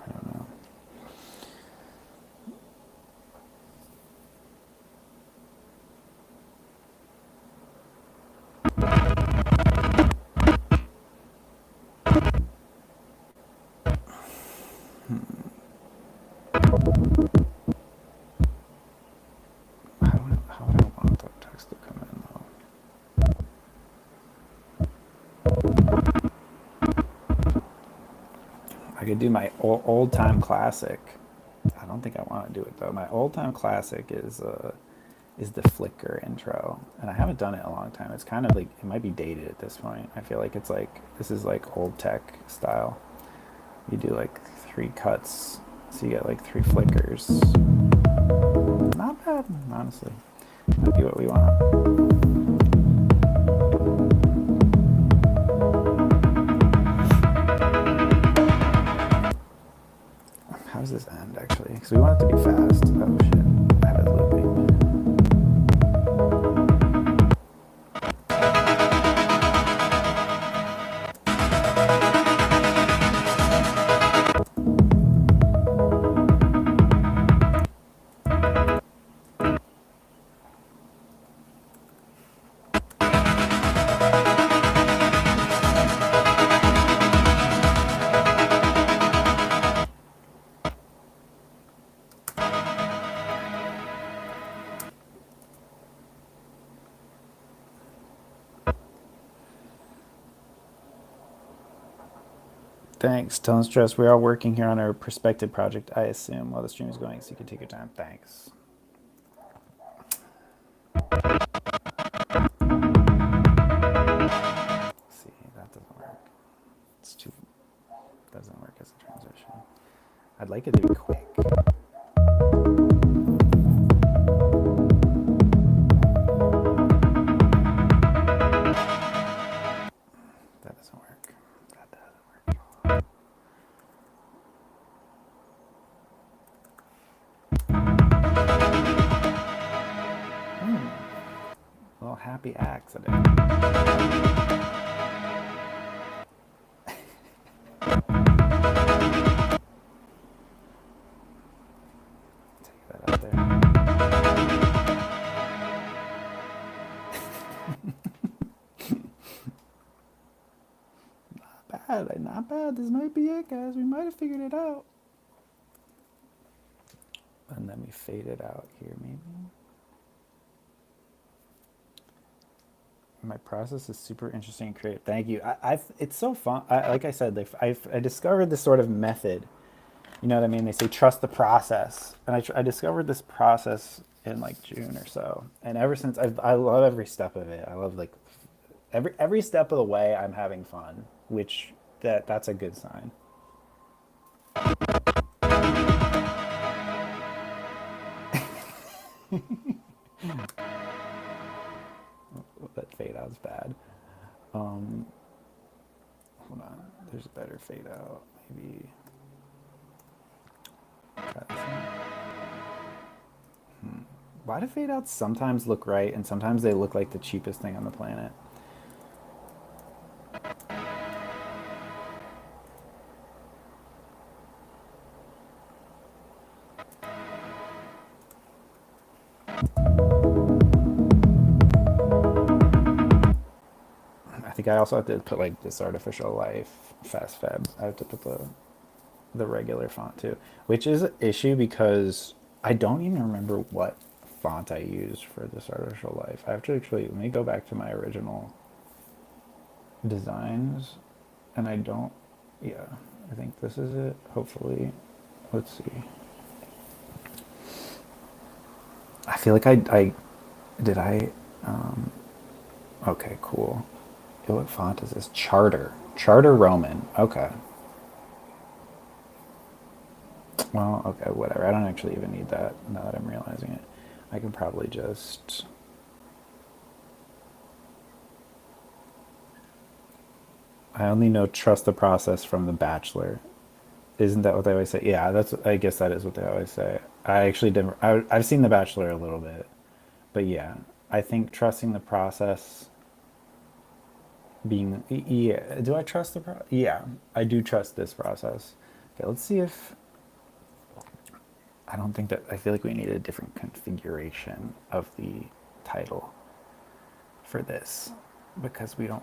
I don't know. How do I want the text to come in though? I could do my old time classic. I don't think I want to do it though. My old time classic is the Flickr intro, and I haven't done it in a long time. It's kind of like, it might be dated at this point. I feel like it's like, this is like old tech style. You do like 3 cuts, so you get like 3 flickers. Not bad, honestly. Might be what we want. How does this end actually? Because we want it to be fast. Oh shit, I have it looping. Thanks. Don't stress. We're all working here on our Perspective project, I assume, while the stream is going, so you can take your time. Thanks. See, that doesn't work. It's too... doesn't work as a transition. I'd like it to be quick. That doesn't work. That doesn't work. Little happy accident. Take that out there. Not bad, not bad. This might be it, guys. We might have figured it out. And then we fade it out here, maybe. My process is super interesting and creative. Thank you. It's so fun. Like I said, I discovered this sort of method. You know what I mean? They say trust the process, and I discovered this process in like June or so. And ever since, I love every step of it. I love like every step of the way. I'm having fun, which that's a good sign. That fade out is bad. Hold on. There's a better fade out. Maybe. Why do fade outs sometimes look right and sometimes they look like the cheapest thing on the planet? I think I also have to put like this artificial life fast fab. I have to put the the regular font too, which is an issue because I don't even remember what font I used for this Artificial Life. I have to actually, let me go back to my original designs, and I don't, yeah, I think this is it, hopefully. Let's see. I feel like okay, cool. Yo, what font is this? Charter Roman. Okay. Well, okay, whatever. I don't actually even need that now that I'm realizing it. I can probably just... I only know trust the process from The Bachelor. Isn't that what they always say? Yeah, that's. I guess that is what they always say. I actually didn't. I've seen The Bachelor a little bit, but yeah, I think trusting the process. Being yeah, do I trust the process? Yeah, I do trust this process. Okay, let's see if. I don't think that. I feel like we need a different configuration of the title for this because we don't.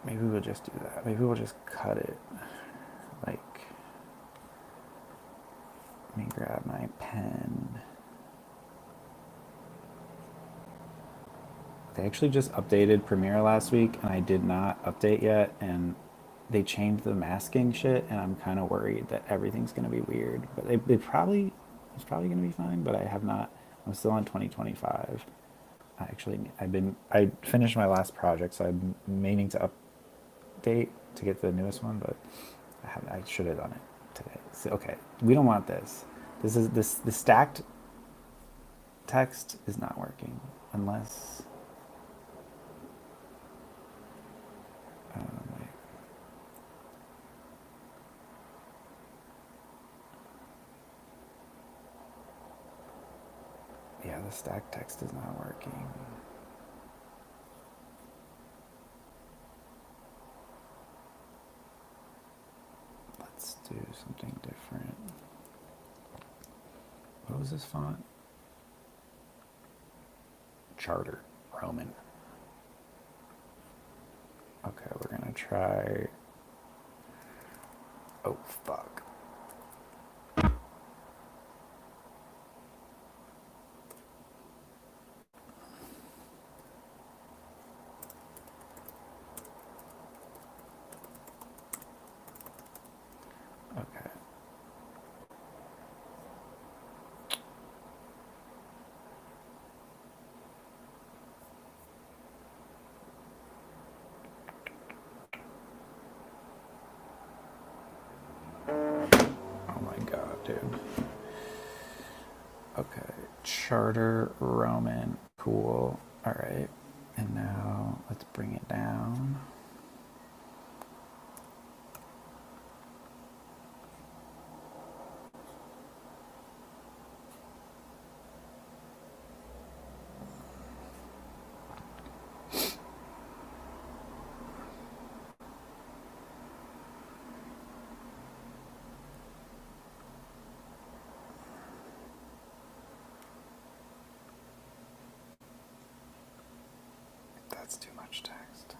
Maybe we'll just do that. Maybe we'll just cut it. Like, let me grab my pen. They actually just updated Premiere last week, and I did not update yet, and they changed the masking shit, and I'm kind of worried that everything's going to be weird. But it's probably going to be fine, but I have not, I'm still on 2025. I finished my last project, so I'm meaning to update to get the newest one, but I should have done it today. So, okay, we don't want this. The stacked text is not working unless. Wait. Yeah, the stacked text is not working. Let's do something different. What was this font? Charter Roman. Okay, we're gonna try. Oh, fuck. Okay. Oh my god, dude. Okay, Charter Roman, cool. All right, and now let's bring it down. That's too much text.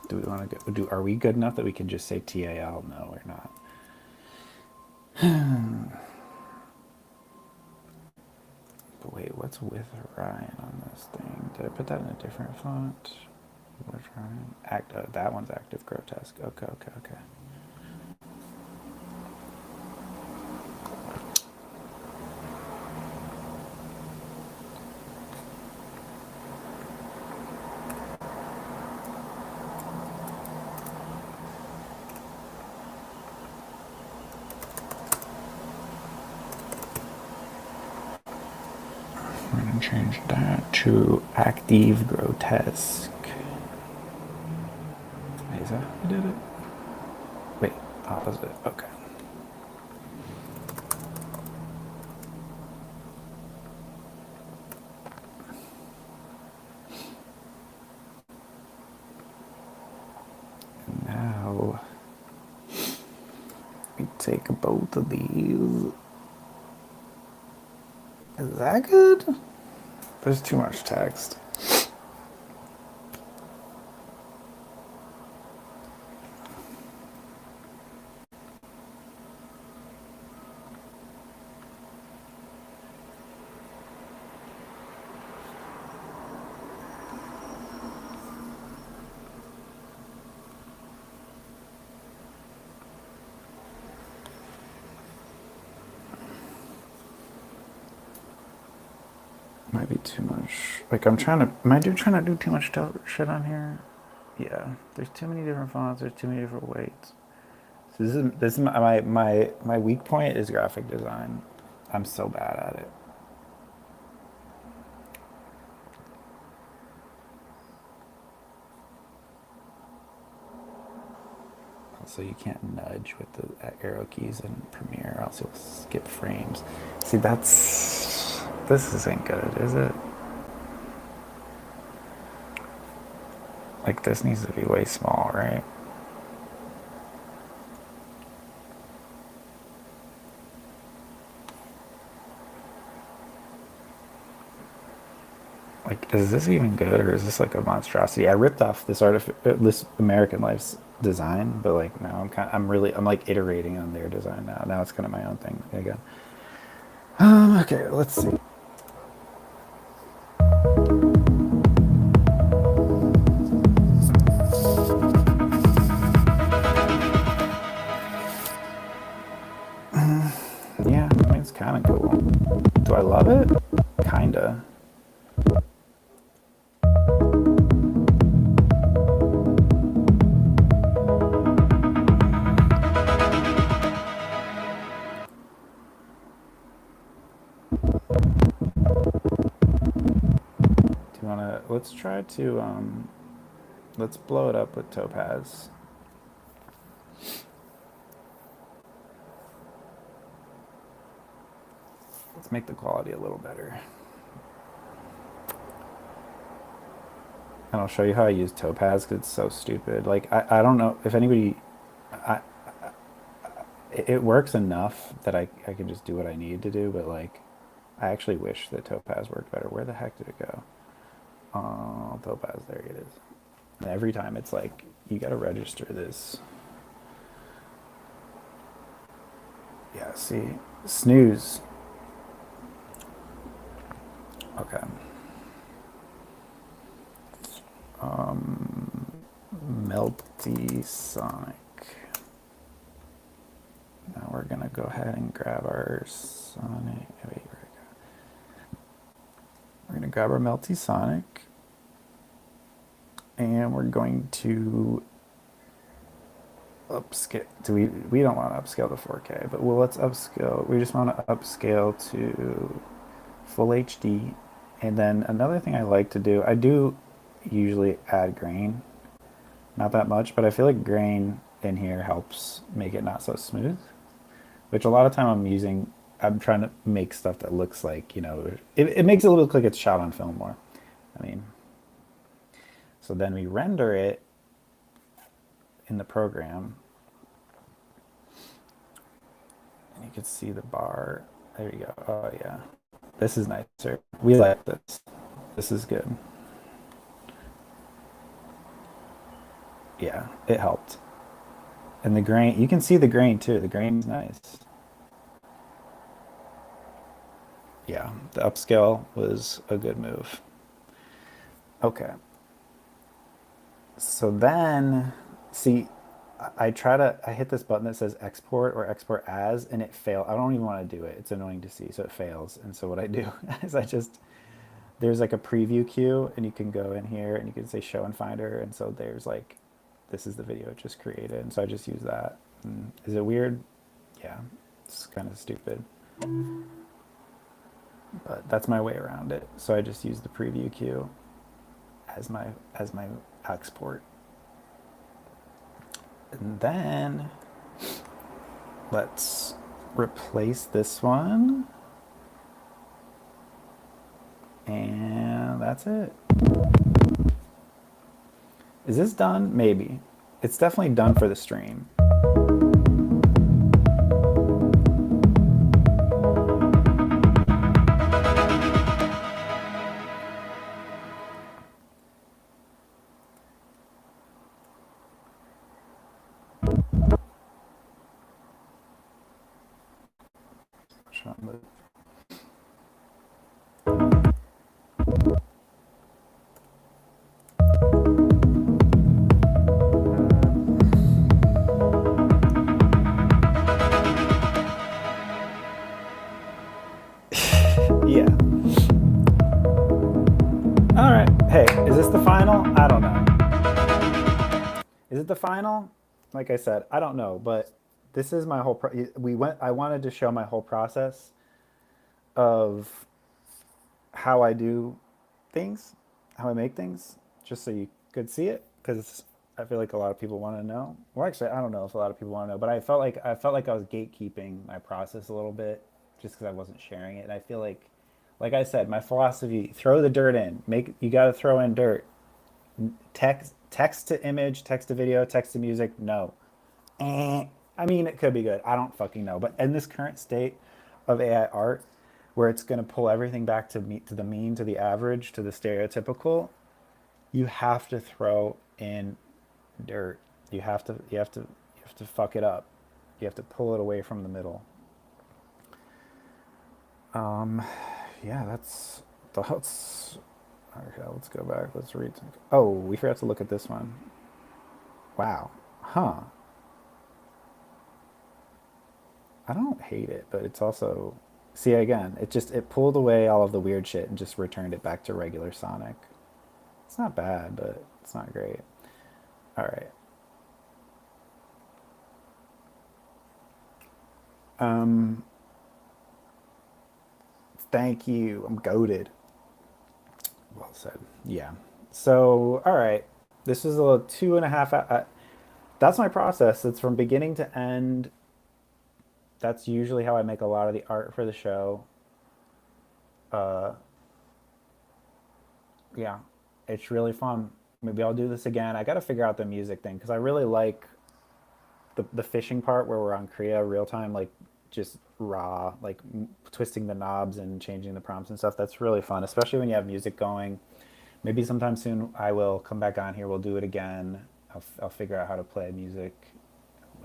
Do we want to go? Are we good enough that we can just say TAL? No, we're not. But wait, what's with Ryan on this thing? Did I put that in a different font? With Ryan? That one's Active Grotesque. Okay. We're going to change that to Active Grotesque. Is that how I did it? Wait, opposite. Okay. And now we take both of these. Is that good? There's too much text. Might be too much. Like am I trying to do too much shit on here? Yeah, there's too many different fonts. There's too many different weights. So this is my weak point is graphic design. I'm so bad at it. Also, you can't nudge with the arrow keys in Premiere, or else you'll skip frames. See, this isn't good, is it? Like, this needs to be way small, right? Like, is this even good, or is this like a monstrosity? I ripped off this this American Life's design, but like now I'm like iterating on their design now. Now it's kind of my own thing again. Okay, let's see. Yeah, I mean, it's kind of cool. Do I love it? Kinda. Let's try to let's blow it up with Topaz. Let's make the quality a little better. And I'll show you how I use Topaz because it's so stupid. Like I don't know if anybody it works enough that I can just do what I need to do, but like I actually wish that Topaz worked better. Where the heck did it go? Topaz, there it is. And every time it's like, you gotta register this. Yeah, see, snooze. Okay. Melty Sonic. Now we're gonna go ahead and grab our Sonic. Wait, we're gonna grab our Melty Sonic. And we're going to upscale. We don't want to upscale to 4K, but let's upscale. We just want to upscale to full HD. And then another thing I like to do, I do usually add grain, not that much, but I feel like grain in here helps make it not so smooth. Which a lot of time I'm trying to make stuff that looks like, you know, it makes it look like it's shot on film more. I mean. So then we render it in the program. And you can see the bar. There you go. Oh, yeah. This is nicer. We like this. This is good. Yeah, it helped. And the grain, you can see the grain too. The grain's nice. Yeah, the upscale was a good move. Okay. So then, see, I hit this button that says export or export as, and it failed. I don't even want to do it. It's annoying to see, so it fails. And so what I do is there's like a preview queue, and you can go in here and you can say show in Finder. And so there's like, this is the video it just created. And so I just use that. And is it weird? Yeah, it's kind of stupid. But that's my way around it. So I just use the preview queue as my export. And then let's replace this one. And that's it. Is this done? Maybe. It's definitely done for the stream. restaurant. But... Yeah. All right. Hey, is this the final? I don't know. Is it the final? Like I said, I don't know, but this is my whole I wanted to show my whole process of how I do things, how I make things, just so you could see it, because I feel like a lot of people want to know. Well, actually, I don't know if a lot of people want to know, but I felt like I was gatekeeping my process a little bit, just because I wasn't sharing it. And I feel like I said, my philosophy: throw the dirt in. You got to throw in dirt. Text to image, text to video, text to music. No. I mean, it could be good. I don't fucking know. But in this current state of AI art, where it's going to pull everything back to the mean, to the average, to the stereotypical, you have to throw in dirt. You have to fuck it up. You have to pull it away from the middle. Yeah, that's. Okay, let's go back. Let's read. Oh, we forgot to look at this one. Wow. Huh. I don't hate it, but it's also, see, again, it pulled away all of the weird shit and just returned it back to regular Sonic. It's not bad, but it's not great. All right. Thank you. I'm goated. Well said. Yeah. So, all right. This is a 2.5. That's my process. It's from beginning to end. That's usually how I make a lot of the art for the show. Yeah, it's really fun. Maybe I'll do this again. I got to figure out the music thing, because I really like the fishing part where we're on Kriya real time, like just raw, like twisting the knobs and changing the prompts and stuff. That's really fun, especially when you have music going. Maybe sometime soon I will come back on here. We'll do it again. I'll figure out how to play music,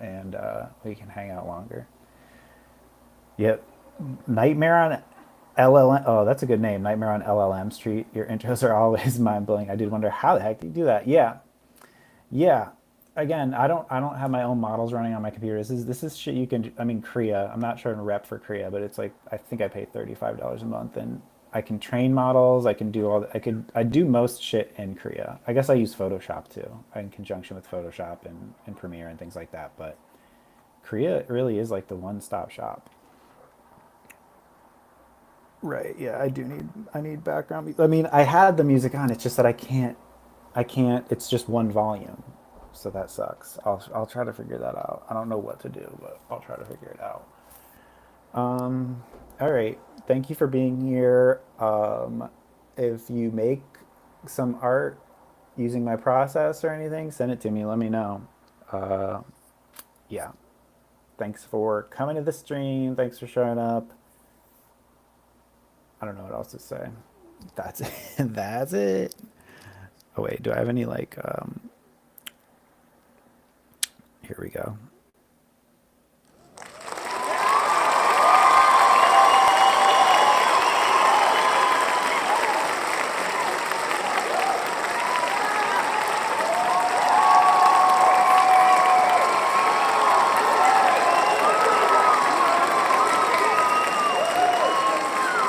and we can hang out longer. Yep. Nightmare on LLM. Oh, that's a good name. Nightmare on LLM Street. Your intros are always mind-blowing. I did wonder, how the heck do you do that? Yeah. Yeah. Again, I don't have my own models running on my computer. This is shit you can, I mean, Kriya. I'm not sure in rep for Kriya, but it's like, I think I pay $35 a month, and I can train models. I can do I do most shit in Kriya. I guess I use Photoshop too, in conjunction with Photoshop and Premiere and things like that. But Kriya really is like the one-stop shop. Right. Yeah, I need background music. I mean, I had the music on. It's just that I can't. It's just one volume, so that sucks. I'll try to figure that out. I don't know what to do, but I'll try to figure it out. All right. Thank you for being here. If you make some art using my process or anything, send it to me. Let me know. Yeah. Thanks for coming to the stream. Thanks for showing up. I don't know what else to say. That's it. That's it. Oh wait, do I have any like here we go.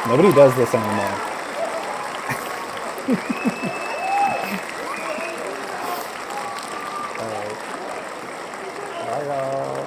Nobody does this anymore. All right. Bye, y'all.